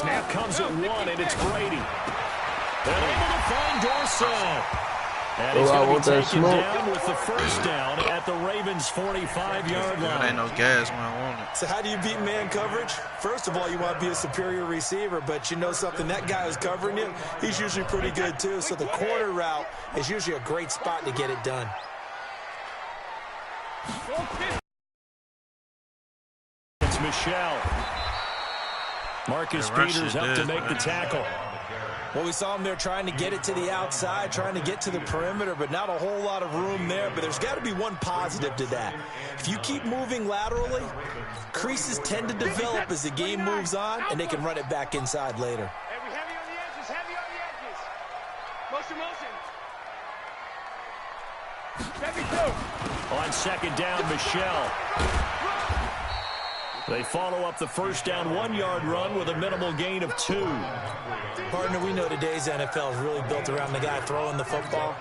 Snap comes at 1, and it's Brady. They're able to find Dorsett. And he's going to be taken down with the first down at the Ravens' 45-yard line. Ain't no gas when I want it. So how do you beat man coverage? First of all, you want to be a superior receiver, but you know something, that guy who's covering you, he's usually pretty good too. So the corner route is usually a great spot to get it done. It's Michelle. Marcus Peters up to make the tackle. Well, we saw him there trying to get it to the outside, trying to get to the perimeter, but not a whole lot of room there. But there's got to be one positive to that. If you keep moving laterally, creases tend to develop as the game moves on, and they can run it back inside later. Heavy on the edges, heavy on the edges. Motion. Heavy two. On second down, Michelle. They follow up the first down 1-yard run with a minimal gain of 2. Partner, we know today's NFL is really built around the guy throwing the football.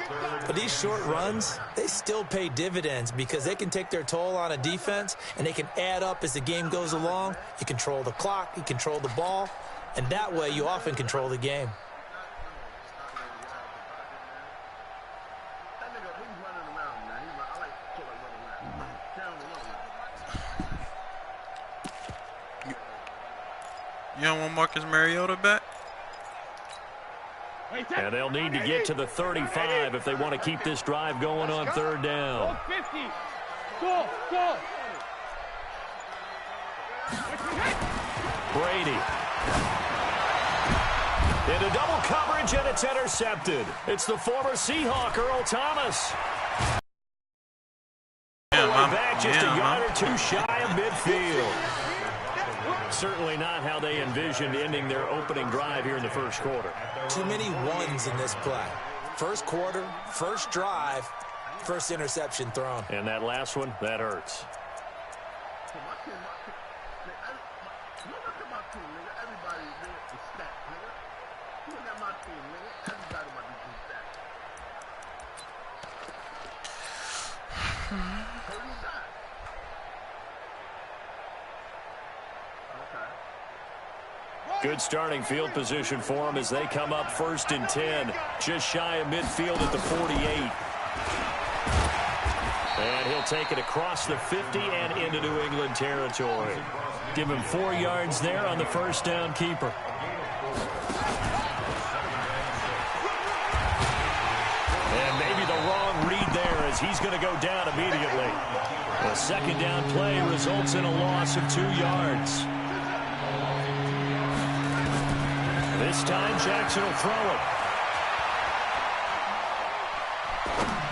But these short runs, they still pay dividends because they can take their toll on a defense and they can add up as the game goes along. You control the clock, you control the ball, and that way you often control the game. You don't want Marcus Mariota back? And they'll need to get to the 35 if they want to keep this drive going on third down. 50. Go. Brady. Into double coverage, and it's intercepted. It's the former Seahawk, Earl Thomas. Back just a yard or two shy of midfield. Certainly not how they envisioned ending their opening drive here in the first quarter. Too many ones in this play. First quarter, first drive, first interception thrown. And that last one, that hurts. Good starting field position for them as they come up 1st and 10. Just shy of midfield at the 48. And he'll take it across the 50 and into New England territory. Give him 4 yards there on the first down keeper. And maybe the wrong read there as he's going to go down immediately. The second down play results in a loss of 2 yards. This time, Jackson will throw it.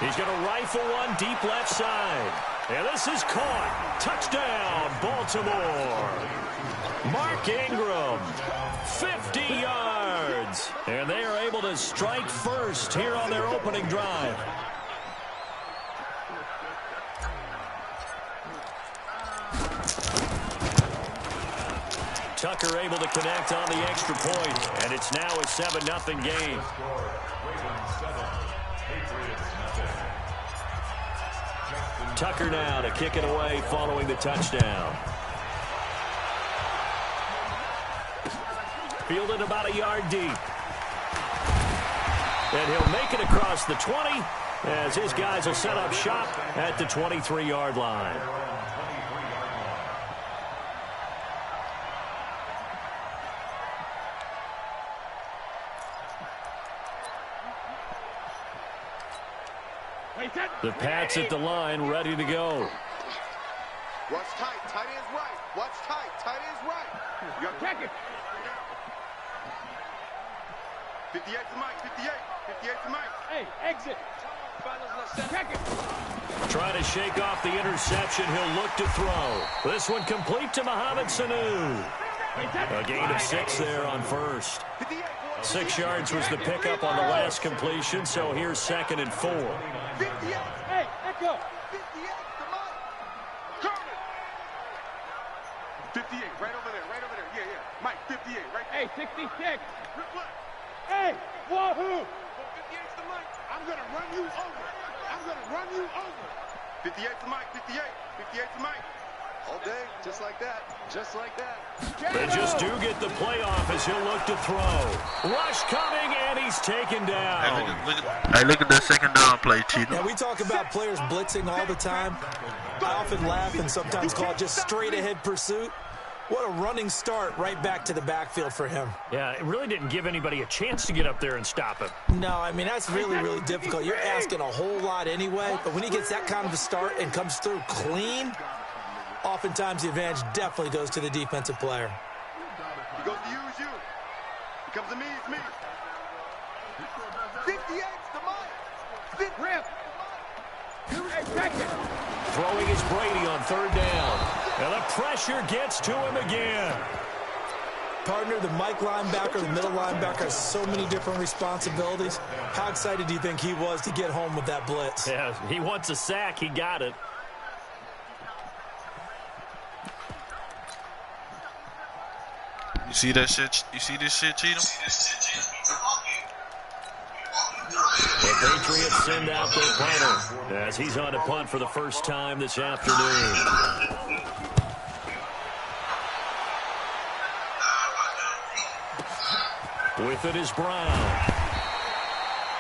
He's going to rifle one deep left side. And this is caught. Touchdown, Baltimore. Mark Ingram, 50 yards. And they are able to strike first here on their opening drive. Tucker able to connect on the extra point, and it's now a 7-0 game. Tucker now to kick it away following the touchdown. Fielded about a yard deep. And he'll make it across the 20 as his guys will set up shop at the 23-yard line. The Pats at the line, ready to go. Watch tight, tight end's right. Watch tight, tight end's right. You got check it. 58 to Mike, 58. 58 to Mike. Hey, exit. Check it. Trying to shake off the interception. He'll look to throw. This one complete to Mohamed Sanu. A gain of 6 there on first. 6 yards was the pickup on the last completion, so here's 2nd and 4. 58. Hey, echo. 58 to Mike. Turn it. 58, right over there, right over there. Yeah, yeah. Mike, 58, right there. Hey, 66. Hey, wahoo. 58 to Mike. I'm going to run you over. I'm going to run you over. 58 to Mike, 58. 58 to Mike. All day, just like that. Just like that. They just do get the playoff as he'll look to throw. Rush coming, and he's taken down. Hey, look at that second down play, Cheetah. Yeah, we talk about players blitzing all the time. I often laugh and sometimes call it just straight-ahead pursuit. What a running start right back to the backfield for him. Yeah, it really didn't give anybody a chance to get up there and stop him. No, I mean, that's really, really difficult. You're asking a whole lot anyway, but when he gets that kind of a start and comes through clean, oftentimes the advantage definitely goes to the defensive player. He goes to use you. He comes to me, it's me. 58 to mine. Rip. Throwing is Brady on third down. And the pressure gets to him again. Partner, the Mike linebacker, the middle linebacker has so many different responsibilities. How excited do you think he was to get home with that blitz? Yeah, he wants a sack. He got it. You see that shit? You see this shit, Cheetah? The Patriots send out their punter as he's on to punt for the first time this afternoon. With it is Brown.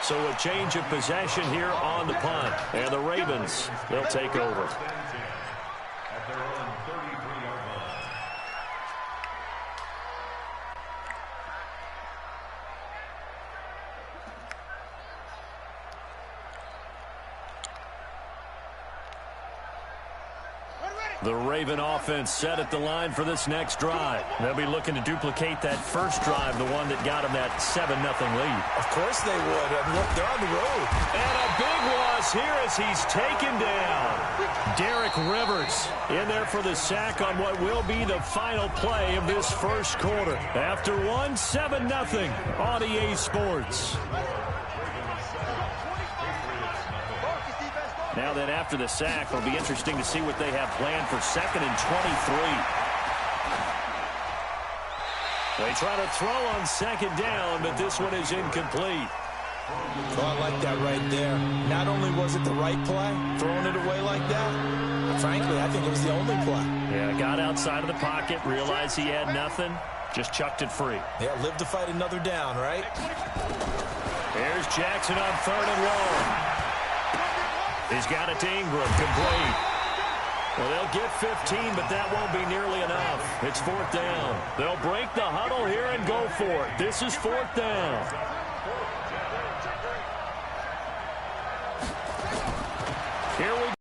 So a change of possession here on the punt. And the Ravens, they'll take over. The Raven offense set at the line for this next drive. They'll be looking to duplicate that first drive, the one that got them that 7-0 lead. Of course they would. I mean, look, they're on the road. And a big loss here as he's taken down. Derek Rivers in there for the sack on what will be the final play of this first quarter. After one, 7-0 on EA Sports. Now then, after the sack, it'll be interesting to see what they have planned for 2nd and 23. They try to throw on 2nd down, but this one is incomplete. Oh, I like that right there. Not only was it the right play, throwing it away like that, frankly, I think it was the only play. Yeah, got outside of the pocket, realized he had nothing, just chucked it free. Yeah, live to fight another down, right? Here's Jackson on 3rd and long. He's got it to Ingram, complete. Well, they'll get 15, but that won't be nearly enough. It's 4th down. They'll break the huddle here and go for it. This is 4th down. Here we go.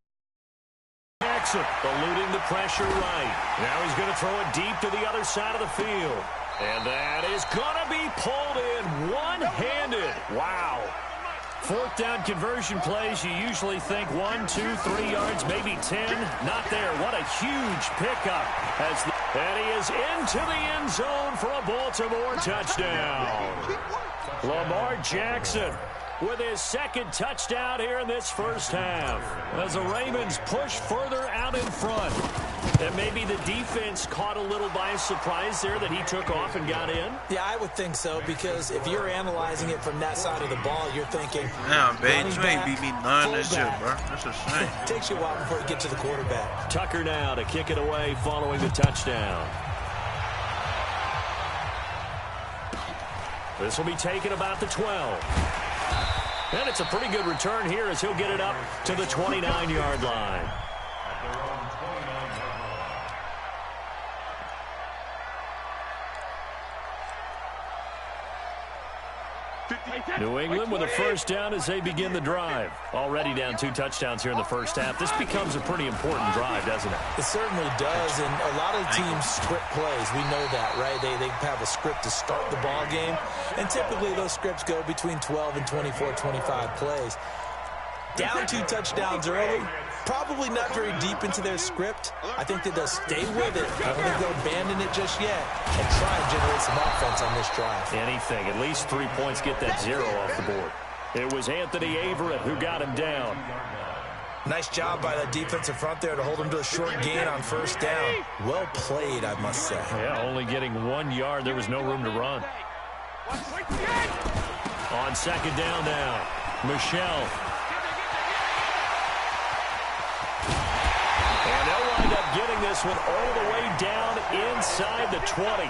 Jackson eluding the pressure right. Now he's going to throw it deep to the other side of the field. And that is going to be pulled in one-handed. Wow. 4th down conversion plays, you usually think 1, 2, 3 yards, maybe 10. Not there. What a huge pickup. And he is into the end zone for a Baltimore touchdown. Lamar Jackson with his 2nd touchdown here in this first half. As the Ravens push further out in front. And maybe the defense caught a little by surprise there that he took off and got in? Yeah, I would think so, because if you're analyzing it from that side of the ball, you're thinking, yeah, babe, you ain't beat me none this year, bro. That's a shame. It takes you a while before you get to the quarterback. Tucker now to kick it away following the touchdown. This will be taken about the 12. And it's a pretty good return here as he'll get it up to the 29-yard line. New England with a first down as they begin the drive. Already down 2 touchdowns here in the first half. This becomes a pretty important drive, doesn't it? It certainly does, and a lot of teams script plays. We know that, right? They have a script to start the ball game, and typically those scripts go between 12 and 24, 25 plays. Down 2 touchdowns early, probably not very deep into their script. I think that they'll stay with it. I don't think they'll abandon it just yet and try and generate some offense on this drive. Anything. At least 3 points, get that 0 off the board. It was Anthony Averett who got him down. Nice job by that defensive front there to hold him to a short gain on first down. Well played, I must say. Yeah, only getting 1 yard. There was no room to run. On 2nd down now, Michelle. And they'll wind up getting this one all the way down inside the 20.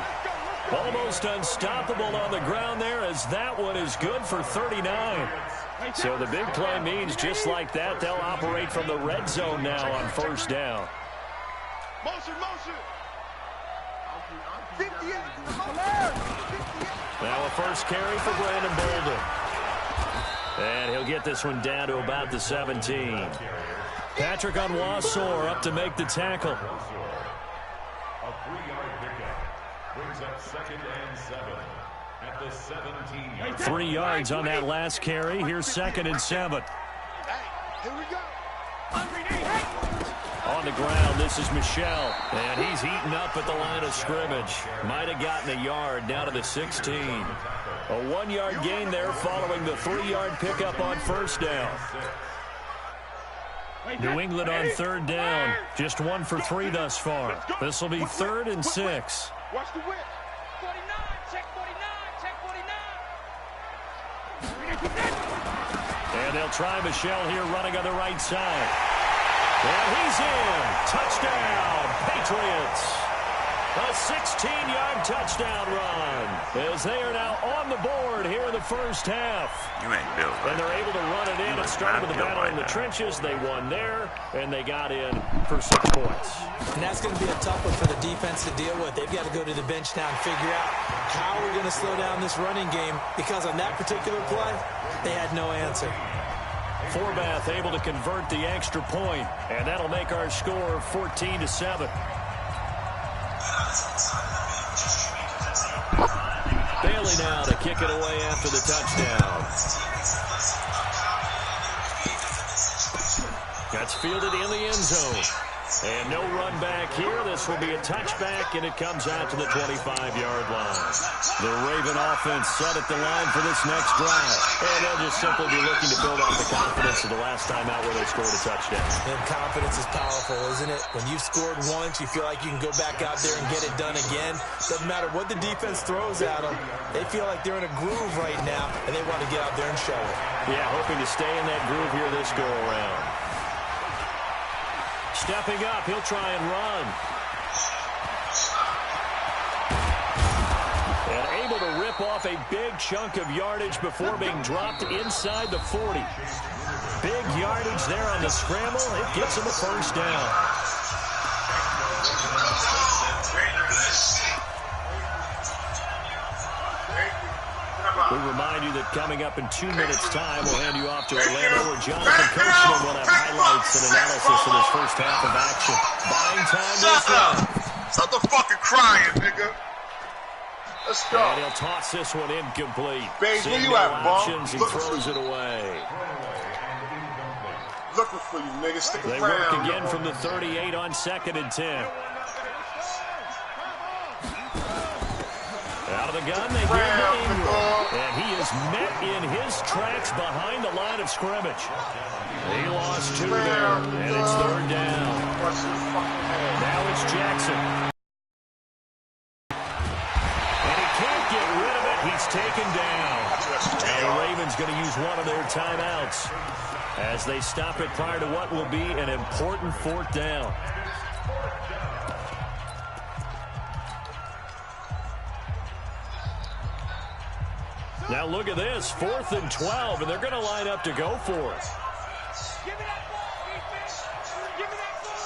Almost unstoppable on the ground there, as that one is good for 39. So the big play means just like that, they'll operate from the red zone now on first down. Motion. Now a first carry for Brandon Bolden. And he'll get this one down to about the 17. Patrick Onwuasor up to make the tackle. A 3-yard pickup brings up 2nd and 7 at the 17-yard. 3 yards on that last carry. Here's 2nd and 7. Hey, here we go. On the ground, this is Michel. And he's heating up at the line of scrimmage. Might have gotten a yard down to the 16. A 1-yard gain there following the 3-yard pickup on first down. New England on third down. Just 1 for 3 thus far. This will be 3rd and 6. Watch the whip. 49, check 49. And they'll try Michel here running on the right side. And he's in. Touchdown, Patriots. A 16-yard touchdown run, as they are now on the board here in the first half. You ain't built right. And they're able to run it in. It started with the battle in the trenches. They won there, and they got in for 6 points. And that's going to be a tough one for the defense to deal with. They've got to go to the bench now and figure out how we're going to slow down this running game, because on that particular play, they had no answer. Forbath able to convert the extra point, and that'll make our score 14-7. Bailey now to kick it away after the touchdown. That's fielded in the end zone. And no run back here. This will be a touchback, and it comes out to the 25-yard line. The Raven offense set at the line for this next drive. And they'll just simply be looking to build off the confidence of the last time out where they scored a touchdown. And confidence is powerful, isn't it? When you've scored once, you feel like you can go back out there and get it done again. Doesn't matter what the defense throws at them. They feel like they're in a groove right now, and they want to get out there and show it. Yeah, hoping to stay in that groove here this go-around. Stepping up, he'll try and run. And able to rip off a big chunk of yardage before being dropped inside the 40. Big yardage there on the scramble. It gets him a first down. We remind you that coming up in 2 minutes' time, we'll hand you off to Orlando, where Jonathan Coachman will have highlights and analysis of this first half of action. Buying time this round. Stop the fucking crying, nigga. Let's go. And he'll toss this one incomplete. Babe, where you no at, options, he Bum? throws it away. Looking for you, nigga. Stick They around. work again from the 38 on 2nd and 10. Out of the gun, they give him to Ingram. And he is met in his tracks behind the line of scrimmage. He lost 2 there, and it's 3rd down. Now it's Jackson. And he can't get rid of it. He's taken down. And the Ravens going to use one of their timeouts as they stop it prior to what will be an important 4th down. Now look at this, 4th and 12, and they're going to line up to go for it. Give me that ball, defense. Give me that ball.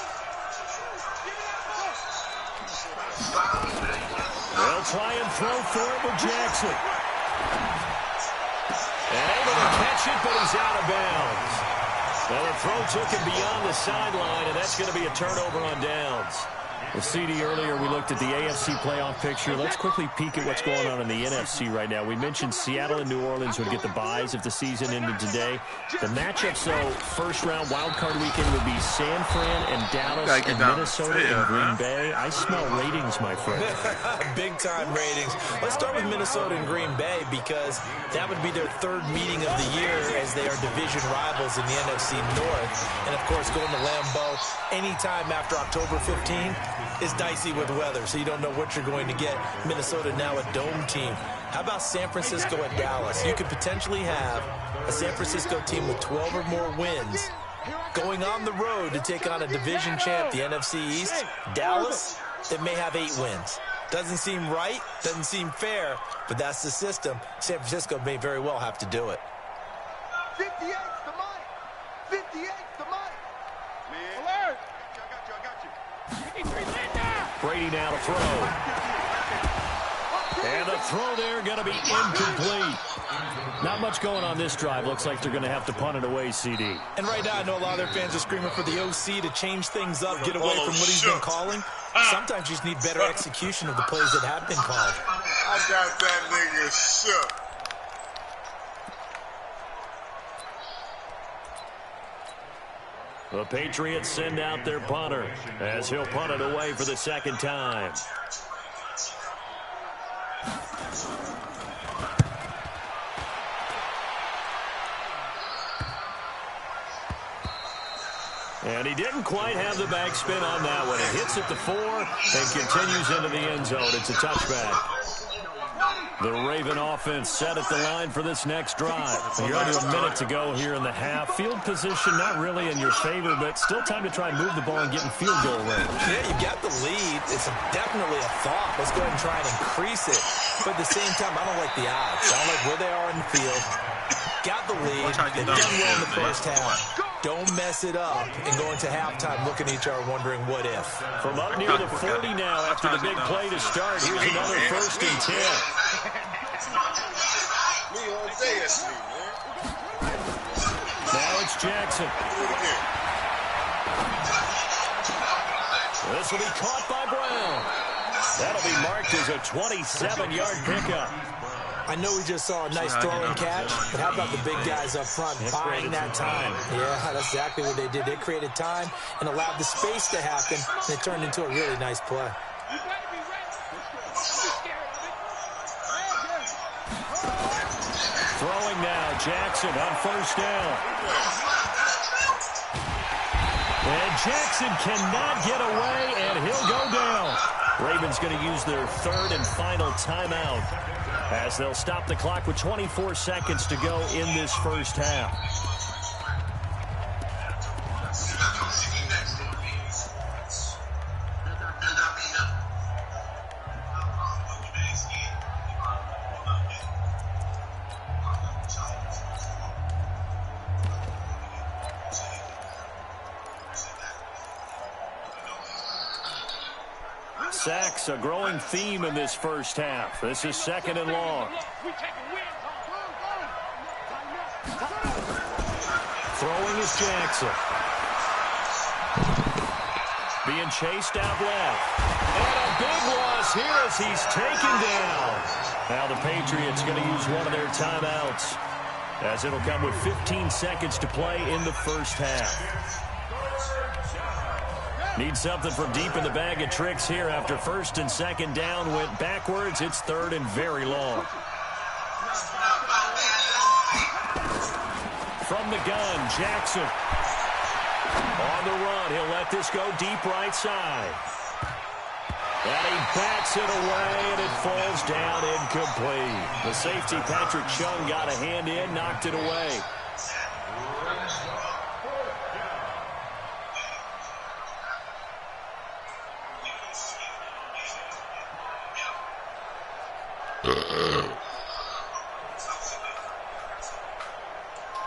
Give me that ball. They'll try and throw for it with Jackson. And able to catch it, but he's out of bounds. Now the throw took him beyond the sideline, and that's going to be a turnover on downs. Well, CD, earlier we looked at the AFC playoff picture. Let's quickly peek at what's going on in the NFC right now. We mentioned Seattle and New Orleans would get the byes if the season ended today. The matchups, though, first-round wildcard weekend would be San Fran and Dallas and Minnesota and Green Bay. I smell ratings, my friend. Big-time ratings. Let's start with Minnesota and Green Bay, because that would be their 3rd meeting of the year, as they are division rivals in the NFC North. And, of course, going to Lambeau anytime after October 15 is dicey with weather, so you don't know what you're going to get. Minnesota now a dome team. How about San Francisco at Dallas? You could potentially have a San Francisco team with 12 or more wins Going on the road to take on a division champ, the NFC East, Dallas, it may have 8 wins. Doesn't seem right, doesn't seem fair, but that's the system. San Francisco may very well have to do it. 58's the mic. 58's the mic. Alert. I got you. Brady now to throw. And the throw there going to be incomplete. Not much going on this drive. Looks like they're going to have to punt it away, CD. And right now, I know a lot of their fans are screaming for the OC to change things up, get away from what he's been calling. Sometimes you just need better execution of the plays that have been called. I got that nigga shook. The Patriots send out their punter as he'll punt it away for the second time. And he didn't quite have the backspin on that one. It hits at the 4 and continues into the end zone. It's a touchback. The Raven offense set at the line for this next drive. You're under a minute to go here in the half. Field position not really in your favor, but still time to try and move the ball and get in field goal range. Yeah, you got the lead. It's definitely a thought. Let's go ahead and try and increase it. But at the same time, I don't like the odds. I don't like where they are in the field. Got the lead. They've done well in the first half. Don't mess it up and go into halftime looking at each other wondering what if. From up near the 40 now after the big play to start. Here's another 1st and 10. Now it's Jackson. This will be caught by Brown. That'll be marked as a 27-yard pickup. I know we just saw a nice throw and catch, but how about the big guys up front buying that time? Yeah, that's exactly what they did. They created time and allowed the space to happen, and it turned into a really nice play. Throwing now, Jackson on 1st down. And Jackson cannot get away, and he'll go down. Ravens going to use their 3rd and final timeout as they'll stop the clock with 24 seconds to go in this first half. Sacks, a growing theme in this first half. This is 2nd and long. Throwing is Jackson. Being chased out left. And a big loss here as he's taken down. Now the Patriots going to use one of their timeouts as it'll come with 15 seconds to play in the first half. Need something from deep in the bag of tricks here after 1st and 2nd down went backwards. It's 3rd and very long. From the gun, Jackson. On the run, he'll let this go deep right side. And he bats it away, and it falls down incomplete. The safety, Patrick Chung, got a hand in, knocked it away.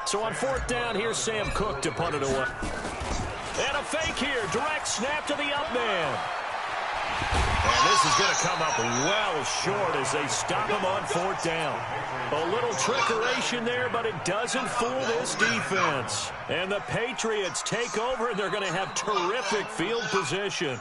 So on 4th down, here's Sam Cook to punt it away. And a fake here. Direct snap to the up man. And this is going to come up well short as they stop him on 4th down. A little trickeration there, but it doesn't fool this defense. And the Patriots take over, and they're going to have terrific field position.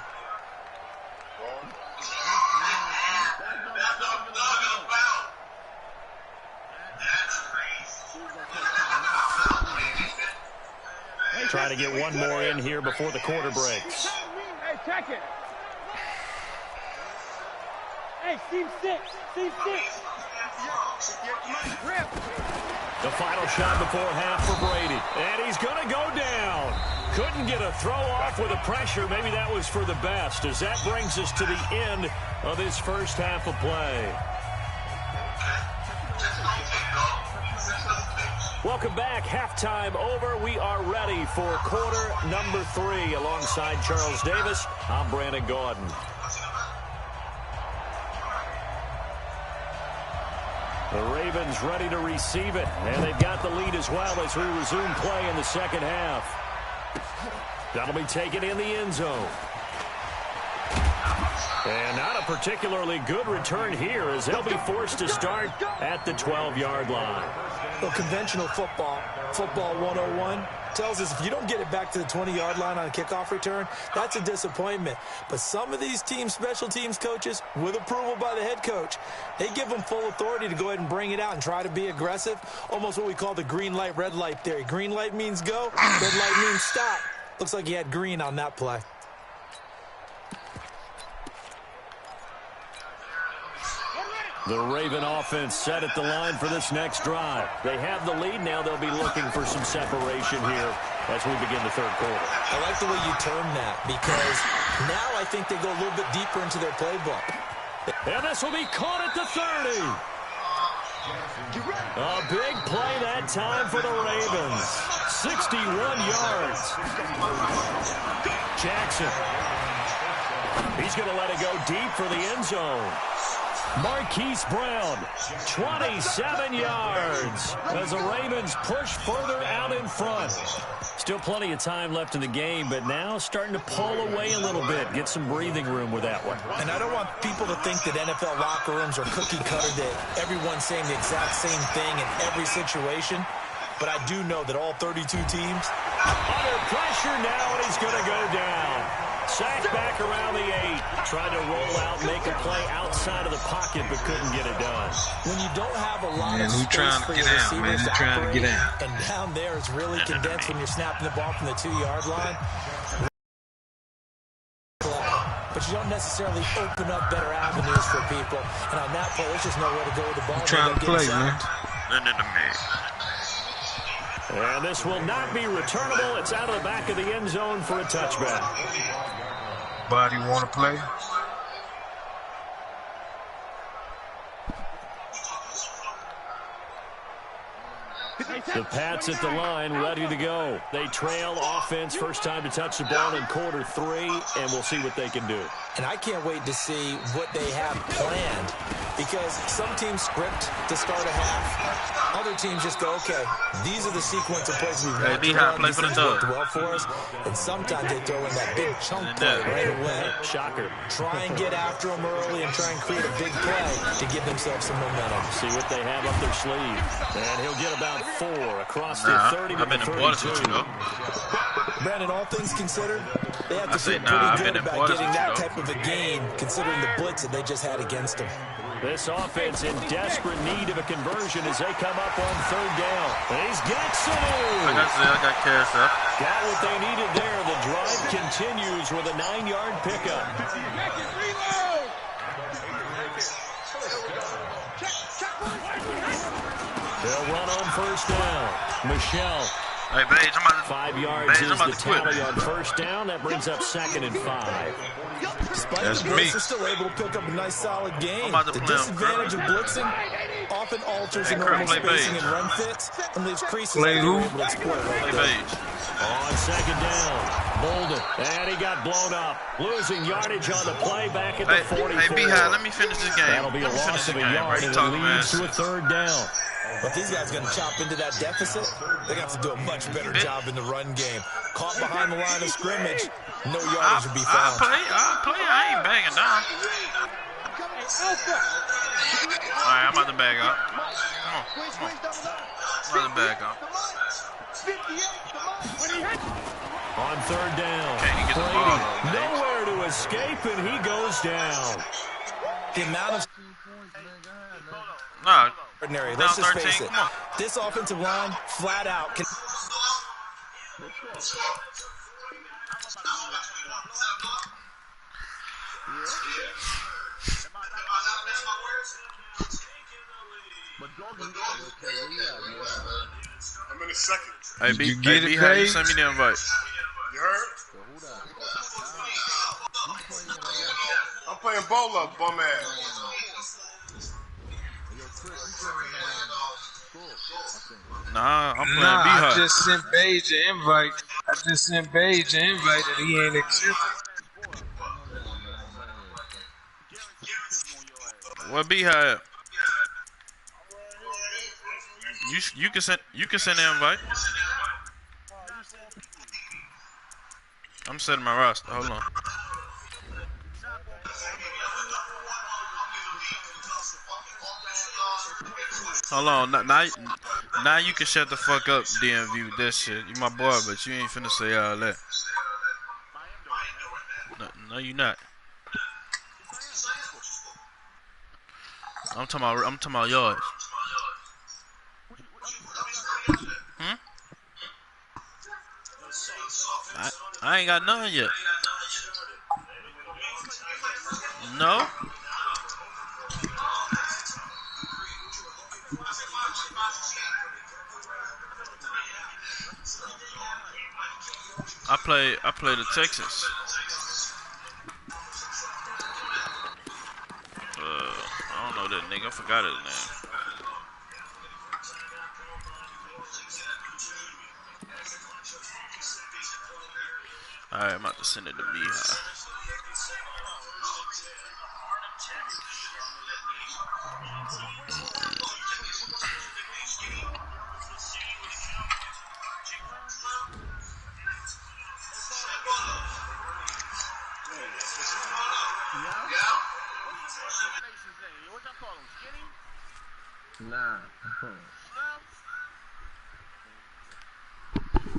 Trying to get one more in here before the quarter breaks. Hey, check it. Hey, seam 6. Seam 6. The final shot before half for Brady. And he's going to go down. Couldn't get a throw off with the pressure. Maybe that was for the best, as that brings us to the end of this first half of play. Welcome back. Halftime over. We are ready for quarter number 3. Alongside Charles Davis, I'm Brandon Gaudin. The Ravens ready to receive it, and they've got the lead as well as we resume play in the second half. That'll be taken in the end zone. And not a particularly good return here as they'll be forced to start at the 12-yard line. Well, conventional football 101, tells us if you don't get it back to the 20-yard line on a kickoff return, that's a disappointment. But some of these team special teams coaches, with approval by the head coach, they give them full authority to go ahead and bring it out and try to be aggressive, almost what we call the green light, red light theory. Green light means go, red light means stop. Looks like he had green on that play. The Raven offense set at the line for this next drive. They have the lead. Now they'll be looking for some separation here as we begin the third quarter. I like the way you term that because now I think they go a little bit deeper into their playbook. And this will be caught at the 30. A big play that time for the Ravens. 61 yards. Jackson. He's going to let it go deep for the end zone. Marquise Brown, 27 yards as the Ravens push further out in front. Still plenty of time left in the game, but now starting to pull away a little bit, get some breathing room with that one. And I don't want people to think that NFL locker rooms are cookie cutter, that everyone's saying the exact same thing in every situation. But I do know that all 32 teams under pressure now, and he's going to go down. Sacked back around the 8. Tried to roll out, make a play outside of the pocket, but couldn't get it done. When you don't have a lot of space for your receivers to operate, and down there is really condensed when you're snapping the ball from the 2-yard line. But you don't necessarily open up better avenues for people. And on that play, there's just nowhere to go with the ball. I'm trying to play, man. And this will not be returnable. It's out of the back of the end zone for a touchback. Body want to play? The Pats at the line, ready to go. They trail offense, first time to touch the ball in quarter 3, and we'll see what they can do. And I can't wait to see what they have planned, because some teams script to start a half. Other teams just go, okay, these are the sequence of plays we want to run. These things worked well for us. And sometimes they throw in that big chunk play right away. Shocker. Try and get after them early and try and create a big play to give themselves some momentum. See what they have up their sleeve. And he'll get about 4 across the 30 to the 32. Brandon, all things considered, they have to feel pretty good about getting that type of a gain, considering the blitz that they just had against them. This offense in desperate need of a conversion as they come up on 3rd down. And he's got some. I got cash up. Got what they needed there. The drive continues with a 9-yard pickup. They'll run on 1st down. Michelle. Hey, Bates, 5 yards is the tally on 1st down. That brings up 2nd and 5. Despite the blitz, they're still able to pick up a nice, solid game. The disadvantage of blitzing often alters the normal spacing and run fits and leaves creases that they're able to exploit right there. On 2nd down, Bolden, and he got blown up. Losing yardage on the play back at the 44. Hey, Beehive, let me finish this game. That'll be a loss of a yard, and it leads to a 3rd down. But these guys are going to chop into that deficit. They got to do a much better job in the run game. Caught behind the line of scrimmage, no yardage would be found. I'll play. I ain't banging down. All right, I'm about to bag up. Come on. I'm about to bag up. On 3rd down, Brady, nowhere to escape, and he goes down. The amount of... No. Ordinary. Let's just face it. This offensive line, flat out. I'm in a second. Hey, Beehive, you send me the invite. You heard? I'm playing bowl up, bum ass. Nah, I'm playing Nah, I Beehive. just sent Beige an invite. And he ain't accepted. What Beehive? You can send an invite. I'm setting my roster. Hold on. Hold on. Now you can shut the fuck up, DMV, with that shit. You my boy, but you ain't finna say all that. No, you not. I'm talking about yours. Hmm? I ain't got none yet. No? I play the Texans. I don't know that nigga. I forgot his name. Alright, I'm about to send it to Beehive. Nah.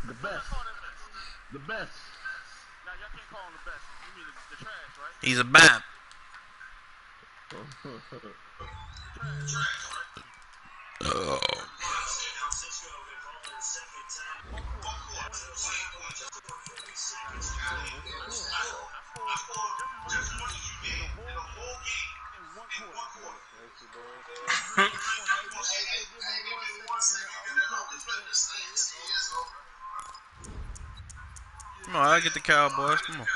The best. The best. Now y'all can't call him the best. You mean the trash, right? He's a bam. Come on, I get the Cowboys. Come on.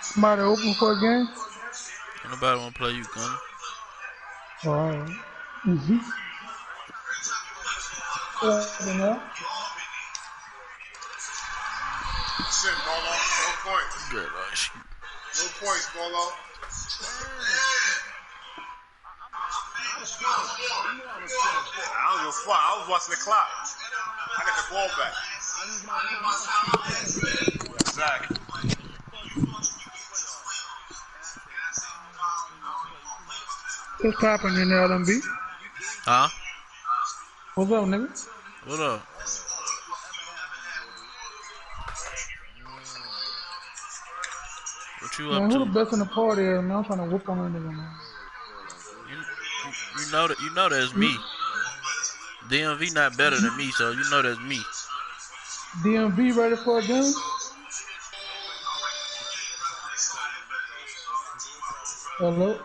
Somebody open for a game? Nobody want to play you, Gunner. Alright. Shit, Bolo. No points. Good, No points, Bolo. I don't give a fuck. I was watching the clock. I got the ball back. Exactly. What's happening in LMB? Huh? What's up, nigga? What up? What you up Man, who to? the best in the party is, man? I'm trying to whoop on that nigga, man. You know that's me. DMV not better than me, so you know that's me. DMV ready for a game? Hello?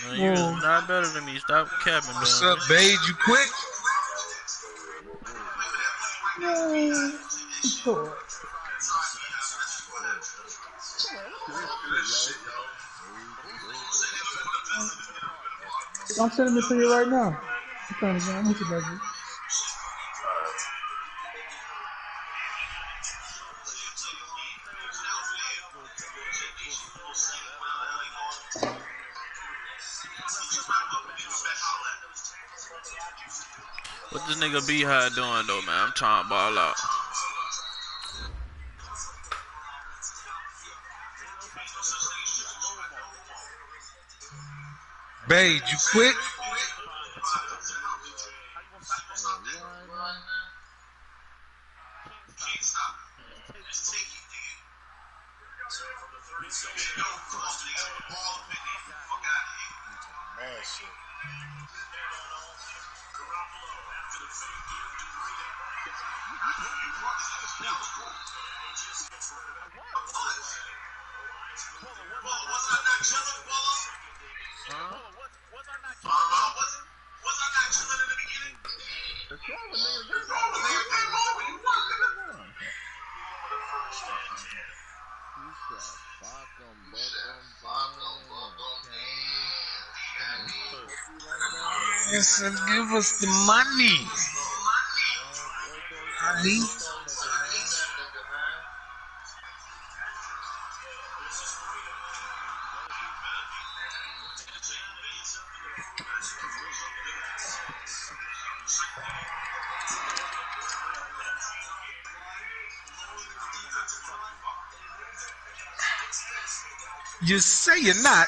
No, you is not better than me. Stop capping, man. What's up, Beige? You quick? Sure. I'm sending it to you right now. I'm trying to get on with you, baby. What this nigga Beehive doing though, man? I'm trying to ball out. Beige, you quit? Yes, and give us the money. Honey. You say you're not.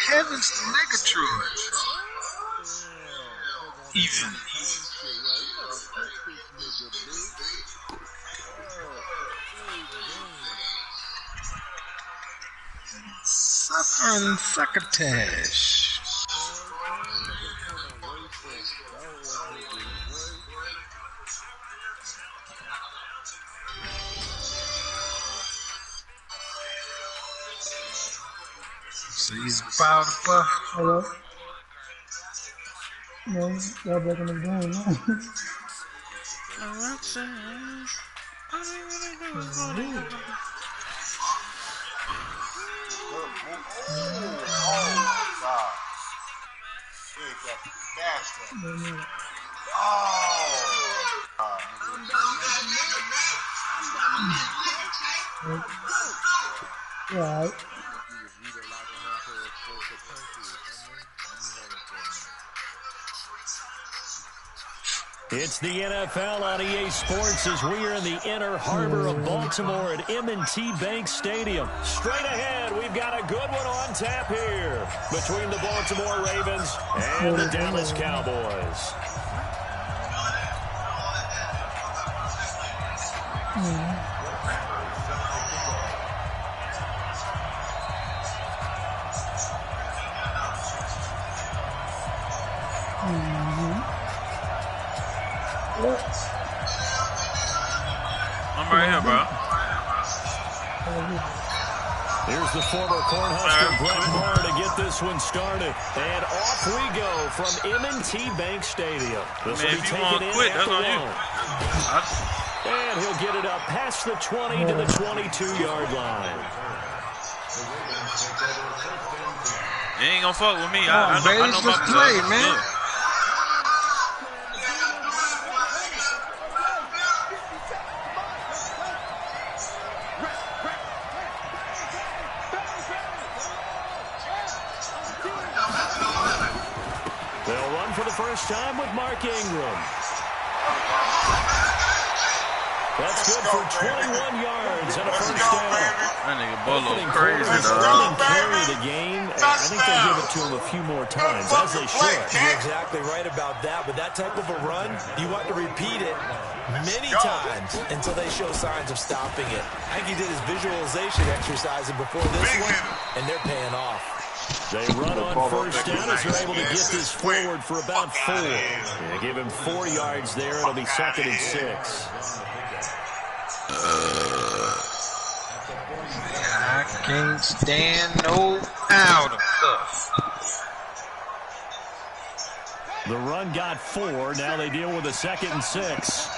Heavens to Megatron. Even. Suffering succotash. So he's about to buff. Hello? No, y'all back in the game now. Right. It's the NFL on EA Sports as we are in the inner harbor of Baltimore at M&T Bank Stadium. Straight ahead, we've got a good one on tap here between the Baltimore Ravens and the Dallas Cowboys. I'm right here, bro. Here's the former Cornhusker Brett Maher to get this one started. And off we go from M&T Bank Stadium. This will be taken in quit, at the one. And he'll get it up past the 20 to the 22-yard line. You ain't gonna fuck with me. I know Let's about play, man. They'll run for the first time with Mark Ingram. That's good for 21 yards and a first down. That nigga Bolo crazy, dog. Carry the game. I think they'll give it to him a few more times, as they should. You're exactly right about that. With that type of a run, you want to repeat it many times until they show signs of stopping it. I think he did his visualization exercising before this one, and they're paying off. They run on first down as they're able to get this forward for about 4. Yeah, give him 4 yards there. It'll be 2nd and 6. I can't stand no out of stuff. The run got 4. Now they deal with a 2nd and 6.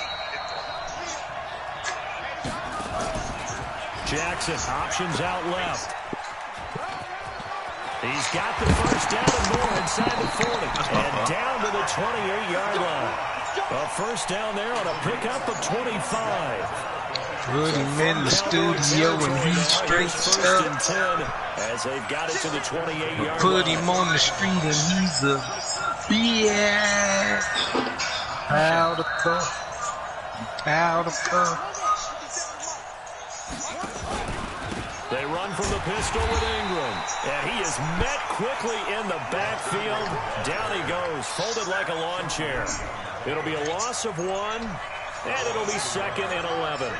Jackson options out left. He's got the first down and more inside the 40. And down to the 28-yard line. A first down there on a pickup of 25. Put him in the studio and he straights up. And 10 as they've got it to the 28-yard line. Put him on the street and he's a bitch. Powder puff. Powder puff. They run from the pistol with Ingram. And he is met quickly in the backfield. Down he goes, folded like a lawn chair. It'll be a loss of 1, and it'll be 2nd and 11.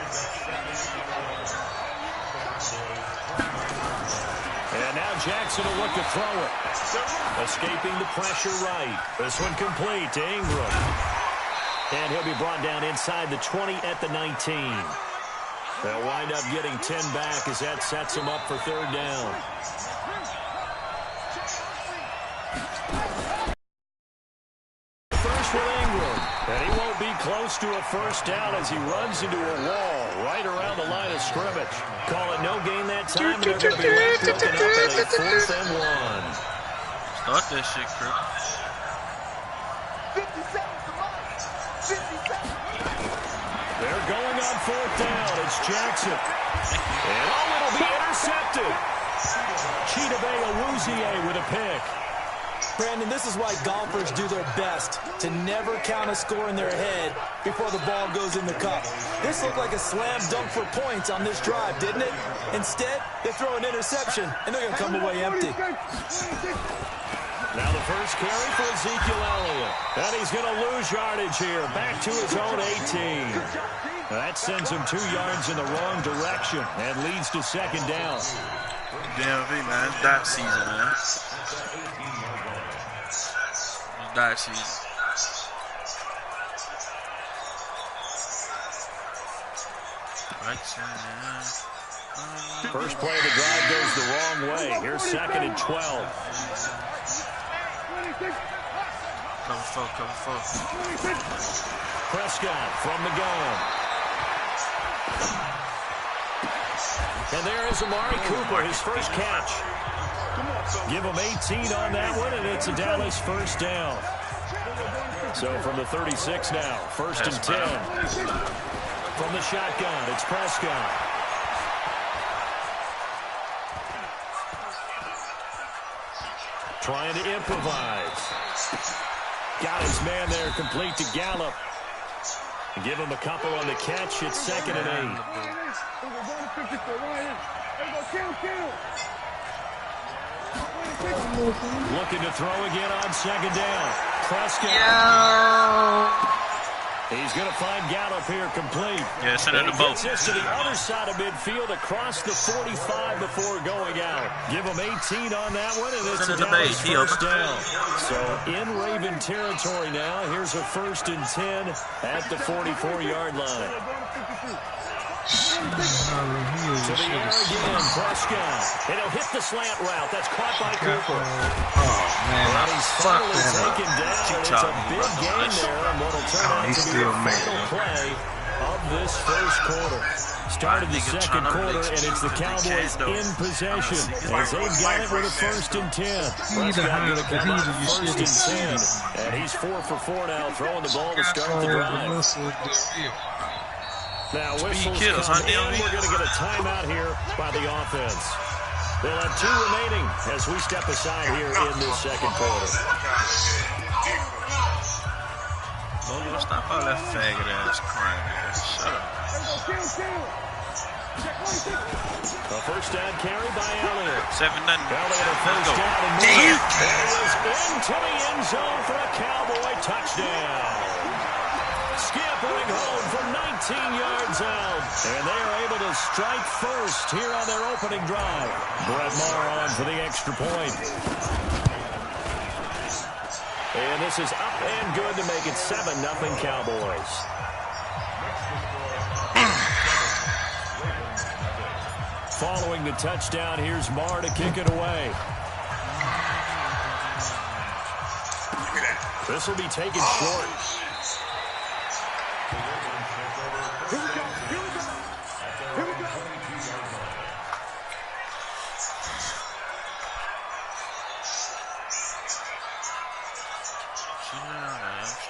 And now Jackson will look to throw it. Escaping the pressure right. This one complete to Ingram. And he'll be brought down inside the 20 at the 19. They'll wind up getting 10 back as that sets them up for 3rd down. First with Ingram. And he won't be close to a 1st down as he runs into a wall right around the line of scrimmage. Call it no gain that time, and they're going to be left looking up at a 4th and 1. Start that shit, Chris. 57. They're going on 4th down. It's Jackson. And it'll be intercepted. Chidobe Awuzie with a pick. Brandon, this is why golfers do their best to never count a score in their head before the ball goes in the cup. This looked like a slam dunk for points on this drive, didn't it? Instead, they throw an interception, and they're going to come away empty. Now the first carry for Ezekiel Elliott. And he's going to lose yardage here. Back to his own 18. That sends him 2 yards in the wrong direction and leads to 2nd down. DMV, man. It's that season, man. That season. First play of the drive goes the wrong way. Here's 2nd and 12. Cover 4. Prescott from the gun. And there is Amari Cooper, his first catch. Give him 18 on that one, and it's a Dallas 1st down. So from the 36 now, 1st and 10. From the shotgun, it's Prescott. Trying to improvise. Got his man there, complete to Gallup. Give him a couple on the catch. It's 2nd and 8. Looking to throw again on 2nd down. Prescott. He's going to find Gallup here complete. Yeah, send it to both. Gets to the other side of midfield across the 45 before going out. Give him 18 on that one, and it's a Dallas 1st down. So in Raven territory now. Here's a 1st and 10 at the 44-yard line. To the air again, Prescott. And he'll hit the slant route. That's caught by Cooper. Oh, man. And he's finally taken down. It's a big game there, and what'll turn out to be the final play of this 1st quarter. Started the 2nd quarter, and it's the Cowboys in possession as they've got it with a 1st and 10. Prescott going to come up 1st and 10. And he's 4 for 4 now, throwing the ball to start the drive. Now, whistles come in. We're going to get a timeout here by the offense. They'll have 2 remaining as we step aside here in this 2nd quarter. Oh, stop all that faggot ass crying. Shut up. A 1st down carry by Elliott. 7-0. Elliott a 1st down and more. There is into the end zone for a Cowboy touchdown. Scampering home from 19 yards out. And they are able to strike first here on their opening drive. Brett Maher on for the extra point. And this is up and good to make it 7-0 Cowboys. Following the touchdown, here's Maher to kick it away. This will be taken short.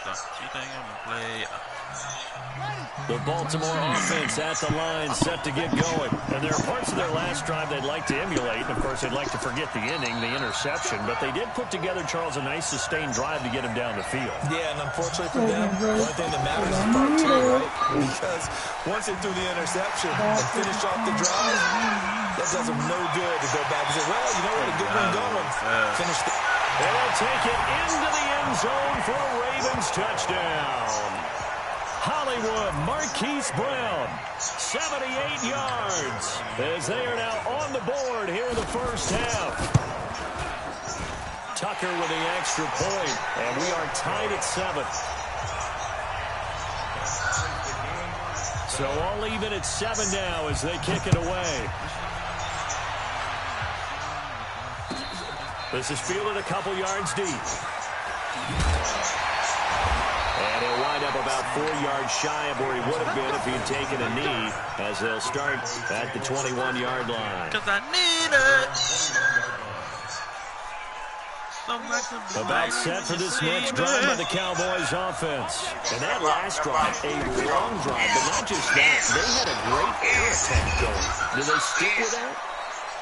though. She think I'm gonna play. The Baltimore offense at the line, set to get going. And there are parts of their last drive they'd like to emulate. And, of course, they'd like to forget the inning, the interception. But they did put together, Charles, a nice sustained drive to get him down the field. Yeah, and unfortunately for them, one thing that matters is part two, right? Because once they threw the interception and finished off the drive, that does them no good to go back and say, well, you know what, a good one going. Finish the... And they'll take it into the end zone for a Ravens touchdown. Hollywood, Marquise Brown, 78 yards, as they are now on the board here in the first half. Tucker with the extra point, and we are tied at 7. So all even at 7 now as they kick it away. This is fielded a couple yards deep. And he'll wind up about 4 yards shy of where he would have been if he had taken a knee, as they'll start at the 21-yard line. Because I need it. About set for this next drive by the Cowboys offense. And that last drive, a long drive, but not just that. They had a great air attack going. Do they stick with that?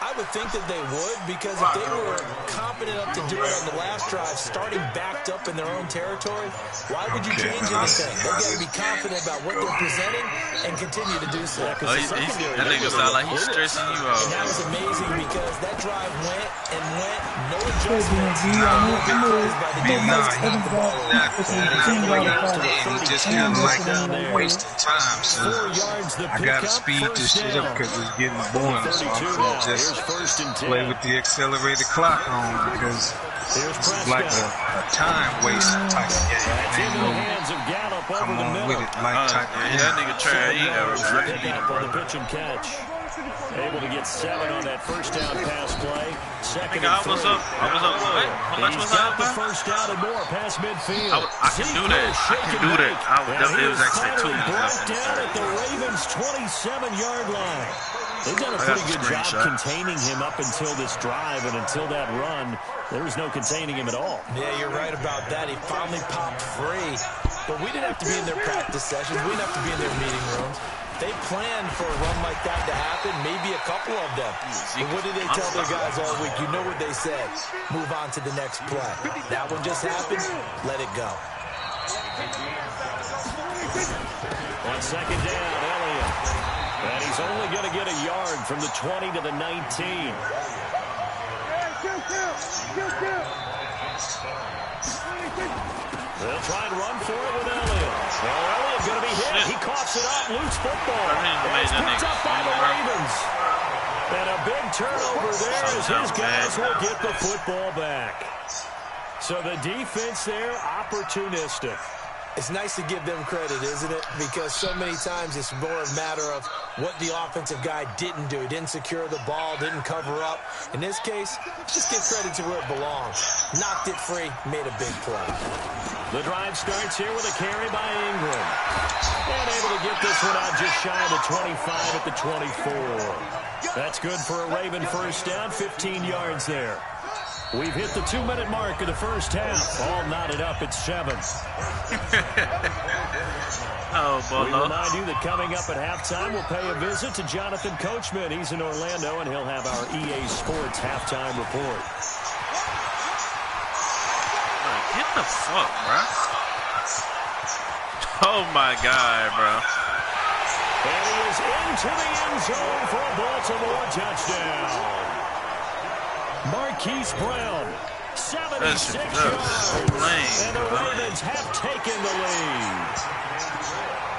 I would think that they would, because if they were confident enough to do it on the last drive, starting backed up in their own territory, why would you change anything? They've got to be confident about what they're presenting and continue to do so. That nigga sound like he's stressing you out. And that was amazing because that drive went and went, no adjustments. No big plays by the defense. He just kind of like wasting time, so I got to speed this shit up because it's getting boring, so I'm going to just play with the accelerated clock on because it's like a time waste type of game. Ain't no come on with it like type of game. That nigga tried. He Picking up on the pitch and catch. Able to get 7 on that first down pass play. Second and 3. I was up. Wait, how much was got I? the first down and more past midfield. I can do that. It was actually 2 minutes left. Down at the Ravens' 27-yard line. They've done a pretty good job containing him up until this drive, and until that run, there was no containing him at all. Yeah, you're right about that. He finally popped free. But we didn't have to be in their practice sessions. We didn't have to be in their meeting rooms. They planned for a run like that to happen, maybe a couple of them. But what did they tell their guys all week? You know what they said. Move on to the next play. That one just happened. Let it go. On second down, Elliott. And he's only going to get a yard from the 20 to the 19. They'll try and run for it with Elliott. Well, Elliott going to be hit. He coughs it up. Loose football. It's picked up by the Ravens. And a big turnover there as his guys will get the football back. So the defense there, opportunistic. It's nice to give them credit, isn't it? Because so many times it's more a matter of what the offensive guy didn't do. Didn't secure the ball, didn't cover up. In this case, just give credit to where it belongs. Knocked it free, made a big play. The drive starts here with a carry by Ingram. And able to get this one out just shy of the 25 at the 24. That's good for a Raven first down, 15 yards there. We've hit the 2-minute mark of the first half. All knotted up at 7. We remind you that coming up at halftime, we'll pay a visit to Jonathan Coachman. He's in Orlando, and he'll have our EA Sports halftime report. Get the fuck, bro. Oh, my God, bro. And he is into the end zone for a Baltimore touchdown. Marquise Brown, 76 yards, and the Ravens have taken the lead.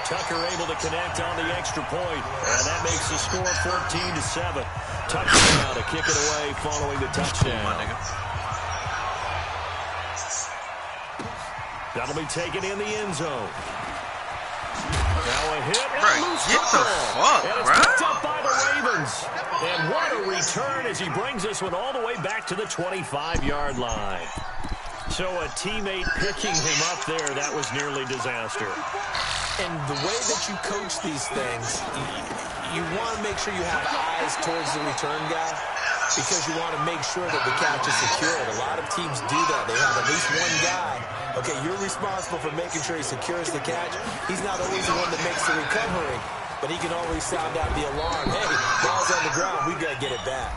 Tucker able to connect on the extra point, and that makes the score 14-7. Touchdown to kick it away following the touchdown. That'll be taken in the end zone. Now a hit and a loose football. And it's picked up by the Ravens. And what a return as he brings this one all the way back to the 25-yard line. So a teammate picking him up there, that was nearly disaster. And the way that you coach these things, you want to make sure you have eyes towards the return guy because you want to make sure that the catch is secured. A lot of teams do that. They have at least one guy Okay, you're responsible for making sure he secures the catch. He's not always the one that makes the recovery, but he can always sound out the alarm. Hey, ball's on the ground. We've got to get it back.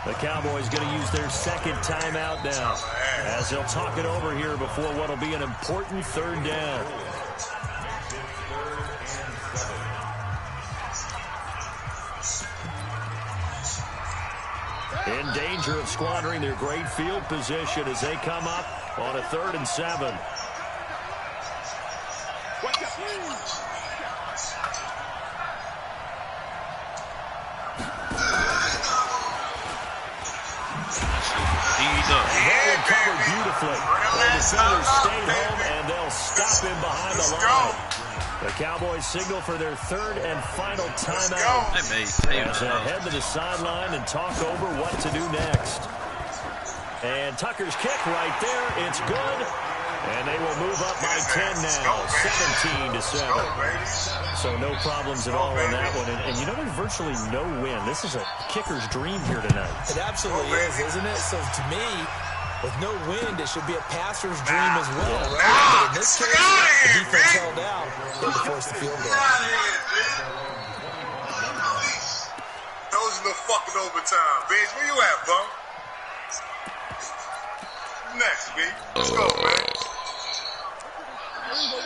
The Cowboys going to use their second timeout now, as they'll talk it over here before what will be an important third down. In danger of squandering their great field position as they come up on a 3rd and 7. Yeah, covered beautifully. The defenders stayed home, and they'll stop him behind the line. The Cowboys signal for their 3rd and final timeout as they'll head to the sideline and talk over what to do next. And Tucker's kick right there. It's good. And they will move up by 10 now, 17-7. So no problems at all in that one. And you know, there's virtually no win. This is a kicker's dream here tonight. It absolutely is, isn't it? So to me, with no wind, it should be a passer's dream as well, right? But in this case, the defense held out to force the field goal. Those are the fucking overtime, bitch. Where you at, bro? Next, B. Let's go, man.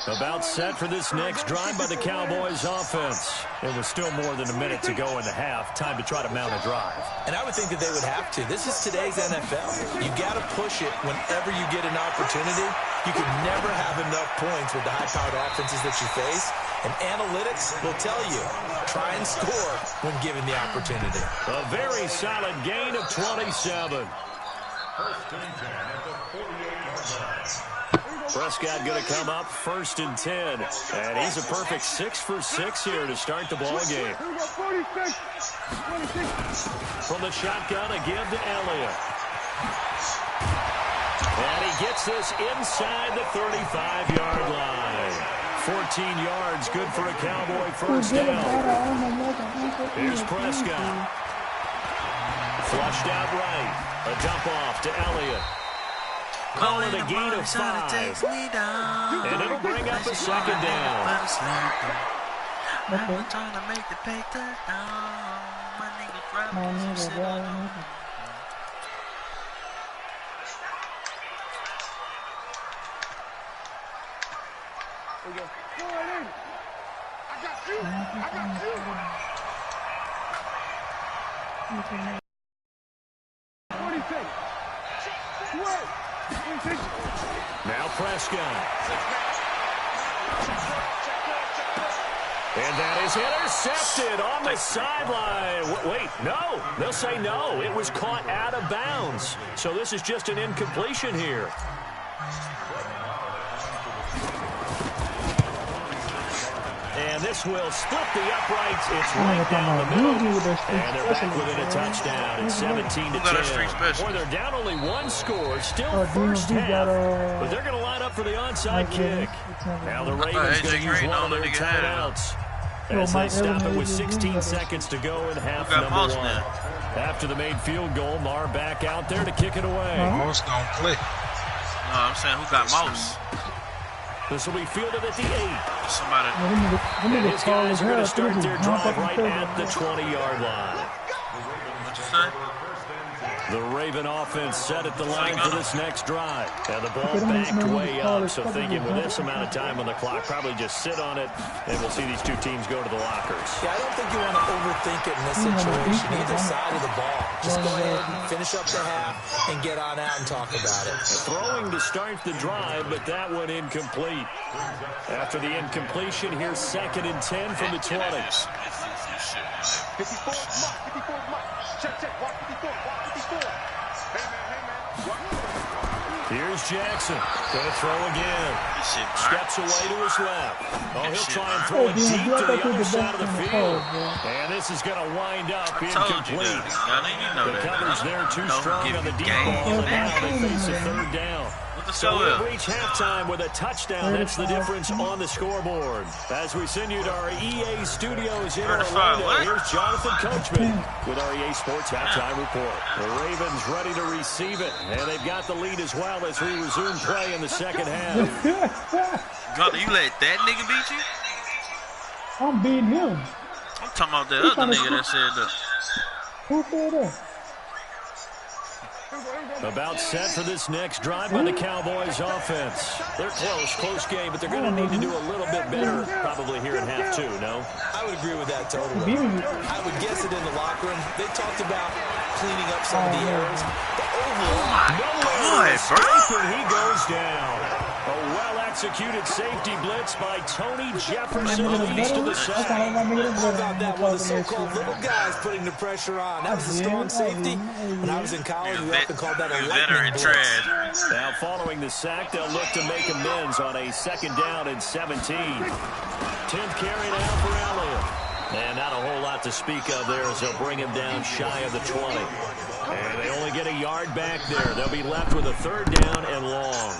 About set for this next drive by the Cowboys offense. It was still more than a minute to go in the half. Time to try to mount a drive. And I would think that they would have to. This is today's NFL. You got to push it whenever you get an opportunity. You can never have enough points with the high-powered offenses that you face. And analytics will tell you, try and score when given the opportunity. A very solid gain of 27. Prescott going to come up 1st and 10. And he's a perfect 6 for 6 here to start the ball game. From the shotgun, a give to Elliott. And he gets this inside the 35-yard line. 14 yards, good for a Cowboy first down. Here's Prescott. Flushed out right. A dump off to Elliott. Call it a gain of 5. And it'll bring up a 2nd down. I'm trying to make the pay touchdown. My nigga dropping some I got you. What do you think? Now Prescott. And that is intercepted on the sideline. Wait, no. They'll say no. It was caught out of bounds. So this is just an incompletion here. And this will split the uprights. It's right down the middle. And they're back within a touchdown. It's 17-10. Boy, they're down only 1 score. Still first half. But they're going to line up for the onside kick. Now the Ravens going to use one of their timeouts as they stop it with 16 seconds to go in half number 1. After the made field goal, Marr back out there to kick it away. Mouse don't play. No, I'm saying who got Mouse? This will be fielded at the 8. Somebody. And his guys are going to start their drive right at the 20-yard line. What you say? The Raven offense set at the line for this next drive. And the ball backed way up, so thinking with this amount of time on the clock, probably just sit on it, and we'll see these two teams go to the lockers. Yeah, I don't think you want to overthink it in this situation, either side of the ball. Just go ahead and finish up the half and get on out and talk about it. Throwing to start the drive, but that one incomplete. After the incompletion, here's 2nd and 10 from the 20. 54, Mike. Check, walk 54, walk 54. Hey, man. Here's Jackson. Going to throw again. Steps away to his left. Oh, he'll try and throw it deep to the other side of the field. And this is going to wind up incomplete. The coverage there too strong on the deep ball. And now they face a 3rd down. What the So score is? we've reached halftime with a touchdown. That's the difference on the scoreboard. As we send you to our EA studios in 35, Orlando, what? here's Jonathan Coachman with our EA Sports Halftime Report. The Ravens ready to receive it, and they've got the lead as well as we resume play in the second half. Gunner, you let that nigga beat you? I'm beating him. I'm talking about the other nigga that said that. Who said that? About set for this next drive by the Cowboys offense. They're close game, but they're going to need to do a little bit better probably here in half two, no? I would agree with that totally. I would guess it in the locker room. They talked about cleaning up some of the errors. But overall, and he goes down. A well-executed safety blitz by Tony Jefferson east to the side. How about that one? The so-called little guys putting the pressure on. That was a strong safety. When I was in college, we often called that a lightning blitz. Now, following the sack, they'll look to make amends on a 2nd down and 17. 10th carry now for Elliott. And not a whole lot to speak of there as they'll bring him down shy of the 20. And they only get a yard back there. They'll be left with a 3rd down and long.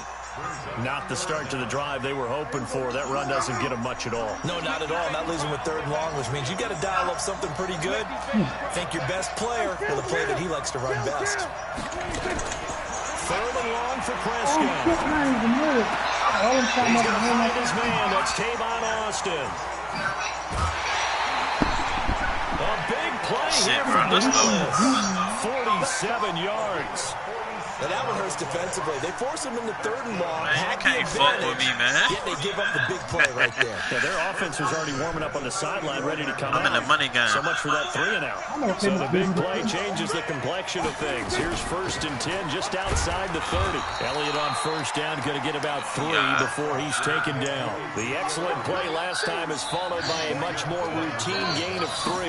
Not the start to the drive they were hoping for. That run doesn't get them much at all. No, not at all. That leaves them with 3rd and long, which means you got to dial up something pretty good. Think your best player with a play that he likes to run best. 3rd and long for Prescott. He's going to find his man. That's Tavon Austin. A big play here from the 47 yards. Now that one hurts defensively. They force him into 3rd and long. Man, you can't fuck with me, man. Yet they give up the big play right there. Yeah, their offense was already warming up on the sideline, ready to come out. I'm in the money game. So much for that 3 and out. So the big play changes the complexion of things. Here's 1st and 10, just outside the 30. Elliott on 1st down, going to get about 3 before he's taken down. The excellent play last time is followed by a much more routine gain of 3.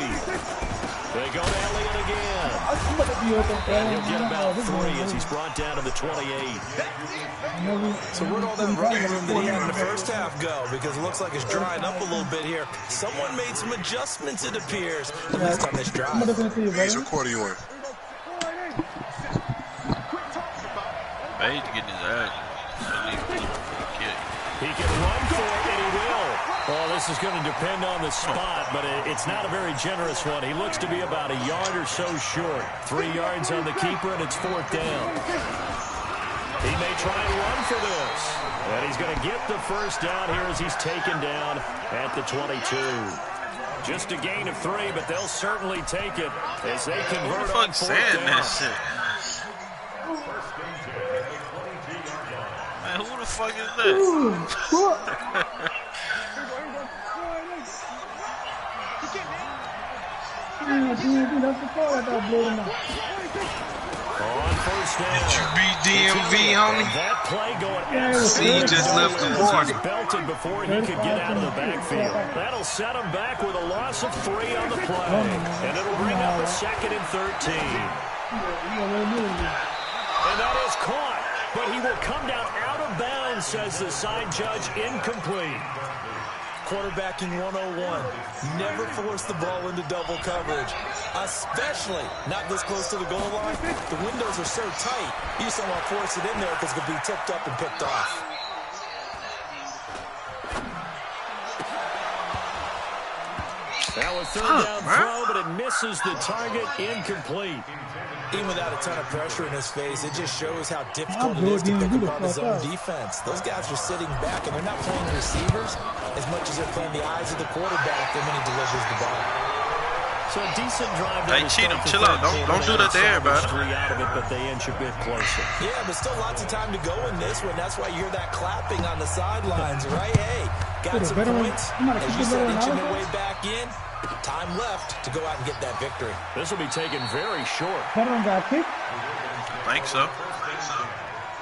They go to Elliott again. And he'll get about 3 as he's brought down to the 28. So where'd all that running room that he had in the first half go? Because it looks like it's drying up a little bit here. Someone made some adjustments, it appears, at least on this drive. He's recording you in. Made to get his ass. He can run for it, and he will. Well, this is going to depend on the spot, but it's not a very generous one. He looks to be about a yard or so short. 3 yards on the keeper, and it's 4th down. He may try and run for this. And he's going to get the 1st down here as he's taken down at the 22. Just a gain of 3, but they'll certainly take it as they convert on 4th down. That shit? Man, who the fuck is that? On 1st down. Did you beat DMV, homie? That play going See, you just left the party. belted before he could get out of the backfield. That'll set him back with a loss of 3 on the play. And it'll bring up a 2nd and 13. And that is caught. But he will come down out of bounds, says the side judge, incomplete. Quarterbacking 101. Never force the ball into double coverage, especially not this close to the goal line. The windows are so tight, you just don't want to force it in there because it could be tipped up and picked off. That was 3rd down throw, but it misses the target, incomplete. Even without a ton of pressure in his face, it just shows how difficult it is to pick apart his own defense. Those guys are sitting back, and they're not playing receivers as much as they're playing the eyes of the quarterback when he delivers the ball. So a decent drive. Hey, cheat him. Chill out. Don't do that to everybody. Out of it, but they inch a bit closer. Yeah, but still lots of time to go in this one. That's why you hear that clapping on the sidelines, right? Hey, got some points. As you said, inching their way back in. Time left to go out and get that victory. This will be taken very short. got kicked? I think so.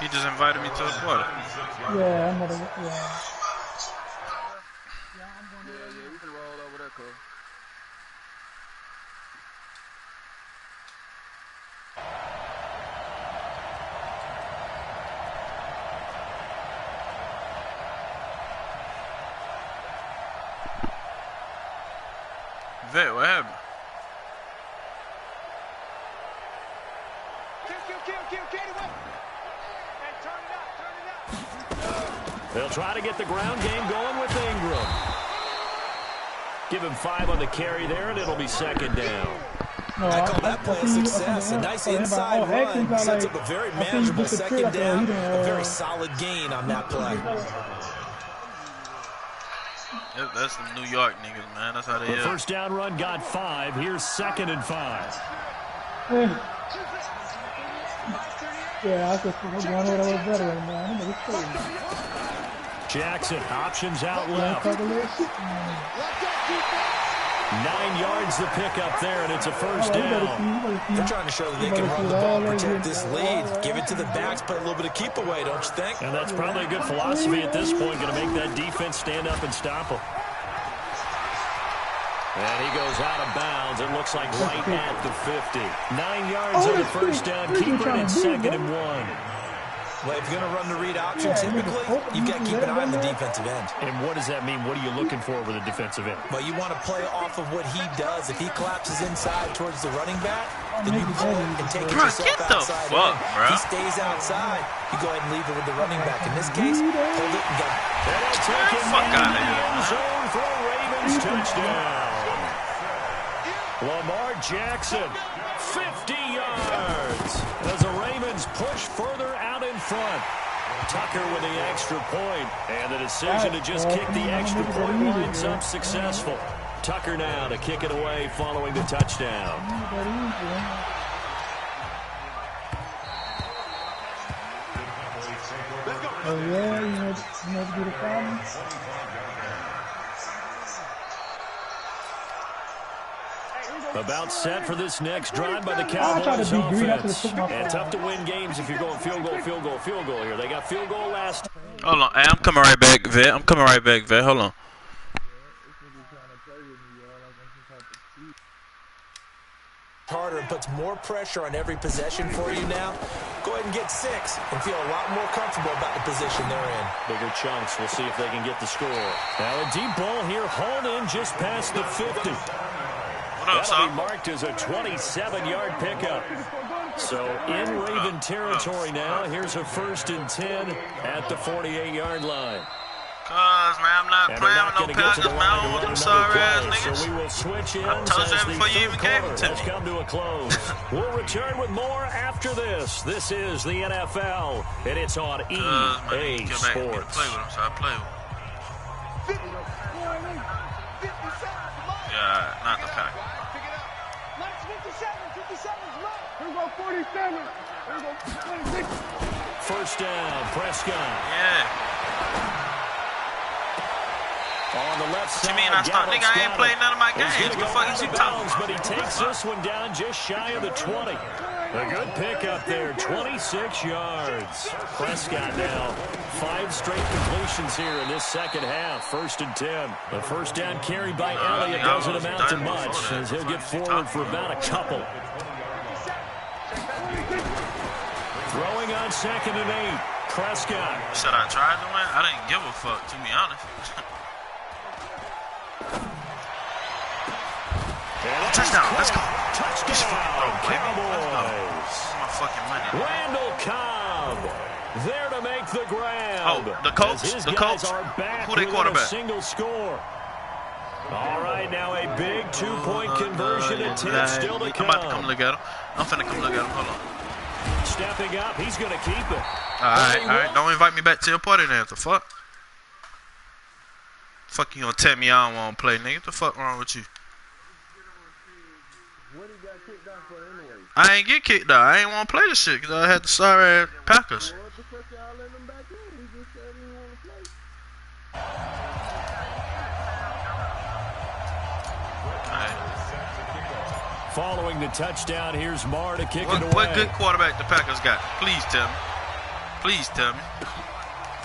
He just invited me to the party. Yeah, I'm gonna. Yeah. You can roll over there, cool. Vet, what happened? Kill, get away. Hey, turn it up. try to get the ground game going with Ingram. Give him 5 on the carry there, and it'll be second down. No, I call that play a success. A nice inside run sets up a very manageable second down. A very solid gain on that play. Yep, that's the New York niggas, man. That's how they The first down run got 5. Here's 2nd and 5. Yeah, I just going over a little better, man. Jackson options out left. 9 yards the pickup there, and it's a first down. They're trying to show that they can run the ball, protect this lead, give it to the backs, play a little bit of keep away, don't you think? And that's probably a good philosophy at this point, going to make that defense stand up and stop them. And he goes out of bounds. It looks like right at the 50. 9 yards on the first down, keeper, and it's 2nd and 1. Well, if you're going to run the read option, typically, you've got to keep an eye on the defensive end. And what does that mean? What are you looking for with a defensive end? Well, you want to play off of what he does. If he collapses inside towards the running back, then you pull it and take it yourself outside. If he stays outside, you go ahead and leave it with the running back. In this case, hold it and go. They'll take him in the end zone for a Ravens touchdown. Lamar Jackson, 50 yards. As the Ravens push further out in front. Tucker with the extra point, and the decision to just kick the extra point lines up successful. Tucker now to kick it away following the touchdown. Oh yeah, you know to do the problem. About set for this next drive by the Cowboys offense. And tough to win games if you're going field goal here. They got field goal last. Hold on. Hey, I'm coming right back, Vet. Hold on. Harder and puts more pressure on every possession for you now. Go ahead and get 6 and feel a lot more comfortable about the position they're in. Bigger chunks. We'll see if they can get the score. Now a deep ball here, hauled in just past the 50. That'll be marked as a 27-yard pickup. So in Raven territory now. Here's a 1st and 10 at the 48-yard line. Cause, man, I'm not playing with no Packers, man. I don't want them sorry-ass niggas. So we will switch in. I told you that before you even gave it to me. Has come to a close. We'll return with more after this. This is the NFL, and it's on EA Sports. Play with them, so I play with them. Yeah, not the Packers. 47. First down, Prescott. Yeah. On the left side, you mean I start? Nigga, I ain't played none of my games. What the fuck is you talking about? But he takes this one down just shy of the 20. A good pickup there, 26 yards. Prescott now, 5 straight completions here in this second half. 1st and 10. The first down carried by Elliott doesn't amount to much, as he'll get forward for about a couple. Throwing on 2nd and 8. Prescott. Should I try to win? I didn't give a fuck, to be honest. Touchdown, let's go. Touchdown, Cowboys. My fucking money. Randall Cobb there to make the grab. Oh, the coach. Who they quarterback? Single score. All right, now a big 2-point conversion attempt still to come. I'm about to come look at him. I'm finna come look at him. Hold on. Stepping up, he's gonna keep it. All right. Don't invite me back to your party then. What the fuck? Fuck you gonna tell me I don't want to play, nigga? What the fuck wrong with you? I ain't get kicked out. I ain't want to play this shit because I had the sorry Packers. Following the touchdown, here's Marr to kick it away. What good quarterback the Packers got? Please tell me. Please tell me.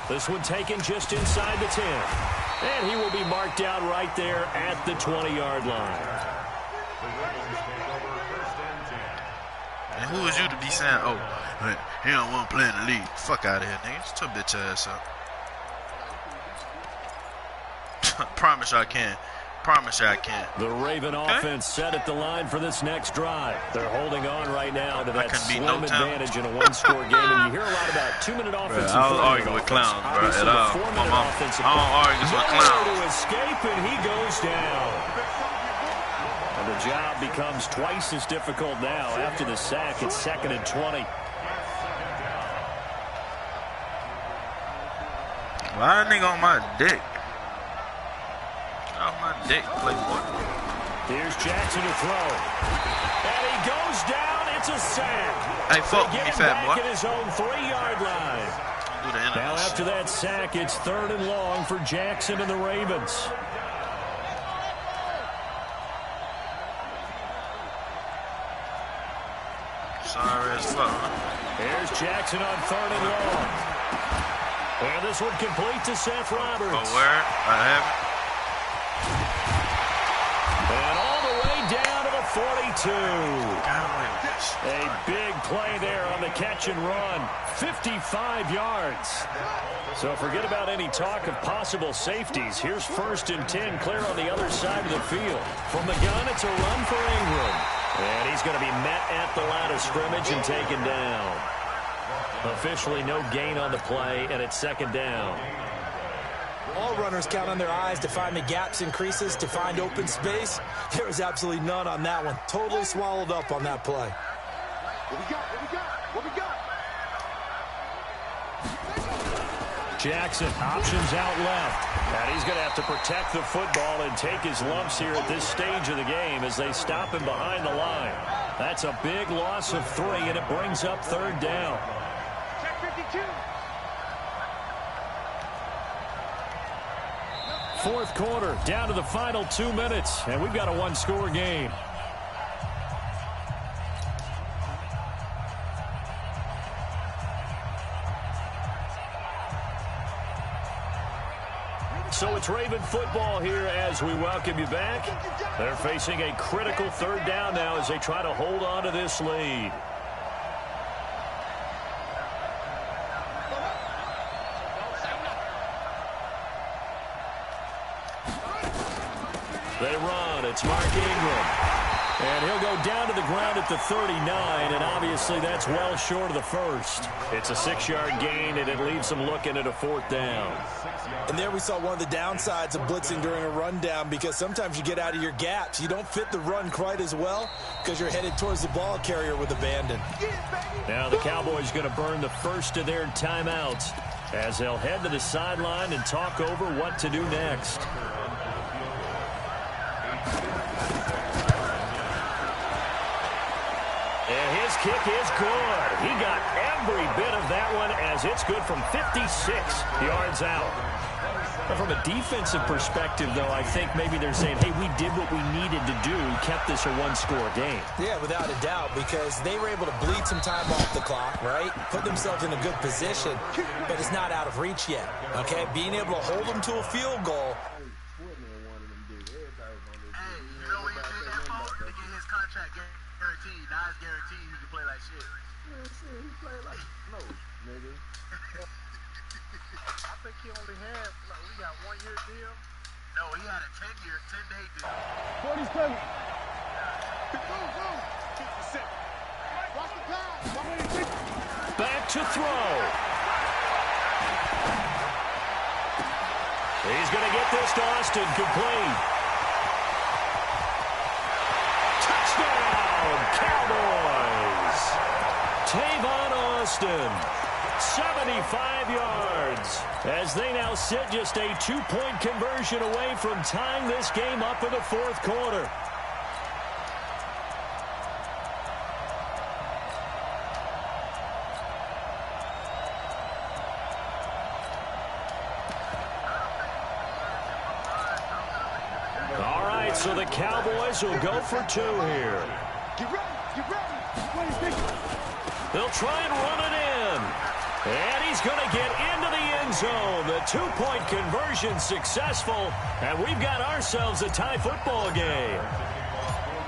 This one taken just inside the 10. And he will be marked out right there at the 20-yard line. And who is you to be saying, oh, he don't want to play in the league? Fuck out of here, nigga. Just your bitch ass up. I promise I can. Promise you I can. The Raven offense set at the line for this next drive. They're holding on right now to that slim advantage in a one-score game. And you hear a lot about 2-minute offense. I don't argue with clowns, bro, at all. My mom, I don't argue with clowns. To escape, and he goes down. And the job becomes twice as difficult now. After the sack, it's 2nd and 20. Why a nigga on my dick? On my dick, playboy. Here's Jackson to throw. And he goes down. It's a sack. Hey, fuck me, fat boy. At his own 3-yard line. Now after that sack, it's 3rd and long for Jackson and the Ravens. Sorry as fuck. Here's Jackson on 3rd and long. And this one complete to Seth Roberts. Oh, where? I have it. And all the way down to the 42. A big play there on the catch and run. 55 yards. So forget about any talk of possible safeties. Here's 1st and 10 clear on the other side of the field. From the gun, it's a run for Ingram. And he's going to be met at the line of scrimmage and taken down. Officially no gain on the play, and it's 2nd down. All runners count on their eyes to find the gaps and creases, to find open space. There was absolutely none on that one. Totally swallowed up on that play. What we got? What we got? What we got? Jackson, options out left. And he's going to have to protect the football and take his lumps here at this stage of the game as they stop him behind the line. That's a big loss of 3, and it brings up 3rd down. Check 52. 4th quarter, down to the final 2 minutes, and we've got a one-score game. So it's Raven football here as we welcome you back. They're facing a critical 3rd down now as they try to hold on to this lead. They run. It's Mark Ingram. And he'll go down to the ground at the 39, and obviously that's well short of the first. It's a 6-yard gain, and it leaves them looking at a 4th down. And there we saw one of the downsides of blitzing during a rundown, because sometimes you get out of your gaps. You don't fit the run quite as well because you're headed towards the ball carrier with abandon. Now the Cowboys going to burn the first of their timeouts as they'll head to the sideline and talk over what to do next. And his kick is good. He got every bit of that one as it's good from 56 yards out. But from a defensive perspective, though, I think maybe they're saying, hey, we did what we needed to do, kept this a one-score game. Yeah, without a doubt, because they were able to bleed some time off the clock, right? Put themselves in a good position, but it's not out of reach yet, okay? Being able to hold them to a field goal. Hey, you know when he did that for? To get his contract guaranteed. Now it's guaranteed he can play like shit. Yeah, shit, he played like no, nigga. I think he only had, like, we got 1-year deal. No, he had a 10-year, 10-day deal. 47. Watch the pass. Back to throw. He's going to get this to Austin complete. Touchdown, Cowboys. Tavon Austin, 75 yards, as they now sit just a 2-point conversion away from tying this game up in the 4th quarter. All right, so the Cowboys will go for 2 here. Get ready. Get ready. They'll try and run it in. And he's going to get into the end zone. The 2-point conversion successful. And we've got ourselves a tie football game.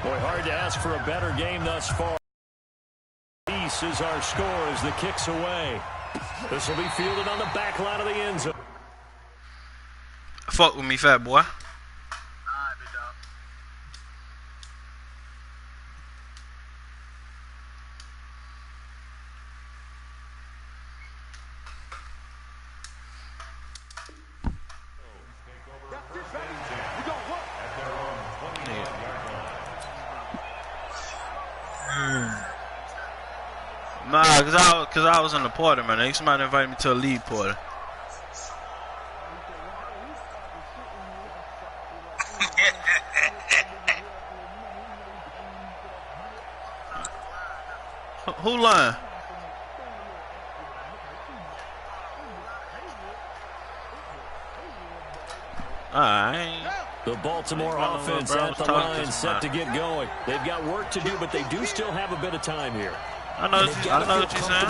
Boy, hard to ask for a better game thus far. Peace is our score as the kick's away. This will be fielded on the back line of the end zone. Fuck with me, fat boy. Alright, Nah, cause I was in the porter, man. They somebody invited me to a lead porter. Who lying? The Baltimore offense at the line set to get going. They've got work to do, but they do still have a bit of time here. I know what you're saying.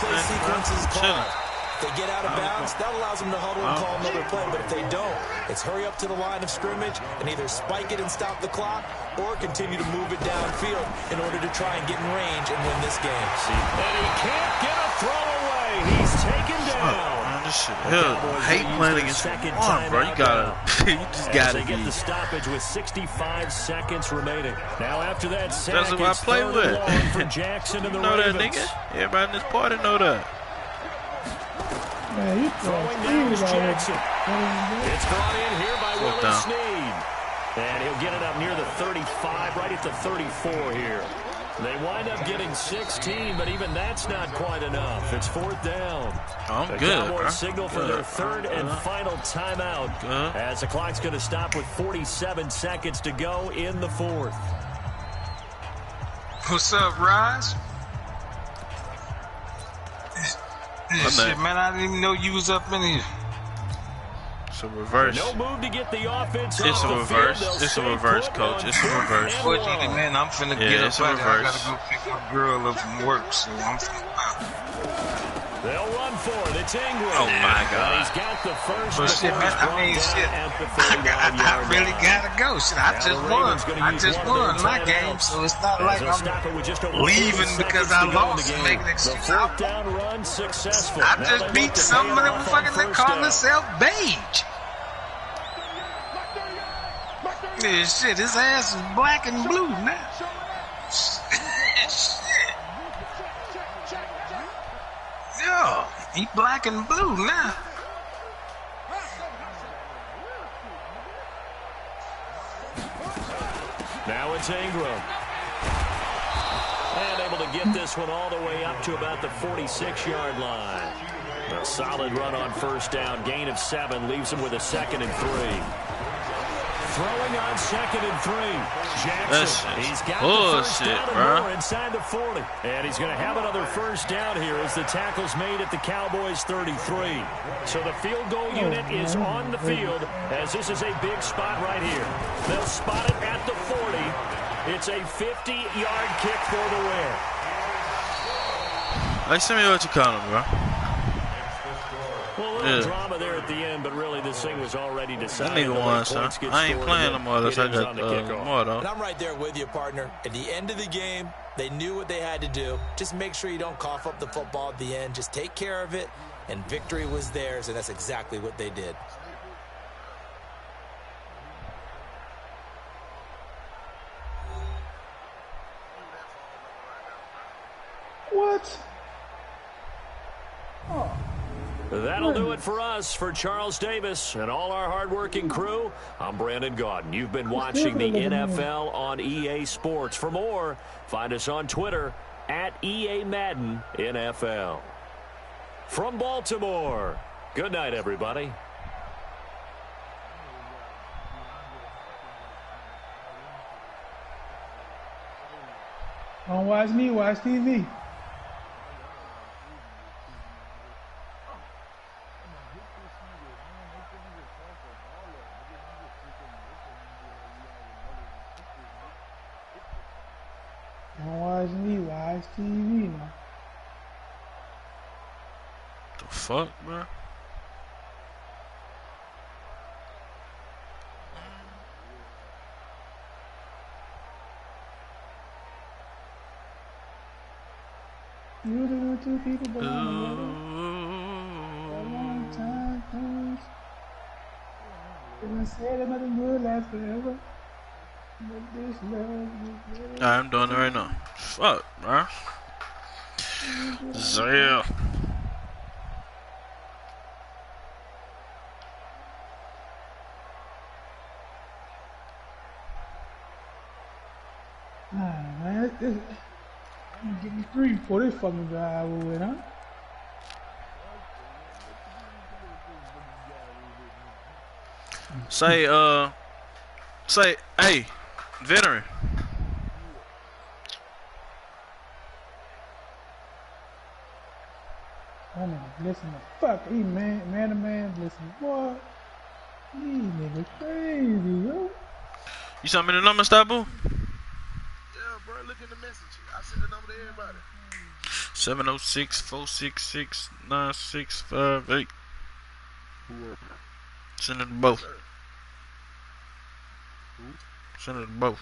Play sequences called. If they get out of bounds, that allows them to huddle and call another play. But if they don't, it's hurry up to the line of scrimmage and either spike it and stop the clock or continue to move it downfield in order to try and get in range and win this game. And he can't get a throw away. He's taken down. This shit, hate playing against one, bro. You gotta, you just gotta get the stoppage with 65 seconds remaining. Now after that sack, that's what I play with. For Jackson and the know Ravens. That nigga? Everybody in this party know that. Man, throwing down is Jackson. It's brought in here by Willie Snead. And he'll get it up near the 35, right at the 34 here. They wind up getting 16, but even that's not quite enough. It's 4th down. I'm the good, Cowboys bro. signal for their third and final timeout as the clock's going to stop with 47 seconds to go in the 4th. What's up, Raj? Shit, man, I didn't even know you was up in here. It's a reverse. No move to get the offense. It's a reverse. It's a reverse, coach. It's a reverse. Fortunately, man, I'm finna get up out here. I gotta go pick my girl up from work, so I'm finna. They'll run for it. It's Ingram. Oh my God. He's got the first. But shit, man, I mean, shit. I really gotta go. Shit, I just won my game, so it's not like I'm leaving because I lost and making excuses. The 4th down run successful. I just beat some motherfuckers that call themselves beige. Yeah, shit, his ass is black and blue now. Yeah, he black and blue now. Now it's Ingram. And able to get this one all the way up to about the 46-yard line. A solid run on 1st down. Gain of 7 leaves him with a 2nd and 3. Throwing on 2nd and 3. Jackson. He's got the first down and more inside the 40. And he's going to have another first down here as the tackle's made at the Cowboys' 33. So the field goal unit is on the field as this is a big spot right here. They'll spot it at the 40. It's a 50-yard kick for the win. Like, send me what you call him, bro. Well, a little drama there at the end, but really this thing was already decided. That nigga won, son. I ain't playing no more unless I got more, though. And I'm right there with you, partner. At the end of the game, they knew what they had to do. Just make sure you don't cough up the football at the end. Just take care of it, and victory was theirs, and that's exactly what they did. What? Oh. That'll do it for us. For Charles Davis and all our hardworking crew, I'm Brandon Gaudin. You've been watching the NFL on EA Sports. For more, find us on Twitter at EA Madden NFL. From Baltimore, good night, everybody. Don't watch me, watch TV. Don't watch me, watch TV now. The fuck, bro? You the two people, but I'm a long time comes. I said that nothing will last forever. I'm doing it right now. Fuck, bro. Zell. Man, Give me 3 before this fucking drive over with, huh? Say, hey, veteran. That nigga listen to fuck. He man to man, listen. What? These niggas crazy, yo. You sent me the number, Stabu? Yeah, bro, look in the message. I sent the number to everybody. 706-466-9658. Send it to both. Send it to both.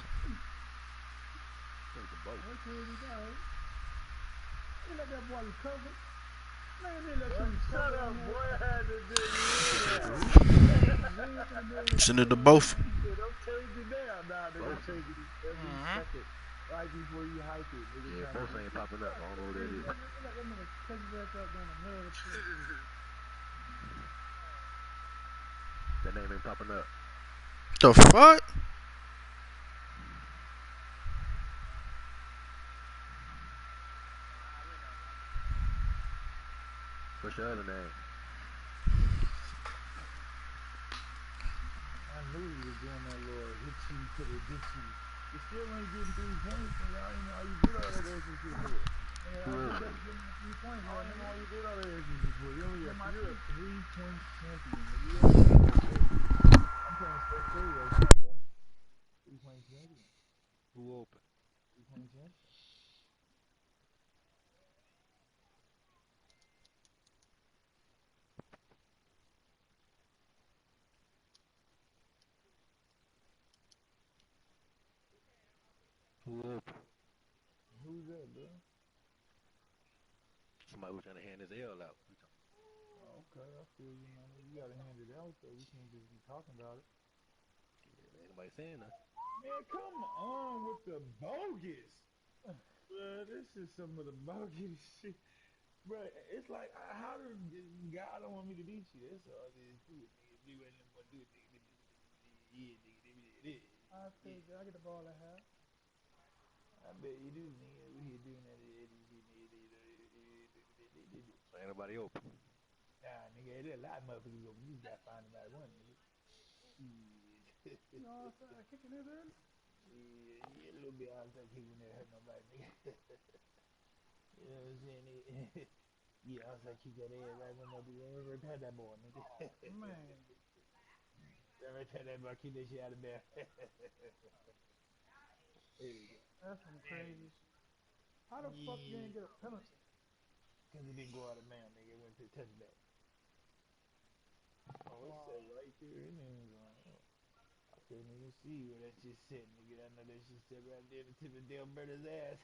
You let that boy recover. Man, they let you Shut recover. up, boy. I had to do you. Send it to both. Don't change it now. Nah, nigga, change it every second. Right before you hike it. Nigga, Yeah, both ain't popping up. I don't know what that is. Let that nigga catch back up down the middle of the field. That name ain't popping up. The fuck? What's your other name? I knew he was doing that little hit you to the ditch you. You still ain't getting 3 points, nigga. I don't know how you did all that extra shit for it. Man, I just got to get my 3 points. I don't even know how you did all that extra shit for it. You're a 3-point champion. I'm trying to stay cool right now, bro. 3-point champion. Who open? 3-point champion. Who open? Who's that, bro? Somebody was trying to hand his L out. Okay, I feel you, man. You gotta hand it out, though. We can't just be talking about it. Yeah, ain't nobody saying that. Man, come on with the bogus. Bro, this is some of the bogus shit. Bro, it's like, how does God don't want me to beat you? That's all it is to it, nigga. If you ain't want to do it, nigga. Yeah, nigga. I think I get the ball at half. I bet you do, nigga. We here doing that. So ain't nobody open. Nah, nigga, there's a lot of motherfuckers open. You just gotta find about one, nigga. You know what I'm saying? Kicking his early? Yeah, a little bit outside kicking there hurt nobody, nigga. You know what I'm saying, nigga? Yeah, outside kick that ass right when they do. Return that ball, nigga. Man. Return that ball, keep that shit out of there. There we go. That's some crazy shit. How the fuck you ain't get a penalty? Because it didn't go out of man, nigga. It went to touchback. Oh, it said right there. I couldn't even see where that shit said, nigga. I know that shit said right there to the Dale Burner's ass.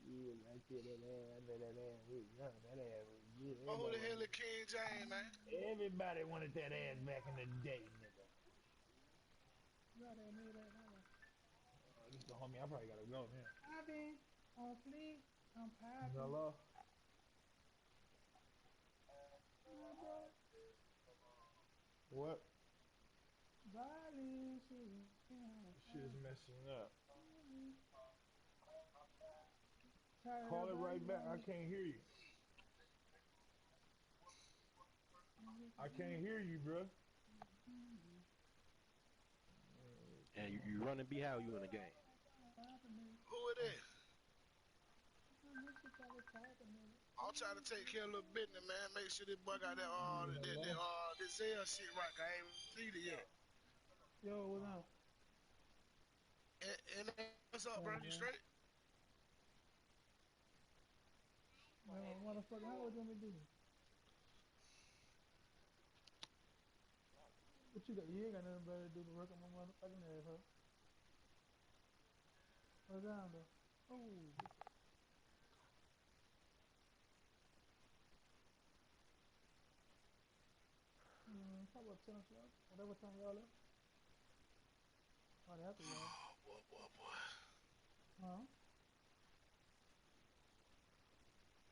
Yeah, right there, that ass. I know that ass was young. That ass was good. Oh, who the hell is King James, man? Everybody wanted that ass back in the day, nigga. This the homie. I probably gotta go now. I've been on fleek. I'm popping. Hello? What? Shit is messing up. Call it right back. I can't hear you. I can't hear you, bro. And you running B, how you in the game? Who it is? I'm trying to take care of a little business, man. Make sure this boy got this Zell shit right. I ain't seen it yet. Yo, what's up? And what's up, bro? You straight? Motherfucker, how would you want me to do? What you got? You ain't got nothing better to do than work on my motherfucking ass, huh? What's down there? Oh. How about 10 o'clock? Whatever time y'all up? Might have to, y'all. Boy. Huh?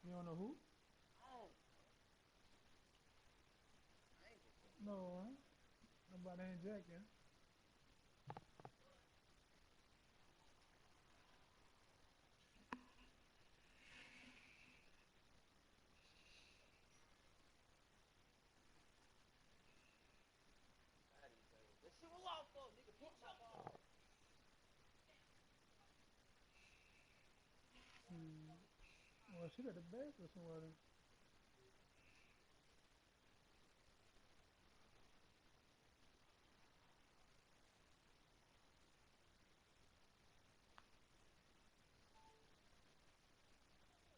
You don't know who? No, huh? Nobody ain't jacking. Well, she got the best or somewhere. Then.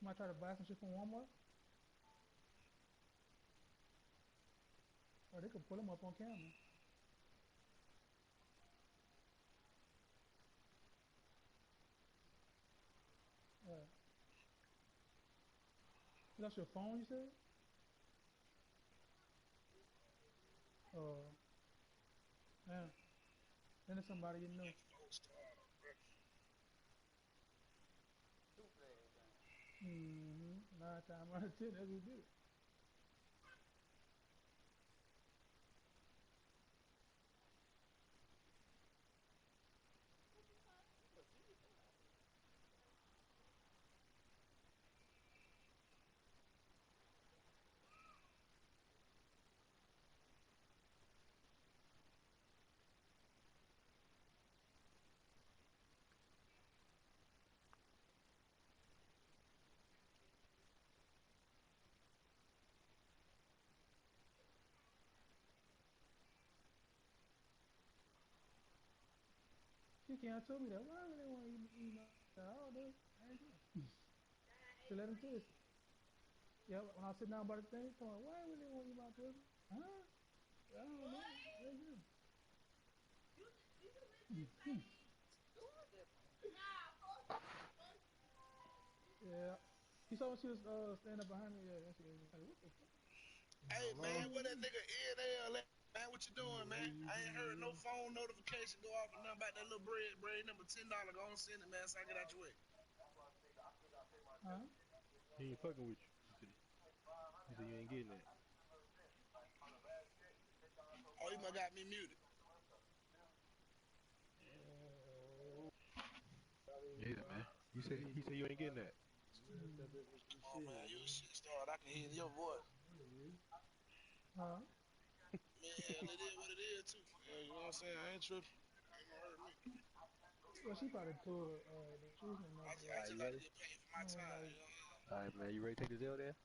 Might try to buy some shit from Walmart. Or they could pull them up on camera. That's your phone, you said? Oh, yeah. Then it's somebody you know. Mm-hmm. 9 times out of 10, that's who did it. She can't tell me that. Why would they want to eat my all day? I ain't know. She let him taste it. Yeah, when I sit down by the thing, come on, why would they want to eat my pussy? Huh? I don't know. Yeah. You saw when she was standing up behind me? Yeah, she was like, what the fuck? Hey man, what that nigga NL at? Man, what you doing, man? I ain't heard no phone notification go off or nothing about that little bread number $10. Go on send it, man, so I get out your way. Huh? He ain't fucking with you. He said you ain't getting that. Oh, you might got me muted. Yeah, man. He said you ain't getting that. Oh man, you a shit star. I can hear your voice. Huh? Man, it is what it is too. Yeah, you know what I'm saying? I ain't tripping. Ain't gonna hurt me. Well, she probably pulled the truth and I that. just You like to ready? get paid for my time, you know what All right, man. You ready to take the L there?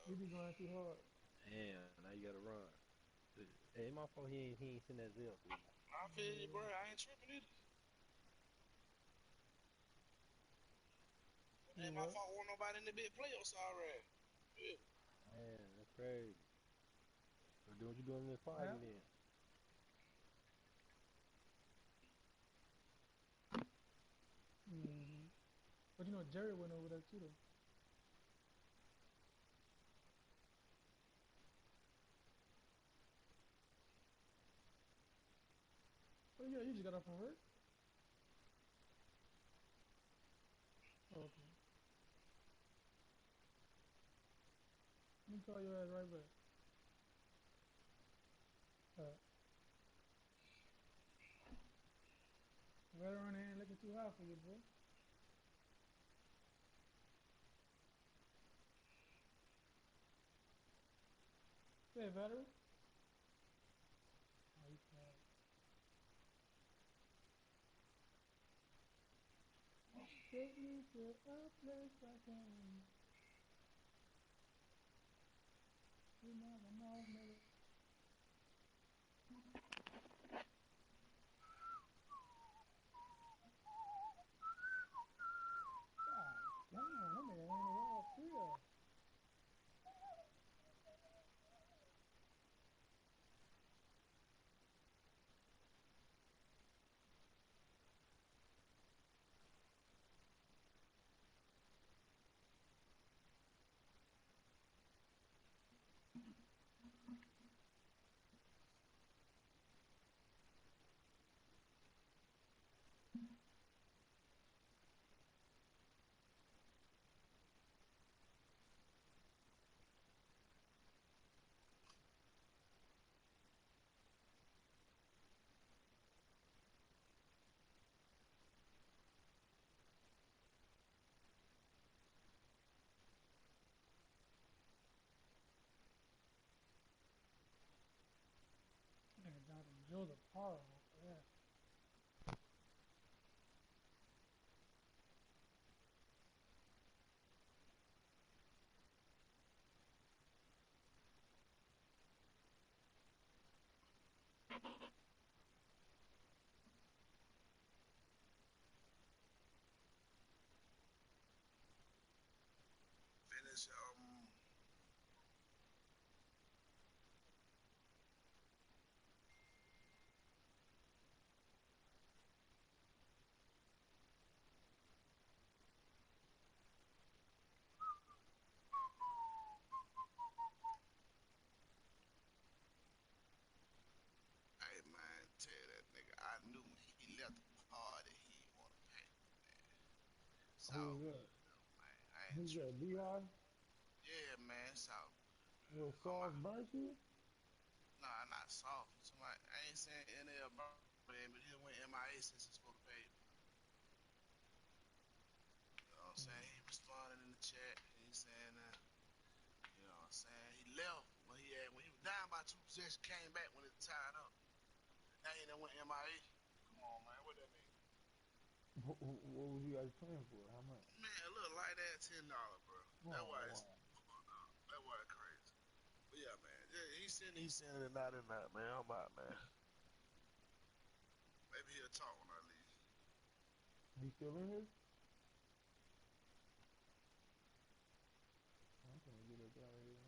You be going too hard. Damn, now you gotta run. Hey, my fault. He ain't send that Zell through. I feel you, bro. I ain't tripping either. You Ain't my what? fault. Want nobody in the big playoffs already. Yeah. Man, that's crazy. So do what you doing in this party Yeah. then? Mm-hmm. But you know, Jerry went over there too, though. Oh yeah, you just got off from work. Okay. Let me call your ass right back. Veteran ain't looking too high for you, boy. Hey, veteran. Oh, you quiet. Take me to a place I can. You never know, nigga. God damn, that nigga ain't all three of them. Nigga, Jonathan Joseph horrible. Yeah. that shit. Hey man, tell that nigga I knew when he left the party he didn't want to pay, man. It's all Who's that? good though, man. I ain't Who's that? tripping, man. Beehive? Yeah, man, it's all good, man. Little I'm sauce out. burnt you? Nah, not soft. Somebody, I ain't saying NL man, but he went MIA since he's supposed to pay me. You know what I'm saying? He responded in the chat. He ain't saying that. You know what I'm saying? He left when he was down by 2 possessions, came back when it tied up. Now he done went MIA. Come on, man. What that mean? What was you guys playing for? How much? Man, a little light ass $10, bro. That's Oh, why it's wow. that's why it's crazy. But yeah, man. Yeah, he's sending it not in that, man. I'm out, man. Maybe he'll talk when I leave. He still in here? I'm gonna get it out of here.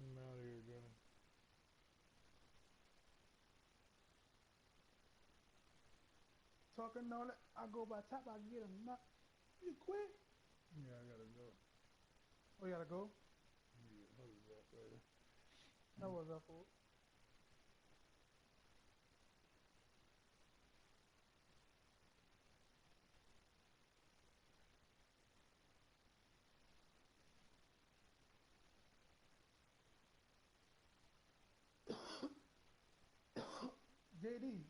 I'm out of here, Gunner. Talking all that, I go by top, I get him. Not, you quit? Yeah, I gotta go. Oh, you gotta go? Yeah, What was that, brother? That was up for. JD.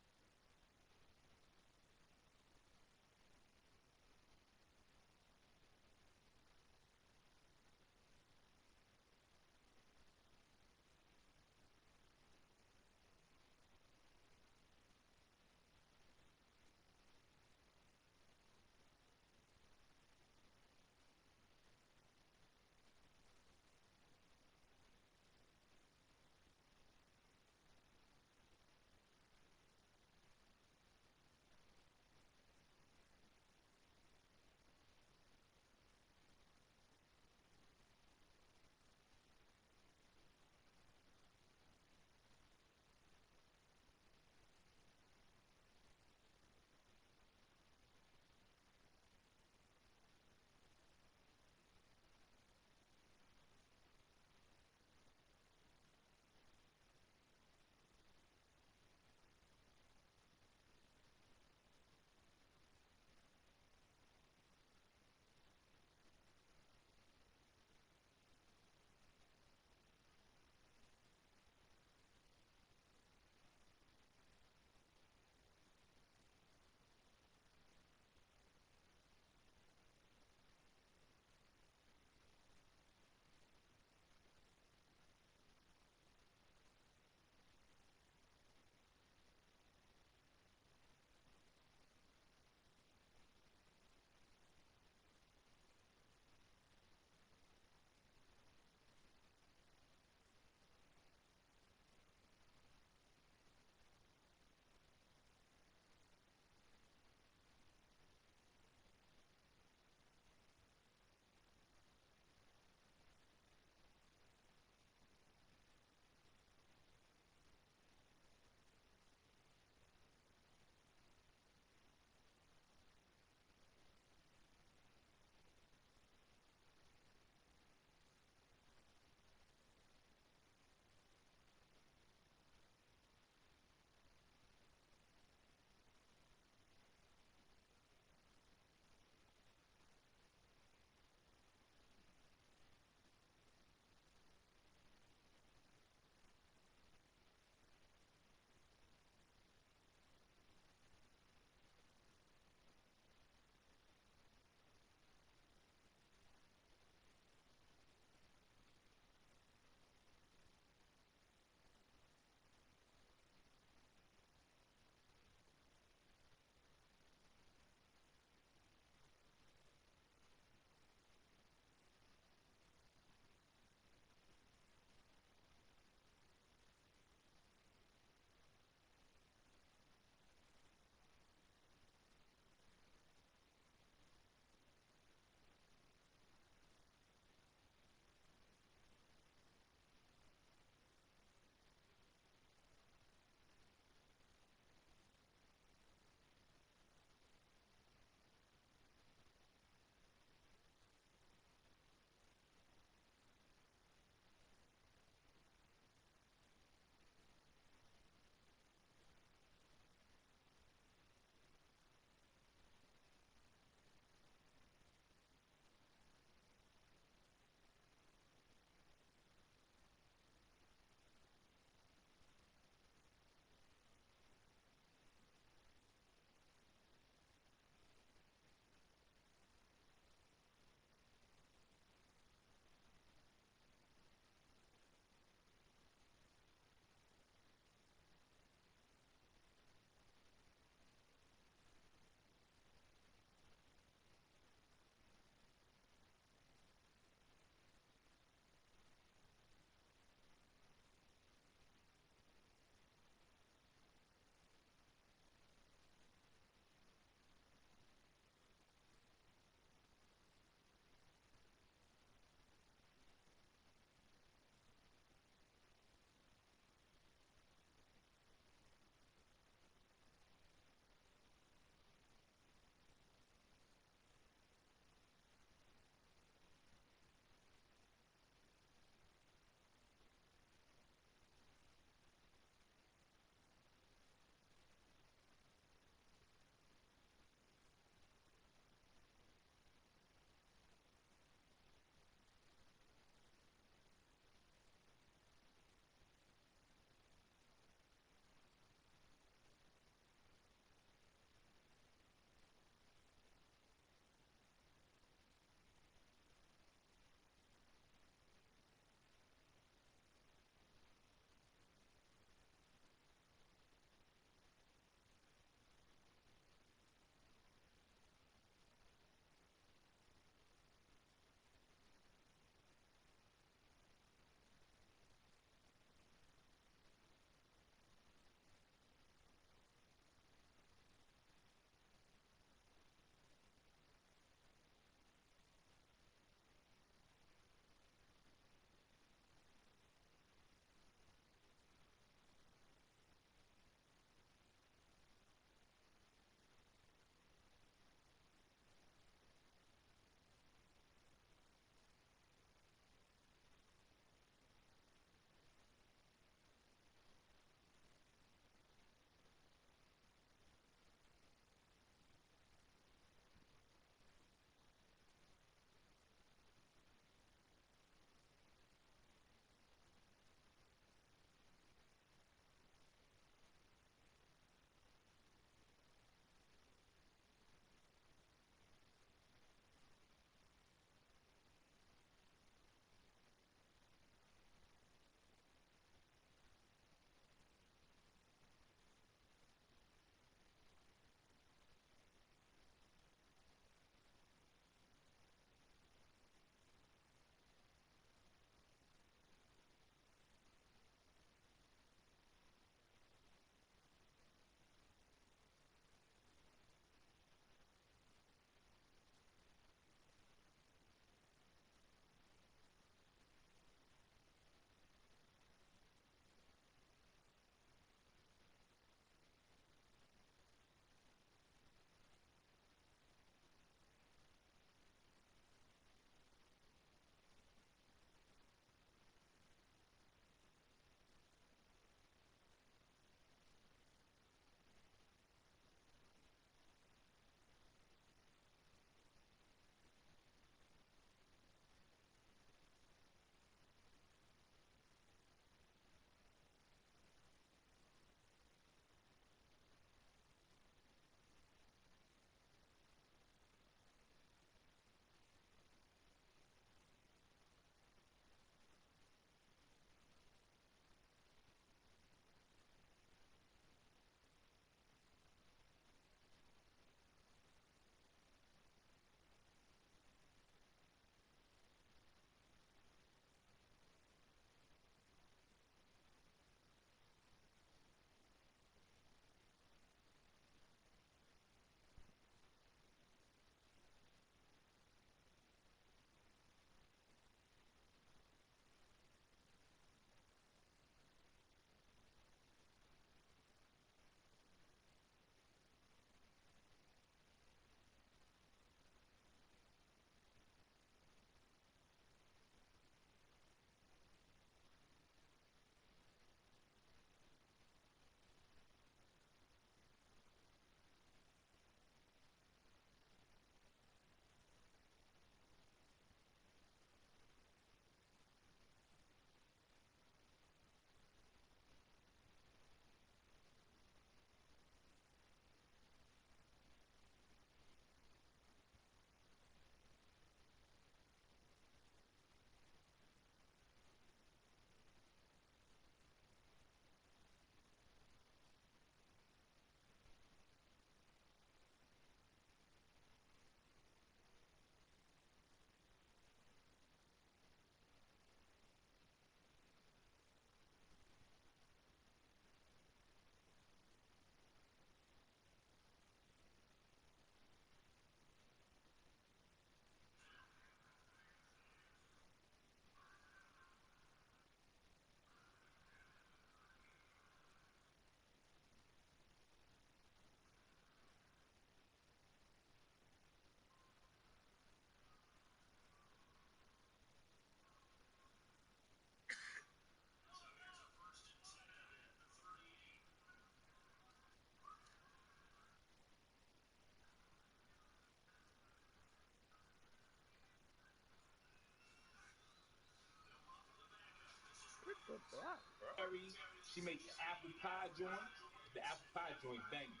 cherry. She make the apple pie joint. The apple pie joint banging.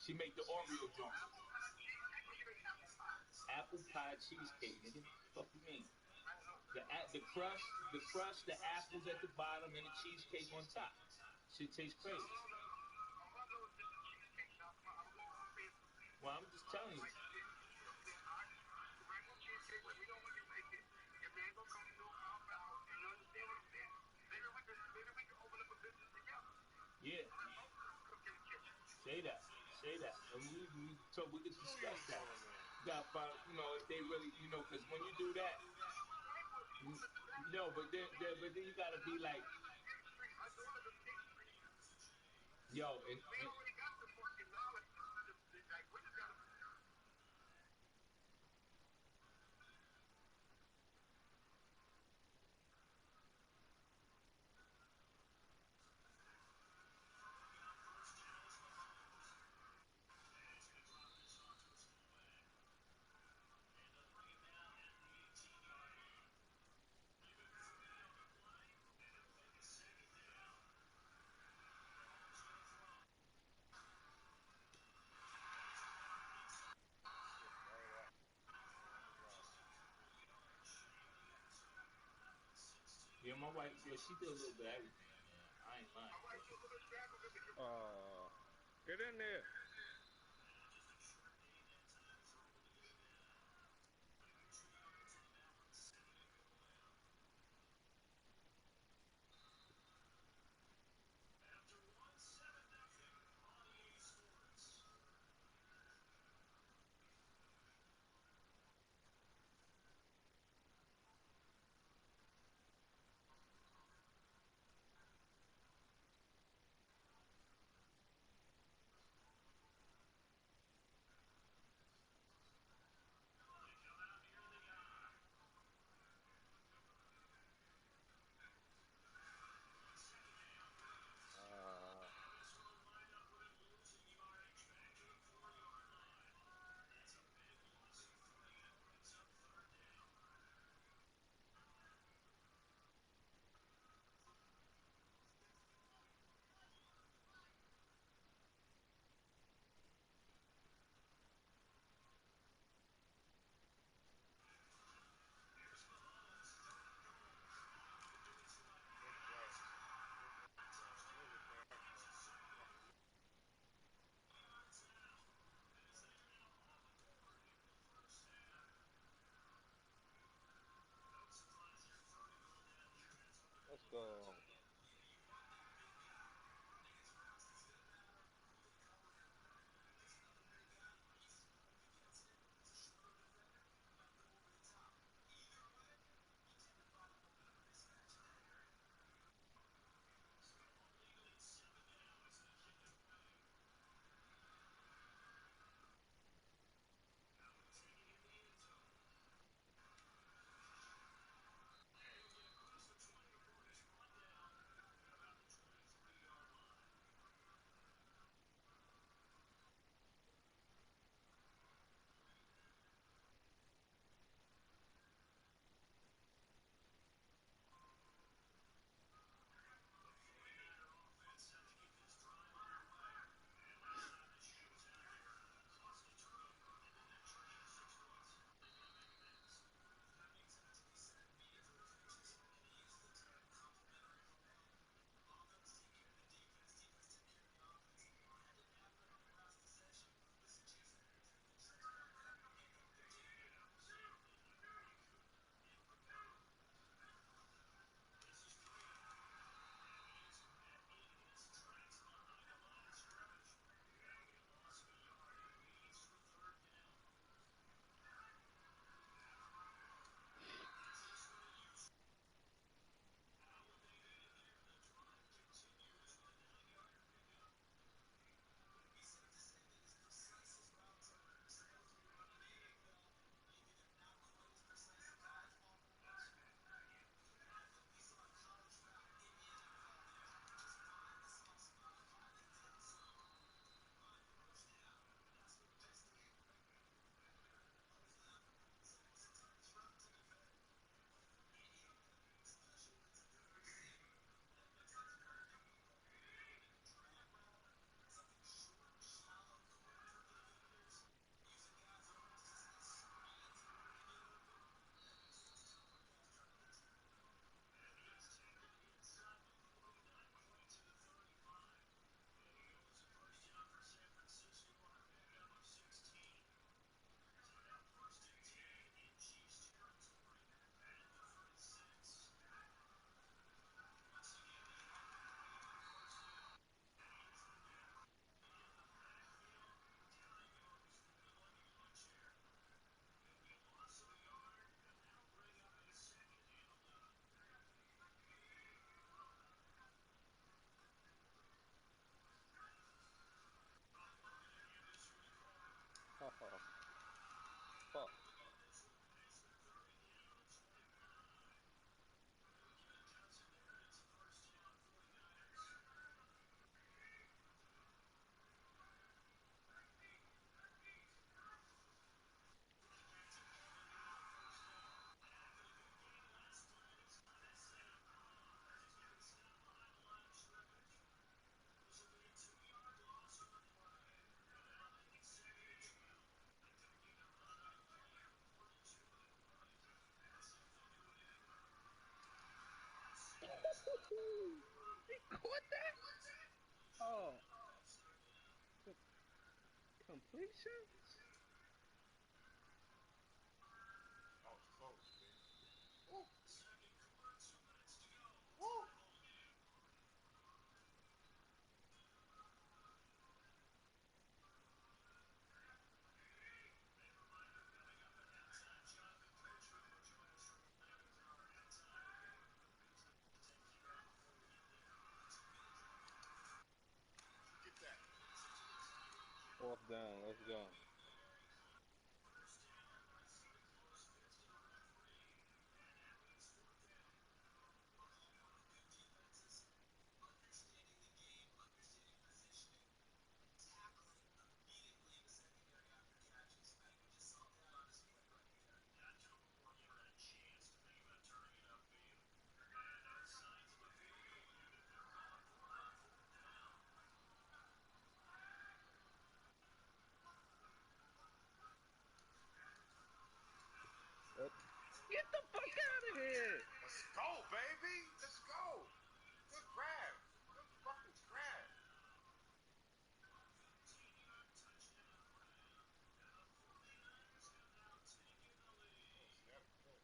She make the Oreo joint. Apple pie cheesecake, nigga. Fuck you mean? The crust, the apples at the bottom, and the cheesecake on top. Shit tastes crazy. Well, I'm just telling you. Yeah. Say that. Say that. And we could discuss that. You gotta find, if they really, because when you do that, no, but then you gotta be like, yo, and yeah, my wife, yeah, she did a little bit of everything, man. I ain't lying. Get in there. Let's go. completion? That was close, man. Woo. Woo. Get that. 4th down. Let's go. Get the fuck out of here! Let's go, baby. Let's go. Good grab. Good fucking grab. Oh, Seattle cut.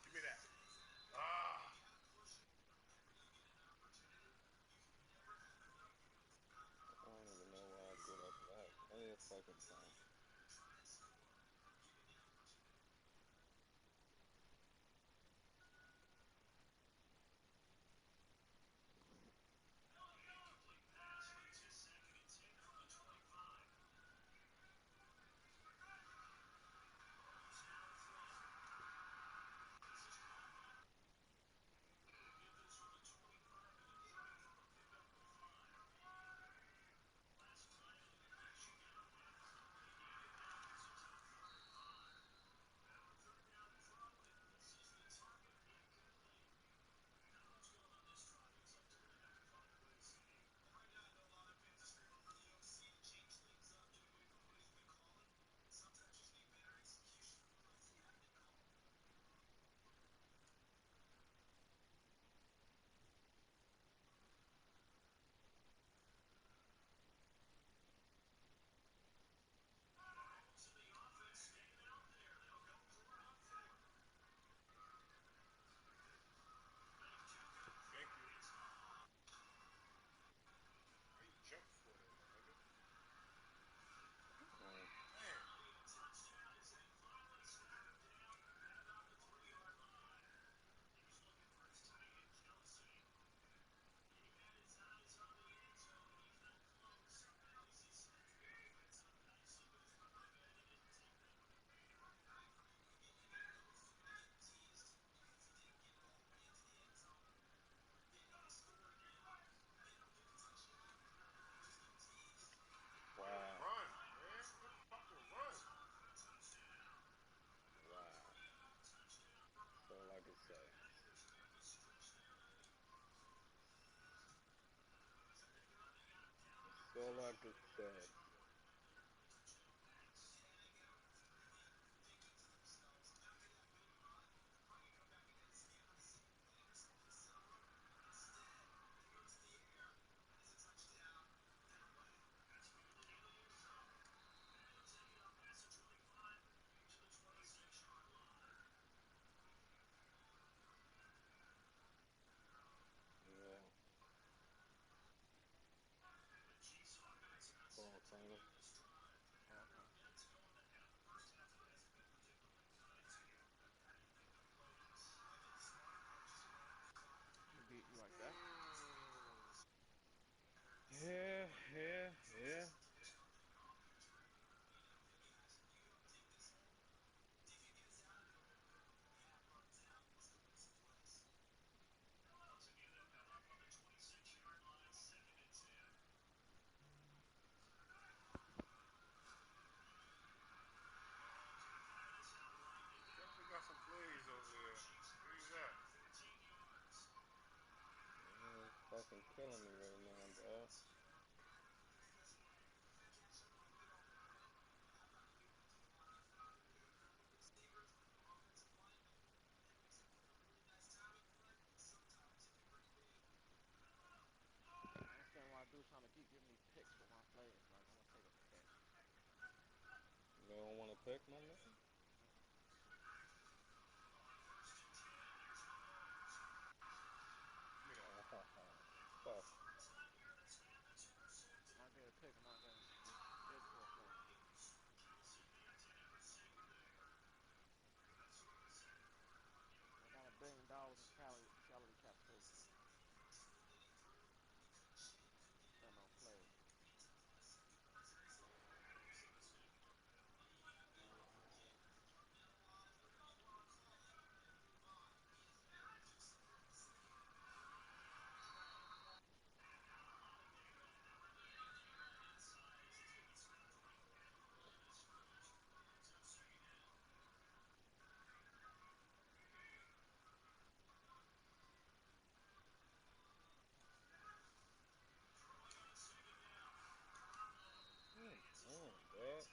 Give me that. Ah. I don't even know why I did up that. Any fucking time. Thank you. Why you jump for that, my nigga? Man. Good Wow. run, man. Good fucking run. Wow. That's all I can say. That's all I can say. Yeah. All time fucking killing me right now, dog. I understand why dude's trying to keep giving me picks for my players. Like, I'm gonna take a pick. You don't want to pick, my nigga? Fuck. I get a pick. I'm not gonna just bid for a play. I got $1 billion in salary cap space though. Spend on players. Dog.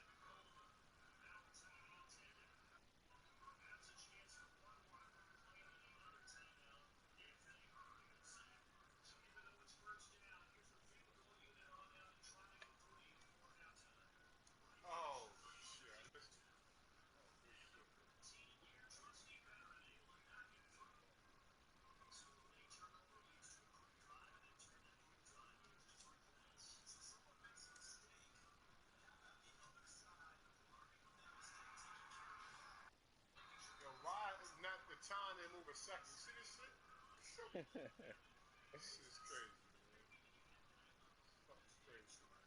Oh, shit. I missed it. Oh, good shit. Yo, why is not the time they move a second? You see this shit? This shit is crazy, man. It's fucking crazy, man.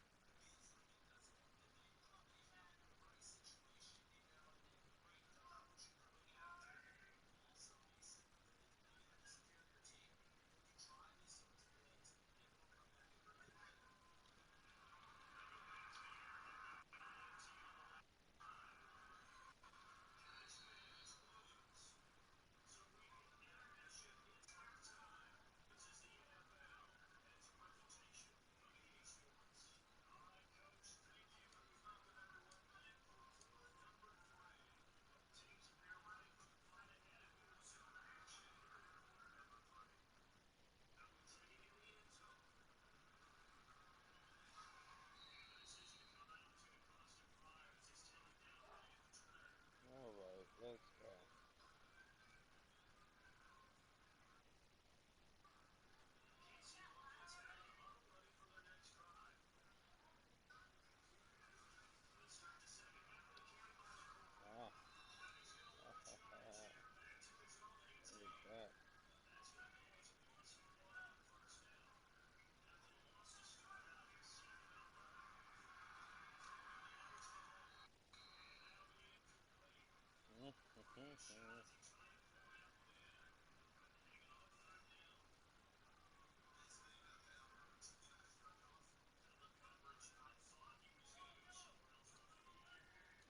Alright, let's go. Ah. Look at that.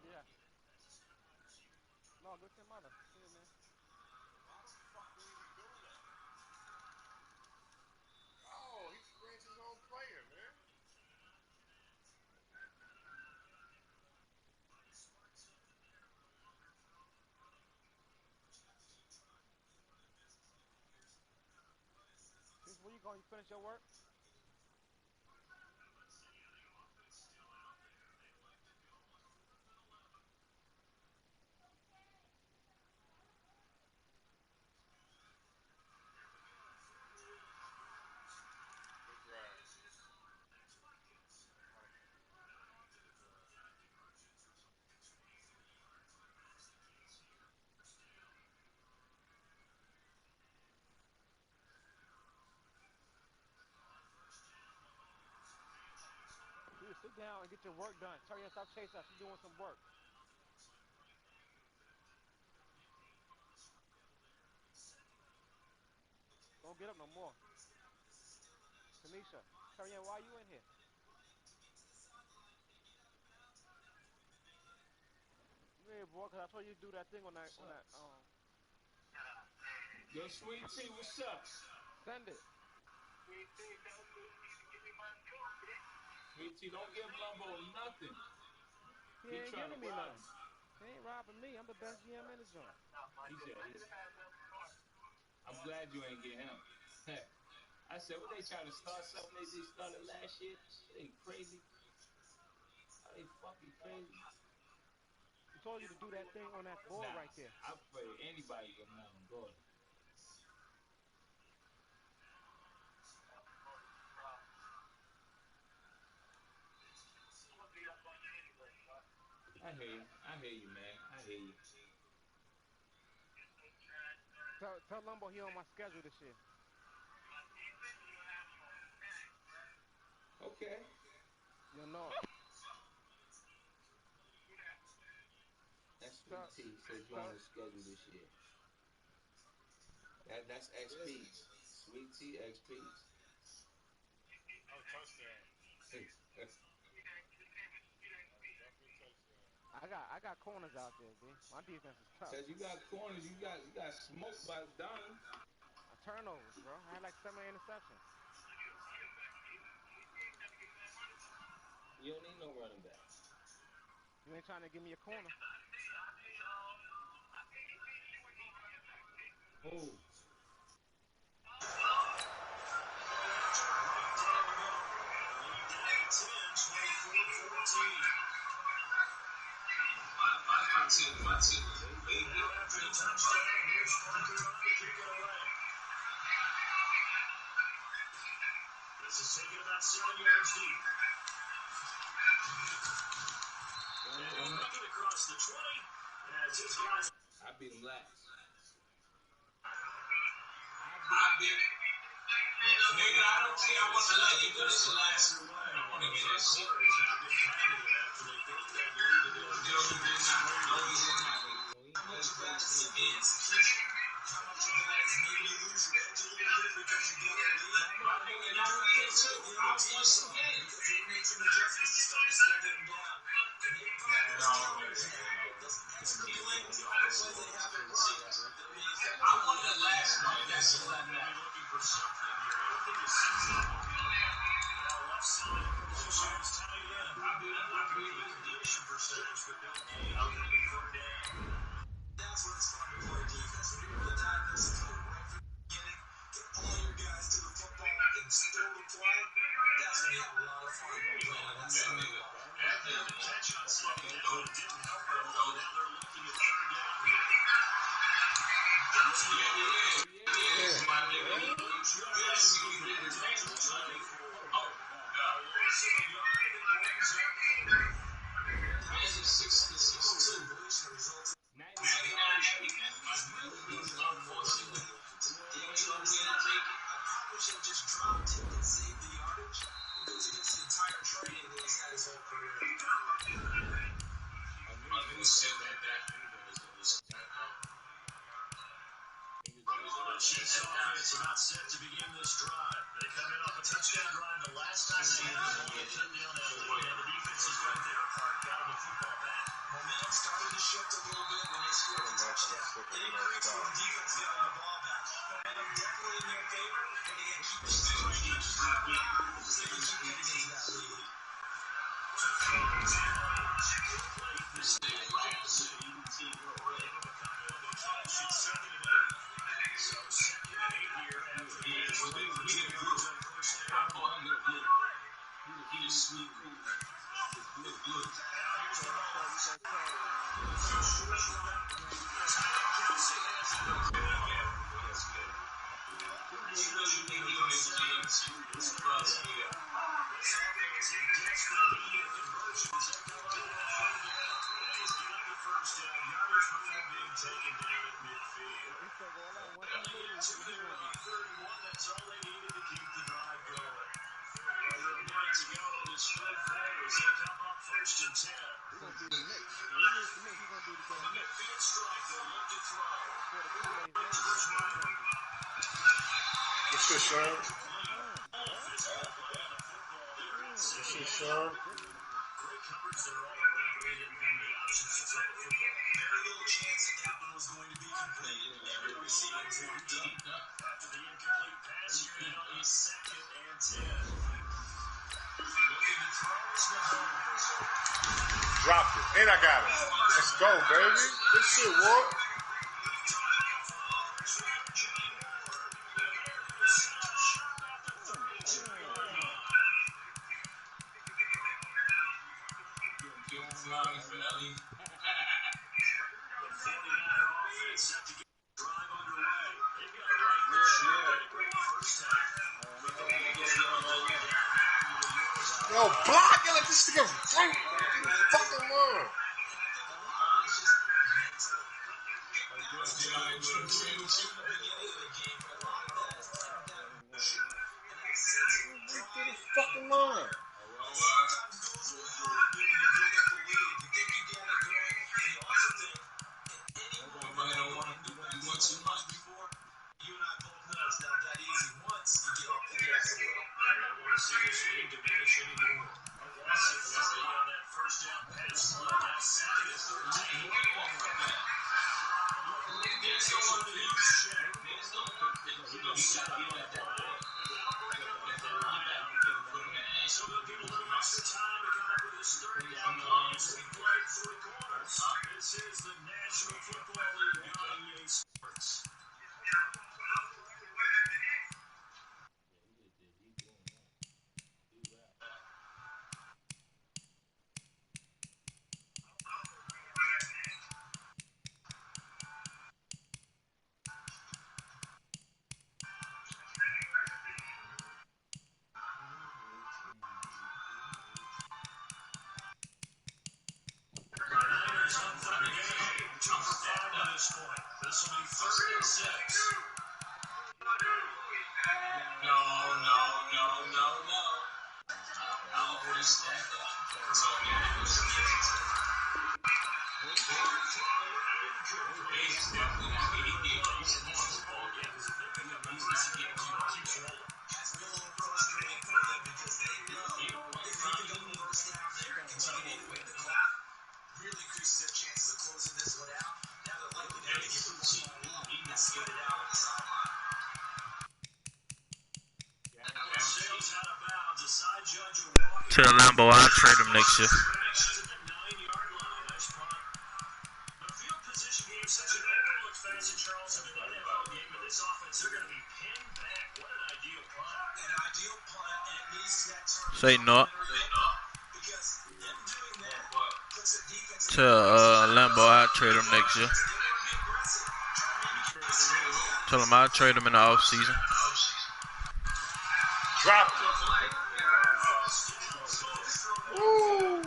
Yeah. No, go to your mother. Sit in there. Why the fuck did he do that? Oh, he screens his own player, man. Chris, where you going? You finish your work? Good grab. Dude, sit down and get your work done. Tell her stop chasing her. She's doing some work. Don't get up no more. Tanisha, Tarian, why are you in here? Yeah, boy, because I told you to do that thing on that, Yo, Sweet Tea, what's up? Send it. Don't give Lumbo nothing. He ain't giving me nothing. He ain't robbing me. I'm the best GM in the joint. I'm glad you ain't get him. I said, what they trying to start something they just started last year? They crazy. Are they fucking crazy? He told you to do that thing on that board right there. I'm afraid anybody can have him. Go ahead. I hear you, man. I hear you. Tell Lumbo he on my schedule this year. Okay. You'll know. That's Sweet T said you on the schedule this year. That's XP's. Sweet T XP's. Oh, touchdown. I got corners out there, B. My defense is tough. Says you got corners, you got smoked by Donald. Turnovers, bro. I had like 7 interceptions. You don't need no running back. You ain't trying to give me a corner. Oh. This is taken about 7 yards deep. And he'll make it across the 20 as his guys. I beat him last. Nigga, I don't think I want to let you finish the last one. I want to get this shit. How much you got to see me execution? How much you got is maybe you lose your edge a little bit because you got a lead? My nigga, and I don't care too. I'll tell you some games because they made some adjustments to start to slow them down. And they practice counters now. That's the feeling. All the plays they haven't run. I won the last one. That's all I know. Looking for something here. Anything to see left side. Positions tight end. Not going to be the completion percentage, but no gain. Third down. That's when it's fun to play defense. When you're able to dive into code right from the beginning, get all your guys to the football, and still to play, that's when you have a lot of fun playing on that side of the ball. And the catch on second down didn't help them. Now they're looking at third down here. My nigga, good to see you. Oh, God. Loss of a yard that brings up That is a 6-2. 99 heavy. I really need to, unfortunately, the extra win I make it. I probably should have just dropped it and saved the yardage. It goes against the entire training that he's had his whole career. Who said that? Chiefs offense about set to begin this drive. They come in off a touchdown drive the last time they had the ball cut down that lead, and the defense has done their part, got the football back. Momentum started to shift a little bit when they scored the touchdown. It increased when the defense got the ball back. Momentum definitely in their favor, and they got to keep sticking to each other so they can keep getting into that lead. So second and 8 here after the He is sweet cool. Good. Here's the That's all they needed to keep the drive going. 30 minutes ago, the spread favors. They come up first and 10. He's going to be the Knicks. He's going to be the damn Knicks. Midfield strike. They'll look to throw. What's your Sean? What's your Sean? Great coverage there all around. Dropped it. And I got it. Let's go, baby. Good shit, Ward. Yo, block it like this nigga right fucking word. Fucking line. Tell Lambo I'll trade him next year. Say not. Tell Lambo I'll trade him next year. Tell him I'll trade him in the off season. Dropped it. Woo.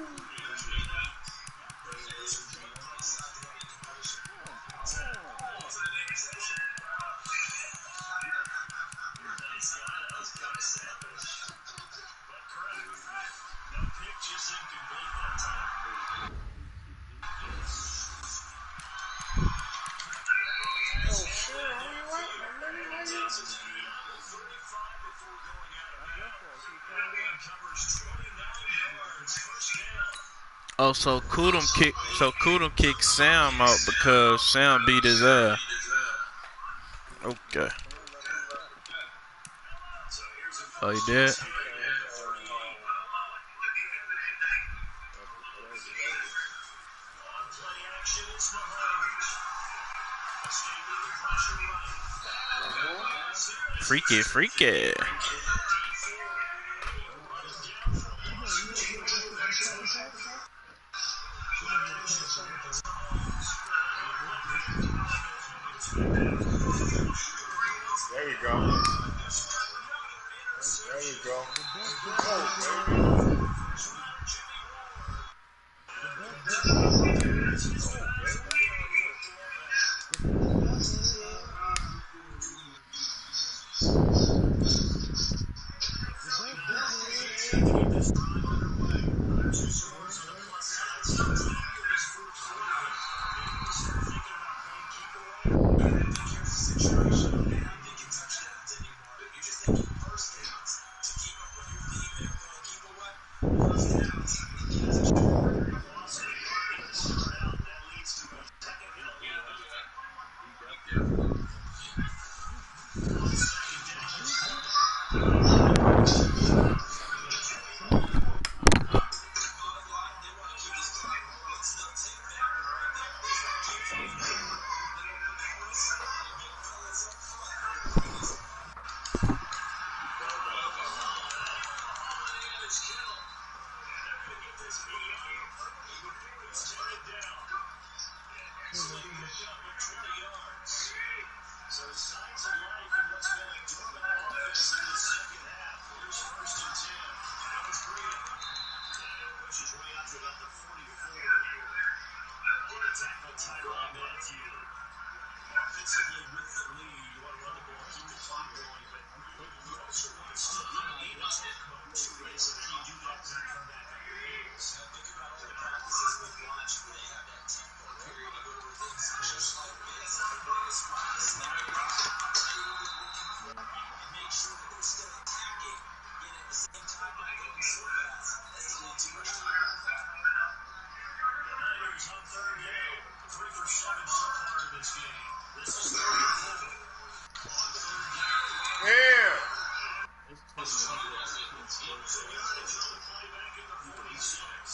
Oh, so Kudum kicked Sam out because Sam beat his ass. Okay. Oh, he did? Freaky, freaky. There we go. There we go.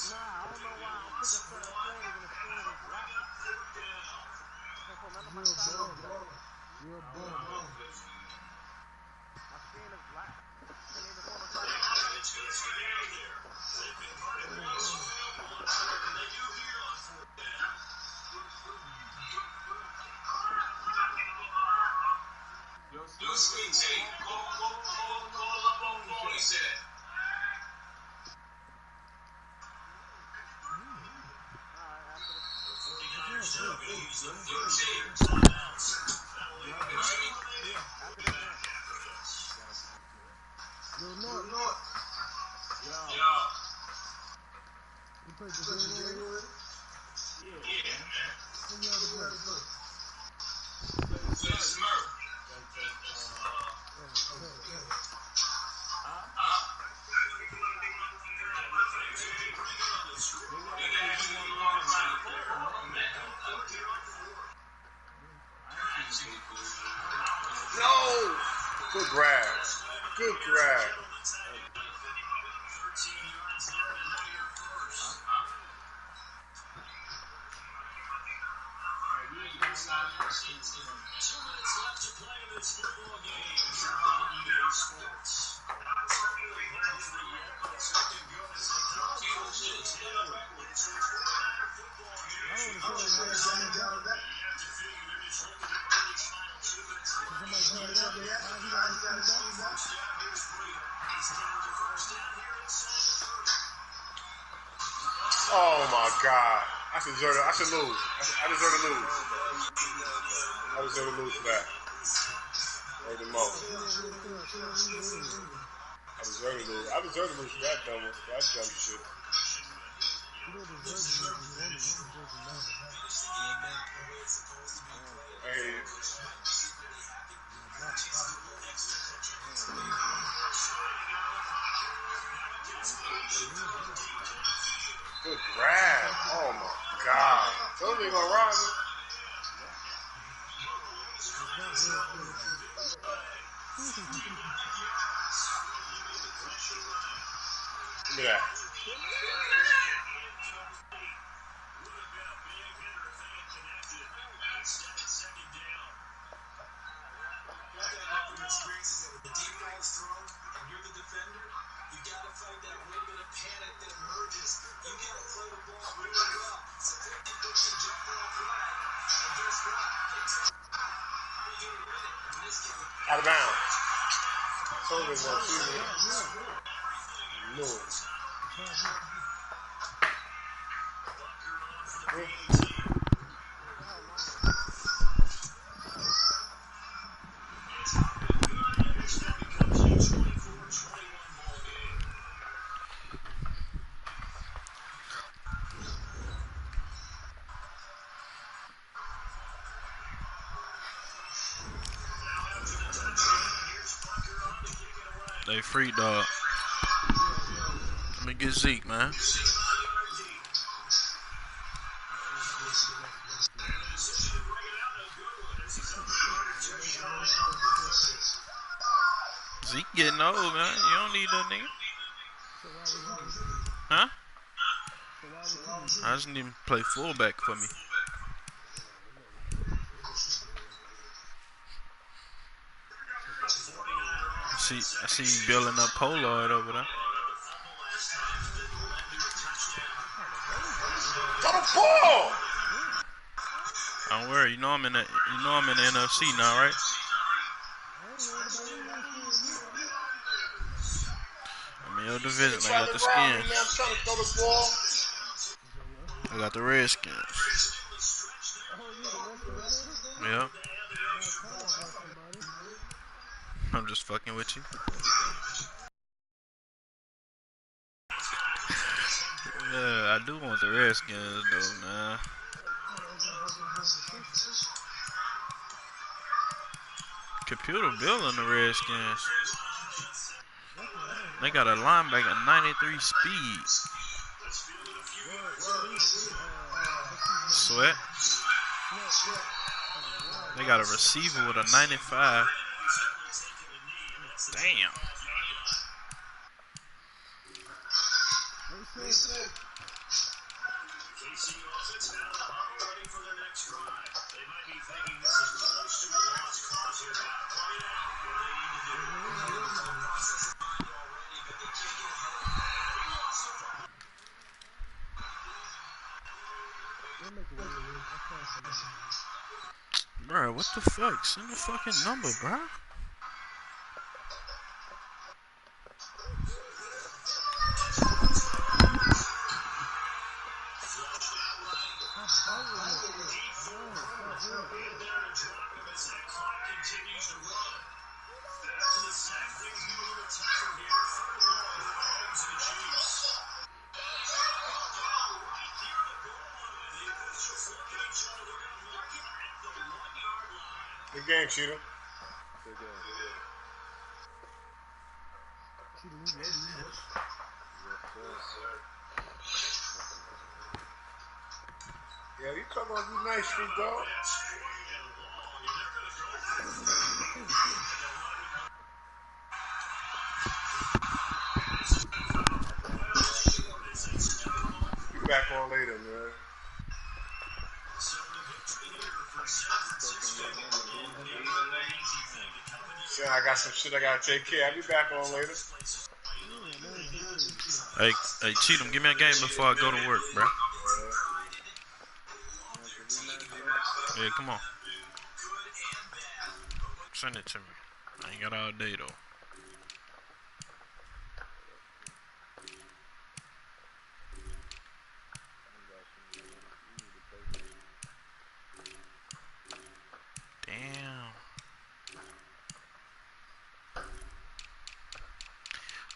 Nah, I don't know why I'm clicking certain plays and the screen is black. Can't pull none of my stats up yet. You're a bum. My screen is black. Can't even pull the stats up yet. New screen tape. Call up on phone, he said. Alright, after this. After this game. Yo, North. Yo. You played the game already? Yeah, man. Who you had to play? Play Smurf. No! Good grab. Good grab. Oh my God. I should lose. I deserve to lose. I deserve to lose for that. Or the most. I deserve to lose. I deserve to lose for that dumb shit. Hey. Good grab. Oh my God. Something gonna rob me. Look at that. Out of bounds. Told him what she knew. They free dog. Let me get Zeke, man. Zeke getting old, man. You don't need that nigga. Huh? I just need him to play fullback for me. I see you building up Polaroid over there. the ball. Don't worry, you know I'm in the NFC now, right? I'm in your division. I got the Skins. I'm trying to throw the ball. I got the Redskins. Oh, you the Redskins fan? Yeah. About time I got somebody. I'm just fucking with you. Yeah, I do want the Redskins though, man. You guys gonna hold this competition. Computer building the Redskins. Definitely, I ain't They lying. got a linebacker 93 speed. Where he? What's his name? Sweat. Sweat. They got a receiver with a 95. Damn. Mason. We'll make it work. I'll find somebody. Bro, what the fuck? Send the fucking number, bro. Stop biting this shit. No, stop it. Good game, Cheetah. Good game. Cheetah, you ready, boy? Yes, sir. Yeah, you talking about be nice, street dog. Be back on later, man. Saying I got some shit I gotta take care of. I'll be back on later. Yeah, man, take care of yourself. Hey, Cheatham, give me a game before I go to work, bro. Yeah, come on. Send it to me. I ain't got all day, though. Damn.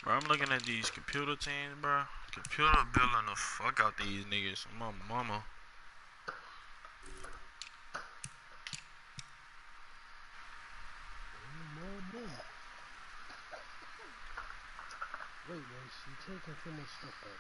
Bro, I'm looking at these computer teams, bro. Computer building the fuck out these niggas. My mama. Wait, man, she taking too much stuff out.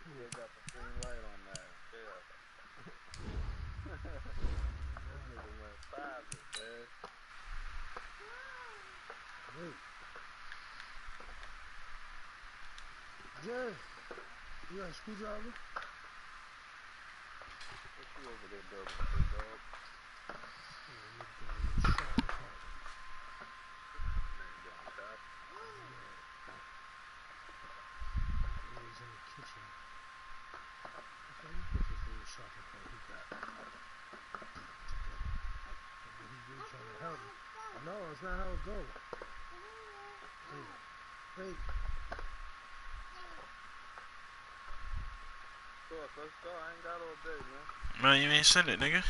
They got the green light on that. Yeah. This nigga went private, man. Wait. Jay, you got a screwdriver? What you over there building, big dog? He's in the kitchen. Okay, you put this little shopping cart he got. He's really trying to help me. No, it's not how it goes. Hey. Let's go. I ain't got all day, man. Man, you ain't send it, nigga.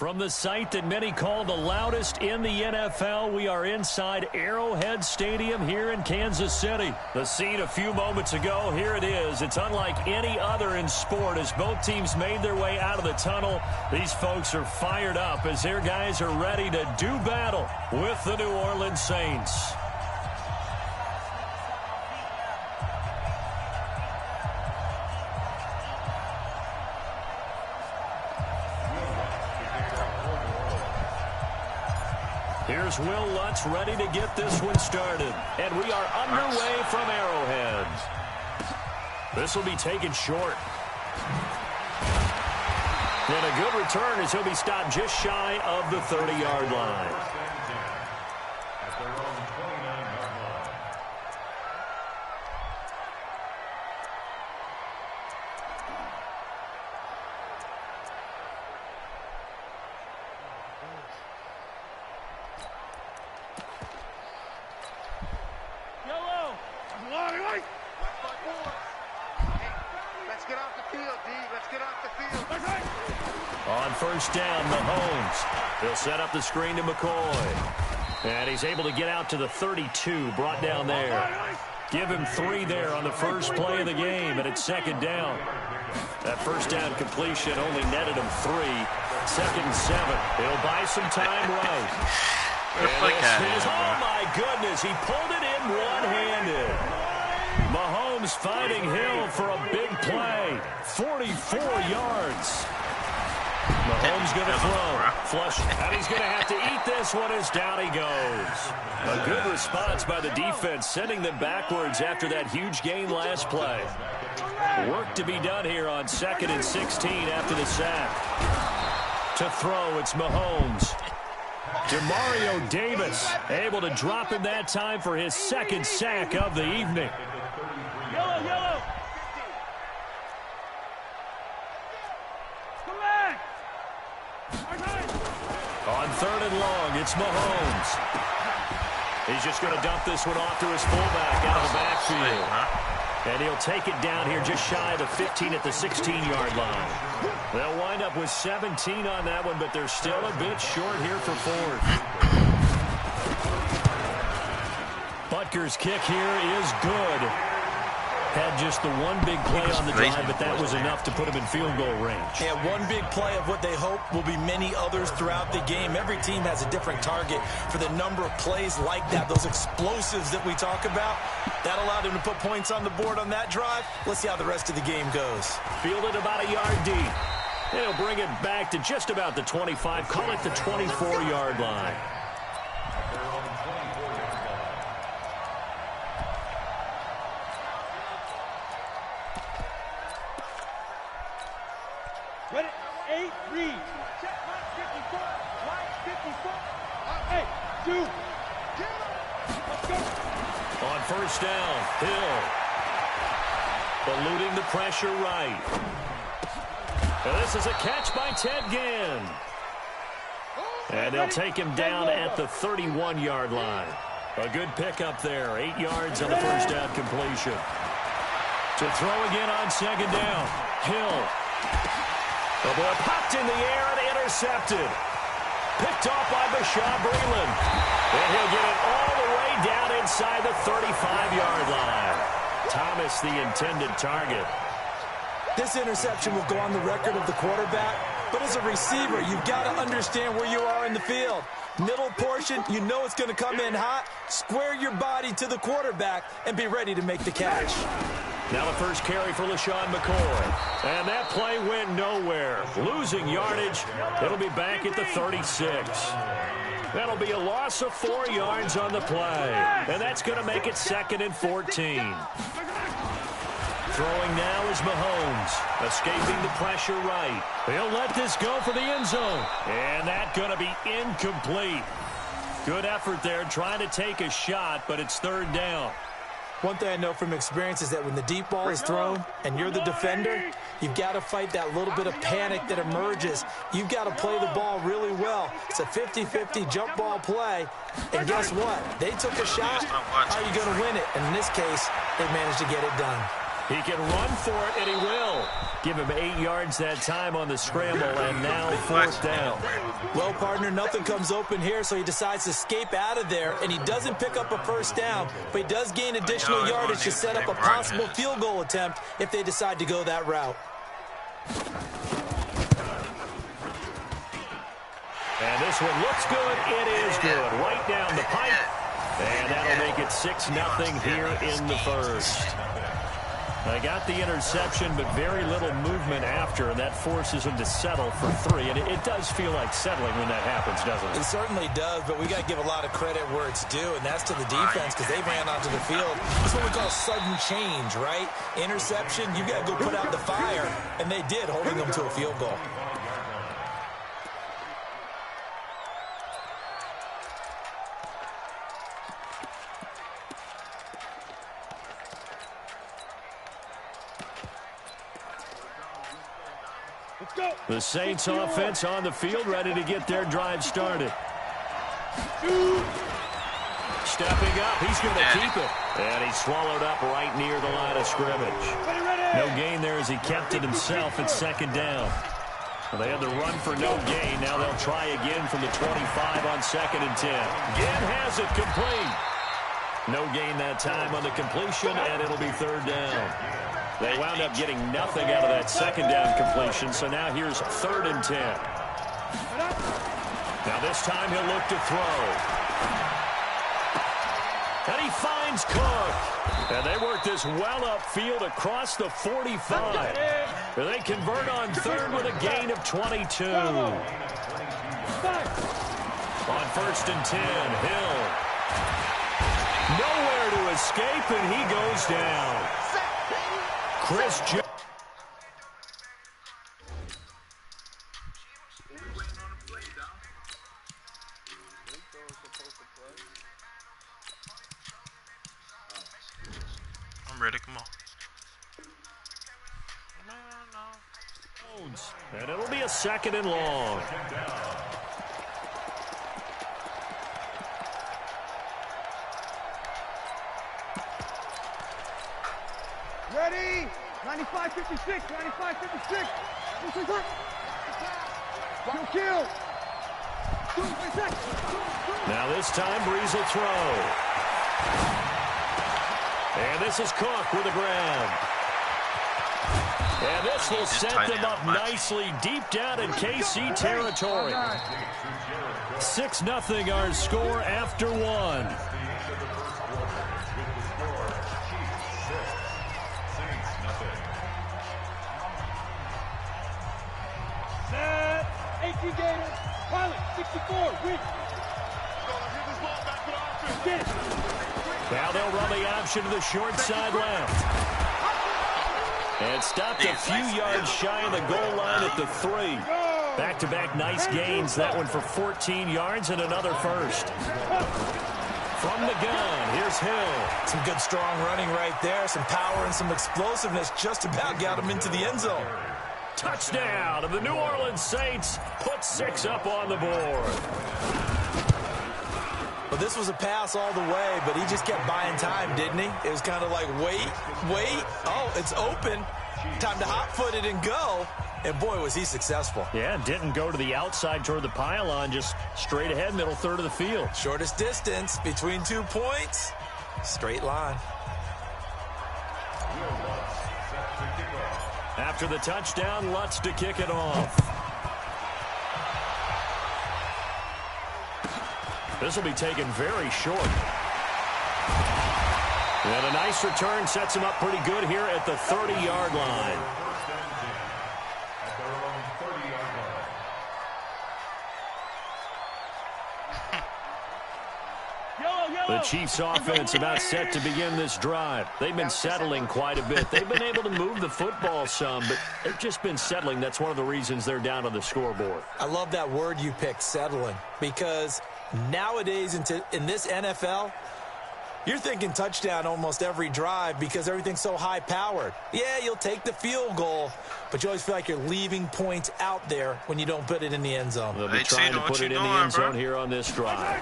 From the site that many call the loudest in the NFL, we are inside Arrowhead Stadium here in Kansas City. The scene a few moments ago, here it is. It's unlike any other in sport as both teams made their way out of the tunnel. These folks are fired up as their guys are ready to do battle with the New Orleans Saints. Here's Will Lutz ready to get this one started. And we are underway from Arrowhead. This will be taken short. And a good return as he'll be stopped just shy of the 30-yard line. First down, Mahomes. He'll set up the screen to McCoy. And he's able to get out to the 32, brought down there. Give him 3 there on the first play of the game, and it's second down. That first down completion only netted him 3. Second and 7. He'll buy some time right. Oh, my goodness. He pulled it in one-handed. Mahomes finding Hill for a big play. 44 yards. Mahomes going to throw. Flush. And he's going to have to eat this one as down he goes. A good response by the defense, sending them backwards after that huge gain last play. Work to be done here on 2nd and 16 after the sack. To throw, it's Mahomes. Demario Davis able to drop him that time for his 2nd sack of the evening. Yellow. On 3rd and long, it's Mahomes. He's just going to dump this one off to his fullback out of the backfield. And he'll take it down here just shy of the 15 at the 16-yard line. They'll wind up with 17 on that one, but they're still a bit short here for 4th. Butker's kick here is good. Had just the one big play on the drive, but that was enough to put him in field goal range. Yeah, one big play of what they hope will be many others throughout the game. Every team has a different target for the number of plays like that, those explosives that we talk about. That allowed him to put points on the board on that drive. Let's see how the rest of the game goes. Fielded about a yard deep. He'll bring it back to just about the 25. Call it the 24-yard line. Ready? 8, read. Check, line 54. Line 54. Hey, 2. Let's go. On first down, Hill. Eluding the pressure right. And this is a catch by Ted Ginn. And they'll take him down at the 31-yard line. A good pickup there. 8 yards on the first down completion. To throw again on second down. Hill. The ball popped in the air and intercepted. Picked off by Bashaud Breeland. And he'll get it all the way down inside the 35-yard line. Thomas, the intended target. This interception will go on the record of the quarterback, but as a receiver, you've got to understand where you are in the field. Middle portion, you know it's going to come in hot. Square your body to the quarterback and be ready to make the catch. Now the first carry for LaShawn McCoy. And that play went nowhere. Losing yardage. It'll be back at the 36. That'll be a loss of 4 yards on the play. And that's going to make it 2nd and 14. Throwing now is Mahomes. Escaping the pressure right. He'll let this go for the end zone. And that's going to be incomplete. Good effort there trying to take a shot, but it's 3rd down. One thing I know from experience is that when the deep ball is thrown and you're the defender, you've got to fight that little bit of panic that emerges. You've got to play the ball really well. It's a 50-50 jump ball play. And guess what? They took a shot. How are you going to win it? And in this case, they managed to get it done. He can run for it, and he will. Give him 8 yards that time on the scramble, and now 4th down. Well, partner, nothing comes open here, so he decides to escape out of there, and he doesn't pick up a 1st down, but he does gain additional yardage to set up a possible field goal attempt if they decide to go that route. And this one looks good. It is good. Right down the pipe. And that'll make it 6-0 here in the first. They got the interception, but very little movement after, and that forces them to settle for 3. And it does feel like settling when that happens, doesn't it? It certainly does, but we got to give a lot of credit where it's due, and that's to the defense because they ran onto the field. That's what we call sudden change, right? Interception, you got to go put out the fire, and they did, holding them to a field goal. The Saints offense on the field, ready to get their drive started. Stepping up, he's going to keep it. And he's swallowed up right near the line of scrimmage. No gain there as he kept it himself at 2nd down. Well, they had to run for no gain. Now they'll try again from the 25 on 2nd and 10. Again has it complete. No gain that time on the completion, and it'll be 3rd down. They wound up getting nothing out of that 2nd down completion, so now here's 3rd and 10. Now this time he'll look to throw. And he finds Cook. And they work this well upfield across the 45. And they convert on 3rd with a gain of 22. On 1st and 10, Hill. Nowhere to escape, and he goes down. Chris Jones. I'm ready, come on. And it'll be a 2nd and long. Ready? 95-56, 95-56. Kill. Now this time, Breeze will throw. And this is Cook with a grab. And this will set them up nicely deep down in KC territory. 6-0 our score after 1. Set. 18 Gators. Pilot, 64. Win. Now they'll run the option to the short side left. And stopped a few yards shy of the goal line at the 3. Back-to-back nice gains. That one for 14 yards and another first. From the gun, here's Hill. Some good strong running right there. Some power and some explosiveness just about got him into the end zone. Touchdown, and the New Orleans Saints put 6 up on the board. Well, this was a pass all the way, but he just kept buying time, didn't he? It was kind of like, wait. Oh, it's open. Time to hot-foot it and go. And, boy, was he successful. Yeah, didn't go to the outside toward the pylon, just straight ahead, middle third of the field. Shortest distance between 2 points. Straight line. After the touchdown, Lutz to kick it off. This will be taken very short. And a nice return sets him up pretty good here at the 30-yard line. The Chiefs offense about set to begin this drive. They've been settling quite a bit. They've been able to move the football some, but they've just been settling. That's one of the reasons they're down on the scoreboard. I love that word you picked, settling, because nowadays in this NFL, you're thinking touchdown almost every drive because everything's so high-powered. Yeah, you'll take the field goal, but you always feel like you're leaving points out there when you don't put it in the end zone. They'll be trying to put it in the end zone here on this drive.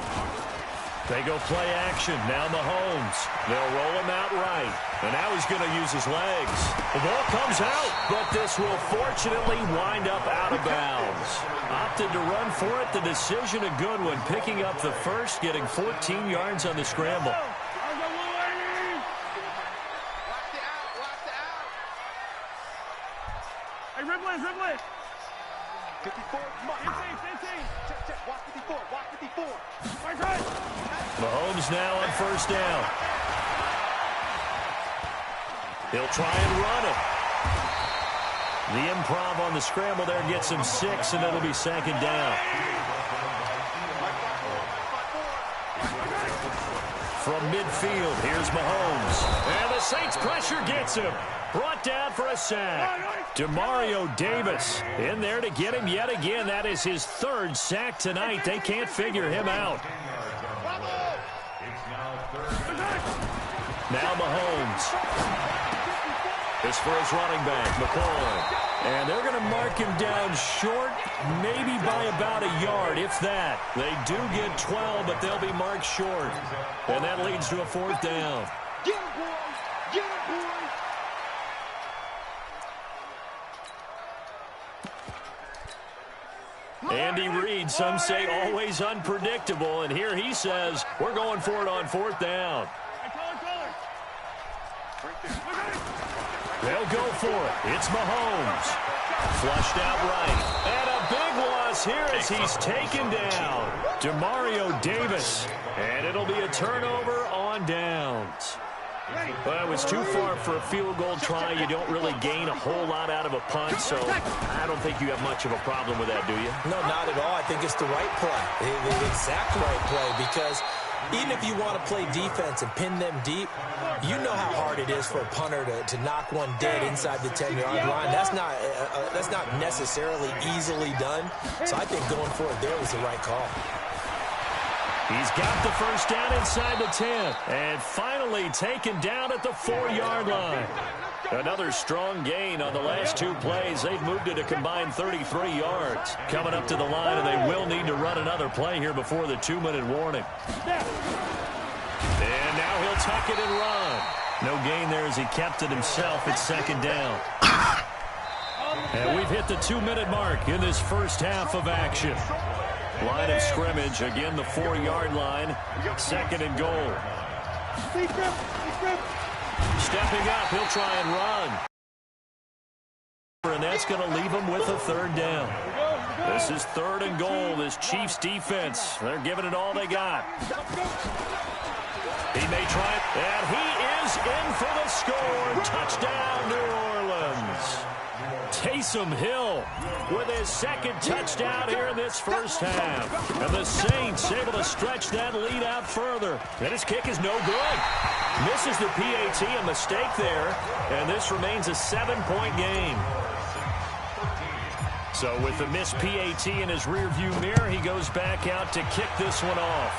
They go play action. Now Mahomes. They'll roll him out right. And now he's going to use his legs. The ball comes out, but this will fortunately wind up out of bounds. Opted to run for it. The decision a good one. Picking up the first, getting 14 yards on the scramble. Hey, Ripley. 54, Mark. Check. Watch 54. Mahomes now on first down. He'll try and run it. The improv on the scramble there gets him 6, and it'll be second down. From midfield, here's Mahomes. And the Saints pressure gets him. Brought down for a sack. Demario Davis in there to get him yet again. That is his 3rd sack tonight. They can't figure him out. Now Mahomes. This for his running back, McCoy. And they're going to mark him down short, maybe by about a yard, if that. They do get 12, but they'll be marked short. And that leads to a 4th down. Get him, boys! Get him, boys! Andy Reid, some say always unpredictable, and here he says, we're going for it on 4th down. They'll go for it. It's Mahomes. Flushed out right. And a big loss here as he's taken down. Demario Davis. And it'll be a turnover on downs. Well, it was too far for a field goal try. You don't really gain a whole lot out of a punt, so I don't think you have much of a problem with that, do you? No, not at all. I think it's the right play, the exact right play, because even if you want to play defense and pin them deep, you know how hard it is for a punter to knock one dead inside the 10-yard line. That's not necessarily easily done. So I think going for it there was the right call. He's got the first down inside the 10. And finally taken down at the 4-yard line. Another strong gain on the last 2 plays. They've moved it a combined 33 yards. Coming up to the line, and they will need to run another play here before the 2-minute warning. And now he'll tuck it and run. No gain there as he kept it himself at 2nd down. And we've hit the 2-minute mark in this first half of action. Line of scrimmage, again the 4-yard line, 2nd and goal. Stepping up, he'll try and run. And that's going to leave him with a 3rd down. This is 3rd and goal, this Chiefs defense. They're giving it all they got. He may try it, and he is in for the score. Touchdown, New Orleans. Taysom Hill with his 2nd touchdown here in this first half. And the Saints able to stretch that lead out further. And his kick is no good. Misses the PAT, a mistake there. And this remains a 7-point game. So with the missed PAT in his rearview mirror, he goes back out to kick this one off.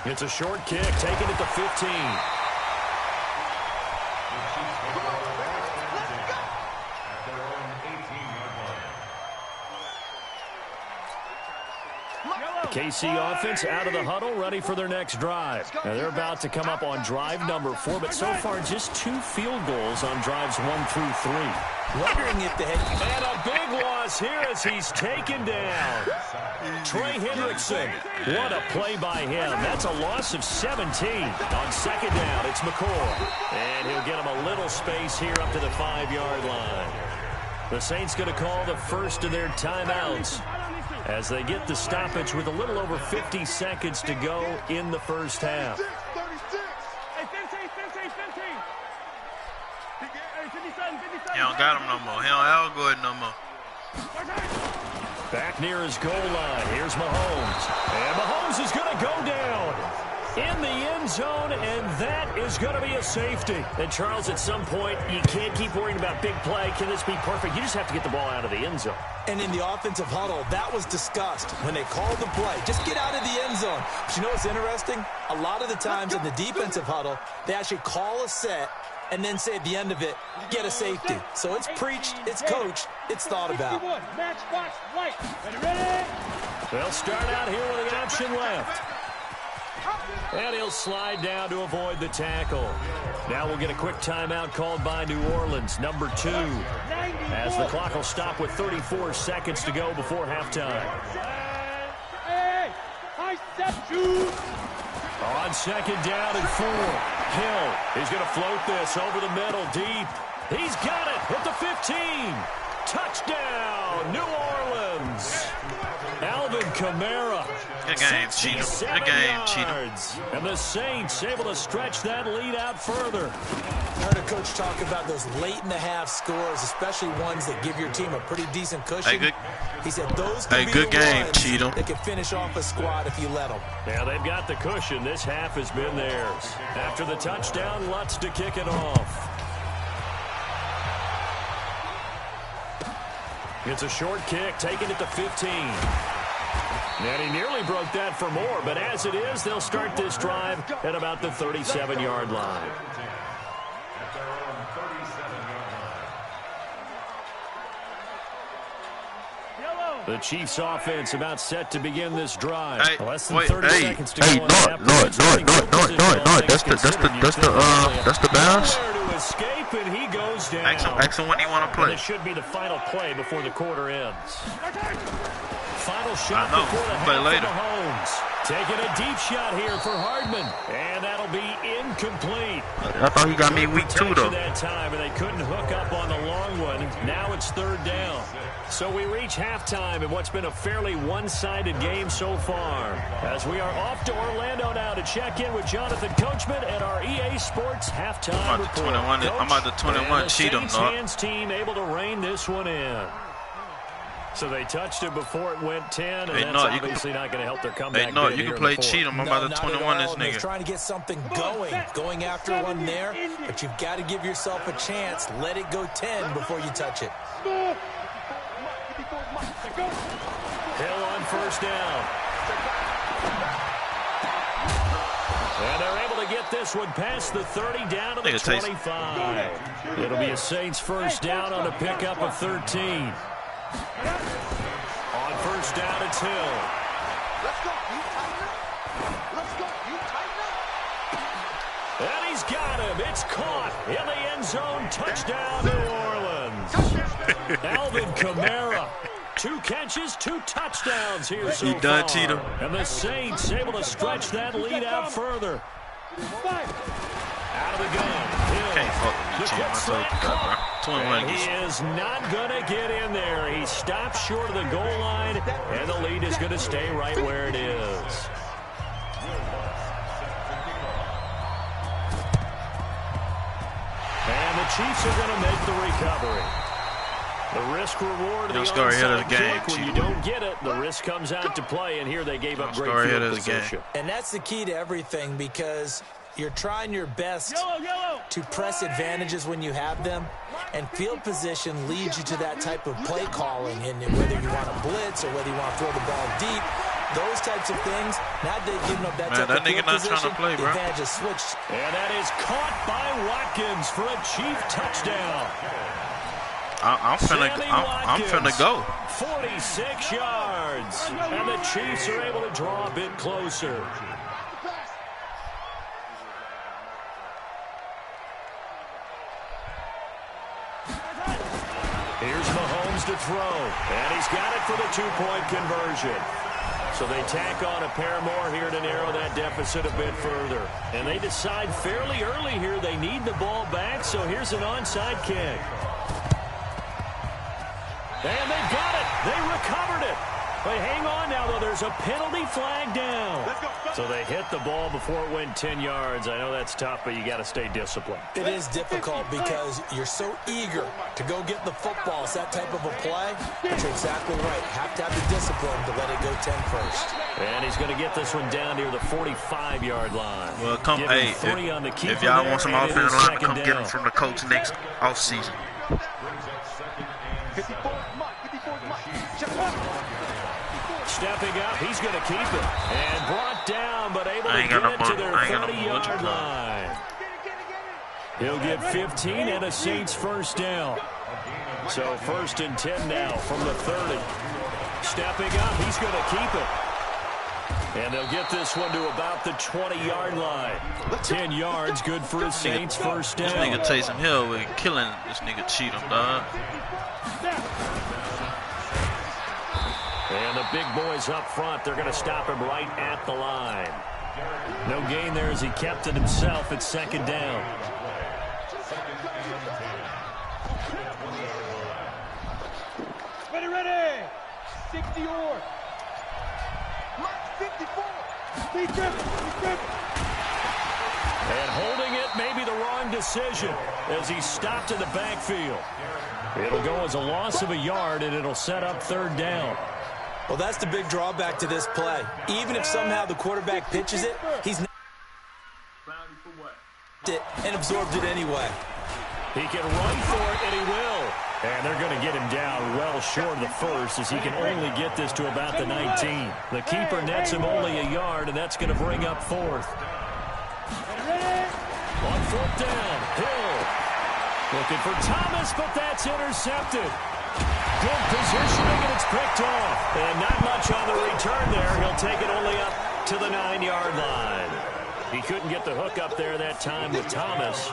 It's a short kick, taken at the 15. KC offense out of the huddle, ready for their next drive. Now they're about to come up on drive number 4, but so far just 2 field goals on drives 1 through 3. Wondering if they had... And a big loss here as he's taken down. Trey Hendrickson. What a play by him. That's a loss of 17. On 2nd down, it's McCoy. And he'll get him a little space here up to the 5-yard line. The Saints going to call the first of their timeouts as they get the stoppage with a little over 50 seconds to go in the first half. He don't got him no more. He don't have a good no more. Back near his goal line. Here's Mahomes. And Mahomes is going to go down in the end zone, and that is going to be a safety. And, Charles, at some point, you can't keep worrying about big play. Can this be perfect? You just have to get the ball out of the end zone. And in the offensive huddle, that was discussed when they called the play. Just get out of the end zone. But you know what's interesting? A lot of the times in the defensive huddle, they actually call a set and then say at the end of it, get a safety. So it's preached, it's coached, it's thought about. Match, watch, white. Ready? They'll start out here with the option left. And he'll slide down to avoid the tackle. Now we'll get a quick timeout called by New Orleans, number 2, as the clock will stop with 34 seconds to go before halftime. Hey, I said you. On second down and 4, Hill is going to float this over the middle deep. He's got it at the 15. Touchdown, New Orleans. Alvin Kamara. Good game, Cheatham. Good game, Cheatham. And the Saints able to stretch that lead out further. I heard a coach talk about those late-in-the-half scores, especially ones that give your team a pretty decent cushion. He said those can be good the game, ones Cheatham. that can finish off a squad if you let them. Yeah, they've got the cushion. This half has been theirs. After the touchdown, Lutz to kick it off. It's a short kick, taking it to 15. And he nearly broke that for more, but as it is, they'll start this drive at about the 37-yard line. The Chiefs offense about set to begin this drive. Less than 30 seconds to go. That's the bounce. To escape, and he goes down. Ask him when he want to play. This should be the final play before the quarter ends. Final shot I know. before the Play half later. for Mahomes. Taking a deep shot here for Hardman, and that'll be incomplete. I thought he got me week 2 though. That time, and they couldn't hook up on the long one. Now it's third down. So we reach halftime in what's been a fairly one-sided game so far. As we are off to Orlando now to check in with Jonathan Coachman at our EA Sports halftime report. I'm about to 21 cheat him, Saints hands team able to rein this one in. So they touched it before it went 10, and that's obviously not going to help their comeback. Hey, no, you can play cheat him. I'm about to 21 this They're nigga. trying to get something going after one there, but you've got to give yourself a chance. Let it go 10 before you touch it. Hill on first down. And they're able to get this one past the 30 down to the 25. It'll be a Saints first down on a pickup of 13. On first down, it's Hill. Let's go, you tighten up. Let's go, you tighten up. And he's got him. It's caught in the end zone. Touchdown, New Orleans. Alvin Kamara. 2 catches, 2 touchdowns here so far. Cheatham. And the Saints able to stretch that lead out further. Out of the gun. Hill. Can't fuck with me, Cheatham. I told you that, bro. 21 And he is not going to get in there. He stops short of the goal line, and the lead is going to stay right where it is. And the Chiefs are going to make the recovery. The risk reward of the onside kick, when you don't get it, the risk comes out to play, and here they gave up great field position. And that's the key to everything, because you're trying your best to press advantages when you have them, and field position leads you to that type of play calling, and whether you want to blitz or whether you want to throw the ball deep, those types of things. Now they've given up that type of field position. Play, the advantage is switched. And that is caught by Watkins for a Chief touchdown. I'm finna go. 46 yards. And the Chiefs are able to draw a bit closer. Here's Mahomes to throw. And he's got it for the 2-point conversion. So they tack on a pair more here to narrow that deficit a bit further. And they decide fairly early here they need the ball back, so here's an onside kick. And they've got it. They recovered it. But hang on now, though. There's a penalty flag down. So they hit the ball before it went 10 yards. I know that's tough, but you got to stay disciplined. It is difficult because you're so eager to go get the football. It's that type of a play. But you're exactly right. Have to have the discipline to let it go 10 first. And he's going to get this one down near the 45-yard line. Well, come, hey, if y'all want some offensive line, come get them from the coach next offseason. Stepping up, he's going to keep it. And brought down, but able to get it to their 30-yard line. He'll get 15 and a Saints first down. So first and 10 now from the 30. Stepping up, he's going to keep it. And they'll get this one to about the 20-yard line. 10 yards, good for his Saints first down. This nigga Taysom Hill, we're killing this nigga Cheatham, dog. And the big boys up front, they're going to stop him right at the line. No gain there as he kept it himself at second down. Ready. 60 or. Mark 54. And holding it may be the wrong decision as he's stopped in the backfield. It'll go as a loss of a yard, and it'll set up third down. Well, that's the big drawback to this play. Even if somehow the quarterback pitches it, he's not it and absorbed it anyway. He can run for it, and he will. And they're going to get him down well short of the first as he can only get this to about the 19. The keeper nets him only a yard, and that's going to bring up fourth. On fourth down, Hill. Looking for Thomas, but that's intercepted. Good positioning, and it's picked off. And not much on the return there. He'll take it only up to the 9-yard line. He couldn't get the hook up there that time with Thomas.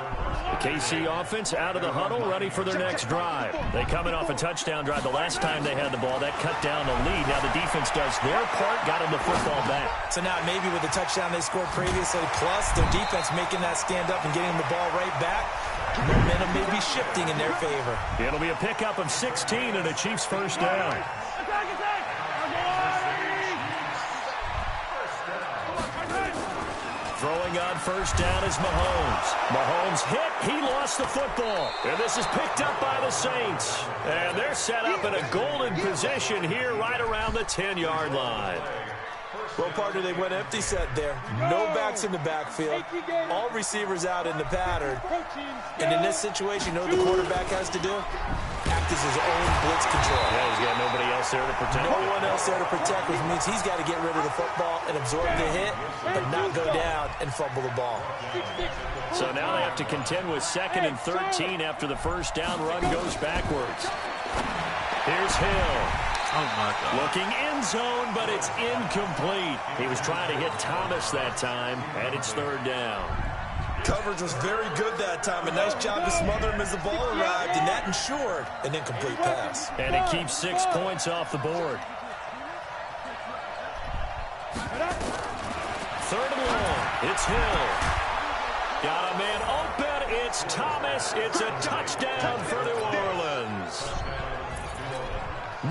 The KC offense out of the huddle, ready for their next drive. They coming off a touchdown drive the last time they had the ball. That cut down the lead. Now the defense does their part, got them the football back. So now maybe with the touchdown they scored previously, plus their defense making that stand up and getting the ball right back, momentum may be shifting in their favor. It'll be a pickup of 16 and a Chiefs first down. Throwing on first down is Mahomes. Mahomes hit. He lost the football. And this is picked up by the Saints. And they're set up in a golden position here right around the 10-yard line. Well, partner, they went empty set there. No backs in the backfield. All receivers out in the pattern. And in this situation, you know what the quarterback has to do? Act as his own blitz control. Yeah, he's got nobody else there to protect. No one else there to protect, which means he's got to get rid of the football and absorb the hit, but not go down and fumble the ball. So now they have to contend with 2nd and 13 after the first down run goes backwards. Here's Hill. Oh, my God. Looking end zone, but it's incomplete. He was trying to hit Thomas that time, and it's third down. Coverage was very good that time. A nice job to smother him as the ball arrived, and that ensured an incomplete pass. And it keeps 6 points off the board. Third and long. It's Hill. Got a man open. It's Thomas. It's a touchdown for New Orleans.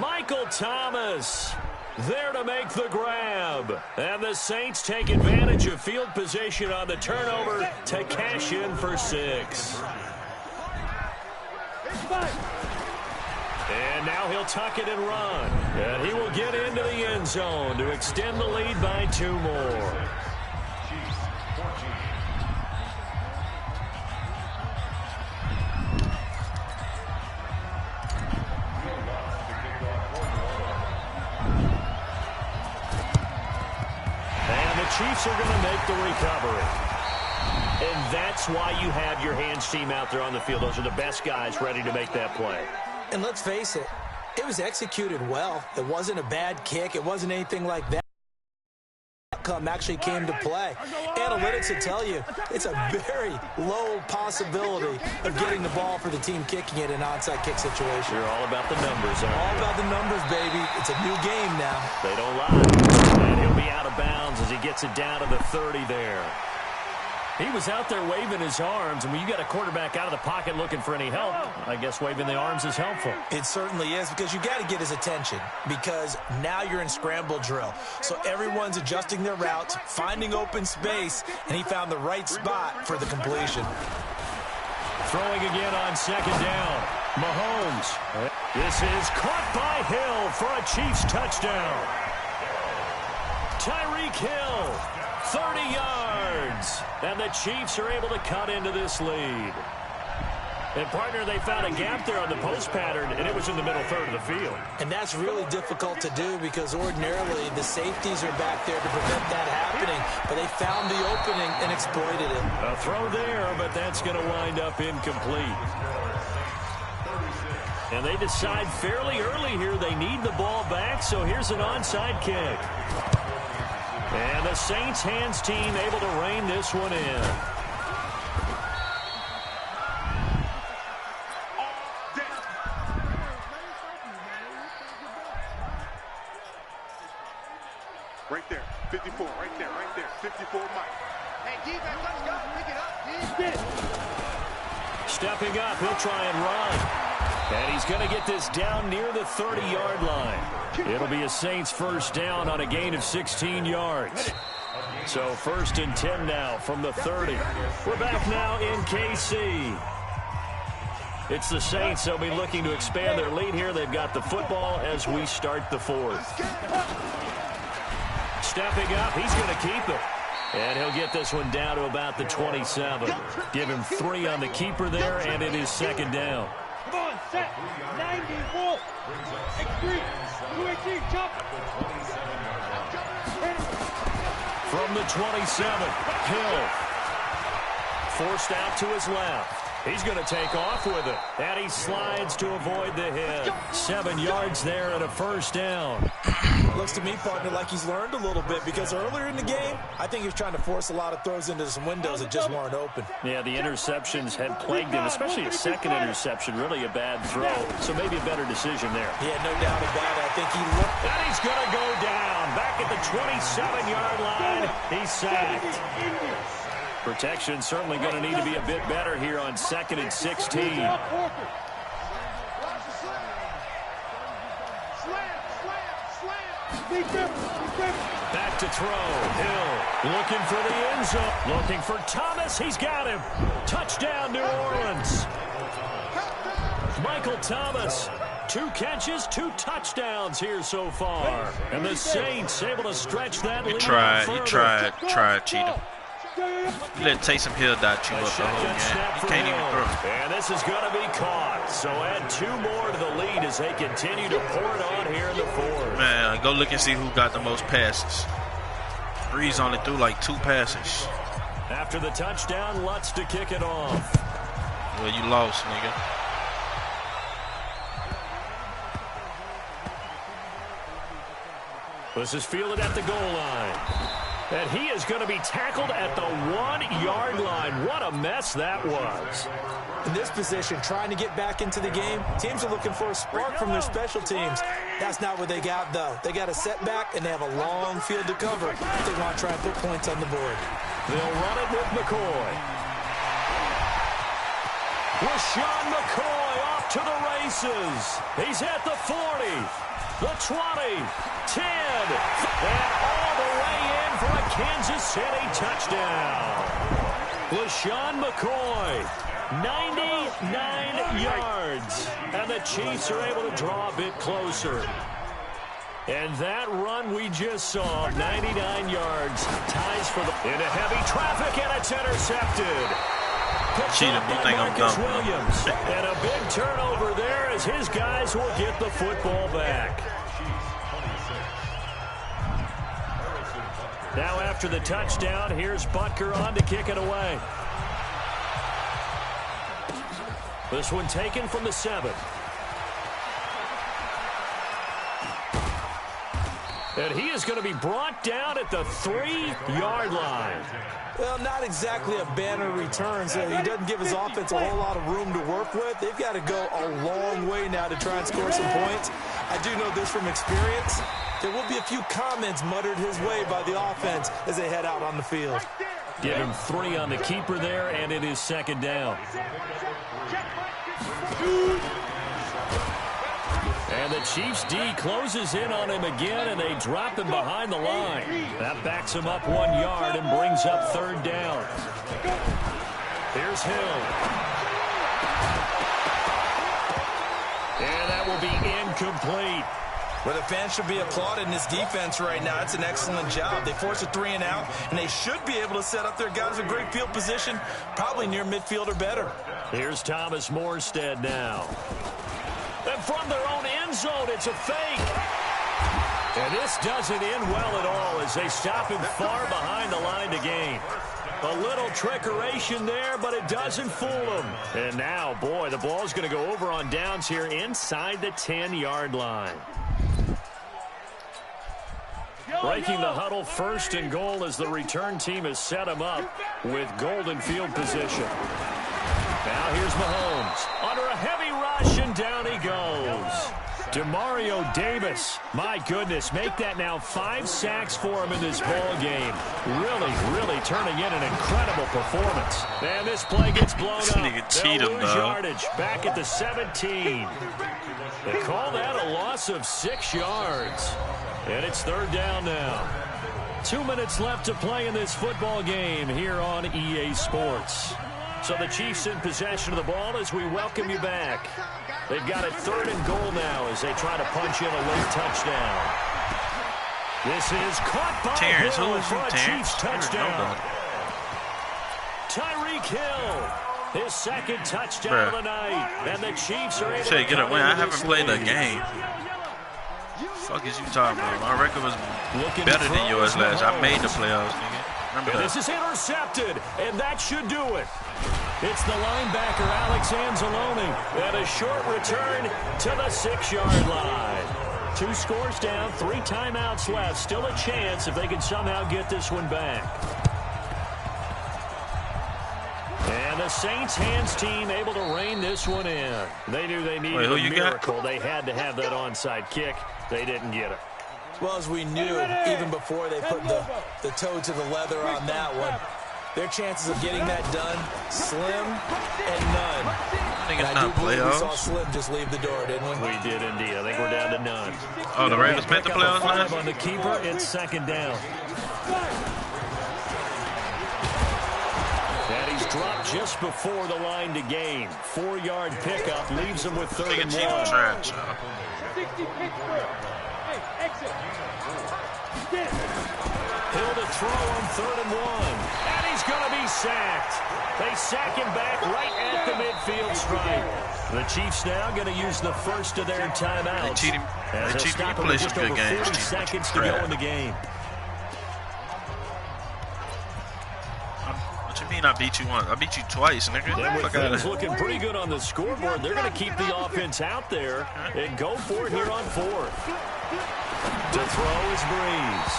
Michael Thomas there to make the grab. And the Saints take advantage of field position on the turnover to cash in for 6. And now he'll tuck it and run. And he will get into the end zone to extend the lead by 2 more. Chiefs are going to make the recovery. And that's why you have your hands team out there on the field. Those are the best guys ready to make that play. And let's face it, it was executed well. It wasn't a bad kick. It wasn't anything like that. Outcome actually came to play. Analytics will tell you it's a very low possibility of getting the ball for the team kicking it in an onside kick situation. You're all about the numbers, aren't you? All about the numbers, baby. It's a new game now. They don't lie. And he'll be out of bounds as he gets it down to the 30 there. He was out there waving his arms, and when you got a quarterback out of the pocket looking for any help, I guess waving the arms is helpful. It certainly is, because you got to get his attention, because now you're in scramble drill. So everyone's adjusting their routes, finding open space, and he found the right spot for the completion. Throwing again on second down. Mahomes. This is caught by Hill for a Chiefs touchdown. Tyreek Hill, 30 yards. And the Chiefs are able to cut into this lead. And, partner, they found a gap there on the post pattern, and it was in the middle third of the field. And that's really difficult to do because ordinarily the safeties are back there to prevent that happening. But they found the opening and exploited it. A throw there, but that's going to wind up incomplete. And they decide fairly early here they need the ball back, so here's an onside kick. And the Saints hands team able to rein this one in. Right there, 54, right there, 54 Mike. Hey, defense, let's go, pick it up, defense. Stepping up, he'll try and run. And he's going to get this down near the 30-yard line. It'll be a Saints first down on a gain of 16 yards. So 1st and 10 now from the 30. We're back now in KC. It's the Saints. They'll be looking to expand their lead here. They've got the football as we start the 4th. Stepping up, he's going to keep it. And he'll get this one down to about the 27. Give him 3 on the keeper there, and it is 2nd down. Come on, set. 91. X3. 218, jump. From the 27, Hill. Forced out to his left. He's going to take off with it. And he slides to avoid the hit. 7 yards there and a first down. Looks to me, partner, like he's learned a little bit because earlier in the game, I think he was trying to force a lot of throws into some windows that just weren't open. Yeah, the interceptions had plagued him, especially a second interception, really a bad throw. So maybe a better decision there. Yeah, no doubt about it. I think he looked. And he's going to go down. Back at the 27-yard line. He's sacked. Protection certainly going to need to be a bit better here on 2nd and 16. Back to throw. Hill looking for the end zone. Looking for Thomas. He's got him. Touchdown, New Orleans. Michael Thomas. 2 catches, 2 touchdowns here so far. And the Saints able to stretch that lead further. You tried, Cheetah. You let Taysom Hill dot you up the whole game. You can't even throw. And this is going to be caught. So add 2 more to the lead as they continue to pour it on here in the 4th. Man, go look and see who got the most passes. Breeze only threw like 2 passes. After the touchdown, Lutz to kick it off. Well, you lost, nigga. This is fielded at the goal line. And he is going to be tackled at the 1-yard line. What a mess that was. In this position, trying to get back into the game, teams are looking for a spark from their special teams. That's not what they got, though. They got a setback, and they have a long field to cover. They want to try and put points on the board. They'll run it with McCoy. Rashawn McCoy off to the races. He's at the 40, the 20, 10, and all the way in for a Kansas City touchdown. LaShawn McCoy, 99 yards, and the Chiefs are able to draw a bit closer. And that run we just saw, 99 yards, ties for the into heavy traffic, and it's intercepted. Cheetah, you think I'm dumb? Williams. And a big turnover there as his guys will get the football back. Now after the touchdown, here's Butker on to kick it away. This one taken from the 7. And he is going to be brought down at the 3-yard line. Well, not exactly a banner return, so he doesn't give his offense a whole lot of room to work with. They've got to go a long way now to try and score some points. I do know this from experience. There will be a few comments muttered his way by the offense as they head out on the field. Give him 3 on the keeper there, and it is 2nd down. And the Chiefs D closes in on him again, and they drop him behind the line. That backs him up 1 yard and brings up 3rd down. Here's Hill. And that will be incomplete. Well, the fans should be applauding this defense right now. It's an excellent job. They force a 3 and out, and they should be able to set up their guys in great field position, probably near midfield or better. Here's Thomas Morstead now. And from their own end zone, it's a fake. And this doesn't end well at all as they stop him far behind the line to gain. A little trickeration there, but it doesn't fool them. And now, boy, the ball's going to go over on downs here inside the 10-yard line. Breaking the huddle, 1st and goal as the return team has set him up with golden field position. Now here's Mahomes under a heavy rush, and down he goes. Demario Davis, my goodness, make that now 5 sacks for him in this ball game. Really turning in an incredible performance. And this play gets blown up. They'll lose yardage back at the 17. They call that a loss of 6 yards. And it's 3rd down now. 2 minutes left to play in this football game here on EA Sports. So the Chiefs in possession of the ball as we welcome you back. They've got it 3rd and goal now as they try to punch in a late touchdown. This is caught by Terrence. Hill Who is for a Terrence? Chiefs touchdown. Tyreek Hill, his 2nd touchdown of the night. And the Chiefs are able to get a win. I haven't played a lead. game. Fuck is you talking about? My record was better than yours last year. I made the playoffs, nigga. Remember And that? this is intercepted, and that should do it. It's the linebacker, Alex Anzalone, and a short return to the 6-yard line. 2 scores down, 3 timeouts left. Still a chance if they can somehow get this one back. And the Saints hands team able to rein this one in. They knew they needed a miracle. They had to have that onside kick. They didn't get it. Well, as we knew, even before they put the toe to the leather on that one, their chances of getting that done, slim and none. I think it's and not playoffs. We saw Slim just leave the door, didn't we? We did indeed. I think we're down to none. Oh, the Ravens made the playoffs last? On the keeper, it's 2nd down. And he's dropped just before the line to gain. 4-yard pickup leaves him with 3rd and 1. Trash. Hill to throw on 3rd and 1. And he's going to be sacked. They sack him back right at the midfield stripe. The Chiefs now going to use the first of their timeouts. They cheat him. They cheat him. He plays some good games. 40 seconds to go in the game. What you mean I beat you once? I beat you twice, nigga. And with Fuck out of things here. looking pretty good on the scoreboard, they're going to keep the offense out there and go for it here on 4th. To throw is Breeze.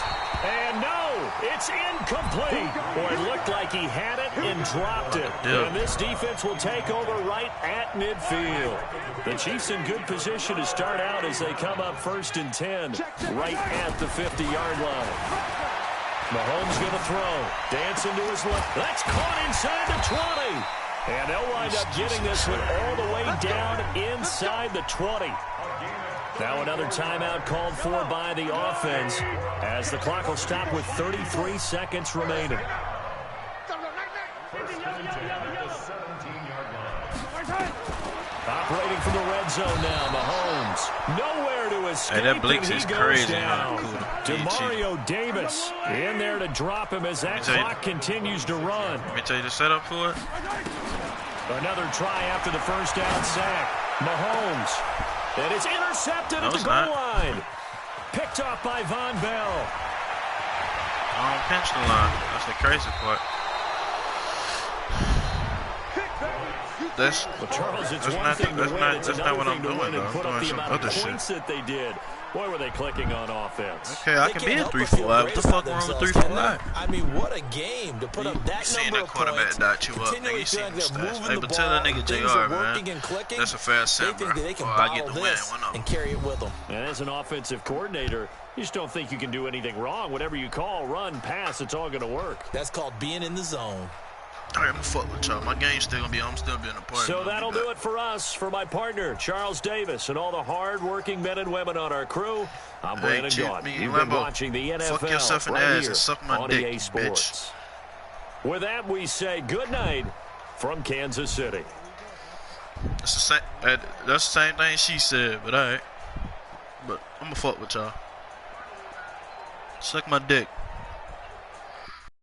And no, it's incomplete. Boy, it looked like he had it and dropped it. Yeah. And this defense will take over right at midfield. The Chiefs in good position to start out as they come up 1st and 10 right at the 50-yard line. Mahomes going to throw. Dancing to his left. That's caught inside the 20. And they'll wind up getting this one all the way down inside the 20. Now another timeout called for by the offense as the clock will stop with 33 seconds remaining. Operating from the red zone now, Mahomes. Nowhere to escape. Hey, that Blinks is crazy. Demario Davis in there to drop him as that clock continues to run. Let me tell you the setup for it. Another try after the 1st down sack. Mahomes. And it's intercepted at the goal line. Picked off by Von Bell. On pinch the line. That's the crazy part. That's not what I'm doing, though. I'm doing some other shit. That they did. Boy, were they clicking on offense. Okay, I can be in 3 for live. What the fuck wrong with 3 for live? I mean, what a game to put up that number of points. Dot you up, nigga. You see the stats. Hey, but tell that nigga JR, man. That's a fast set, bro. They can I get the win. and carry it with them. And as an offensive coordinator, you just don't think you can do anything wrong. Whatever you call, run, pass, it's all going to work. That's called being in the zone. All right, I'm going to fuck with y'all. My game's still going to be, I'm still being a part. So that'll do it for us, for my partner, Charles Davis, and all the hard-working men and women on our crew. I'm Brandon Gaudin. You've been watching the NFL fuck yourself in right the ass here and suck my on dick, EA Sports. bitch. With that, we say good night from Kansas City. That's the same thing she said, but all right. But I'm going to fuck with y'all. Suck my dick.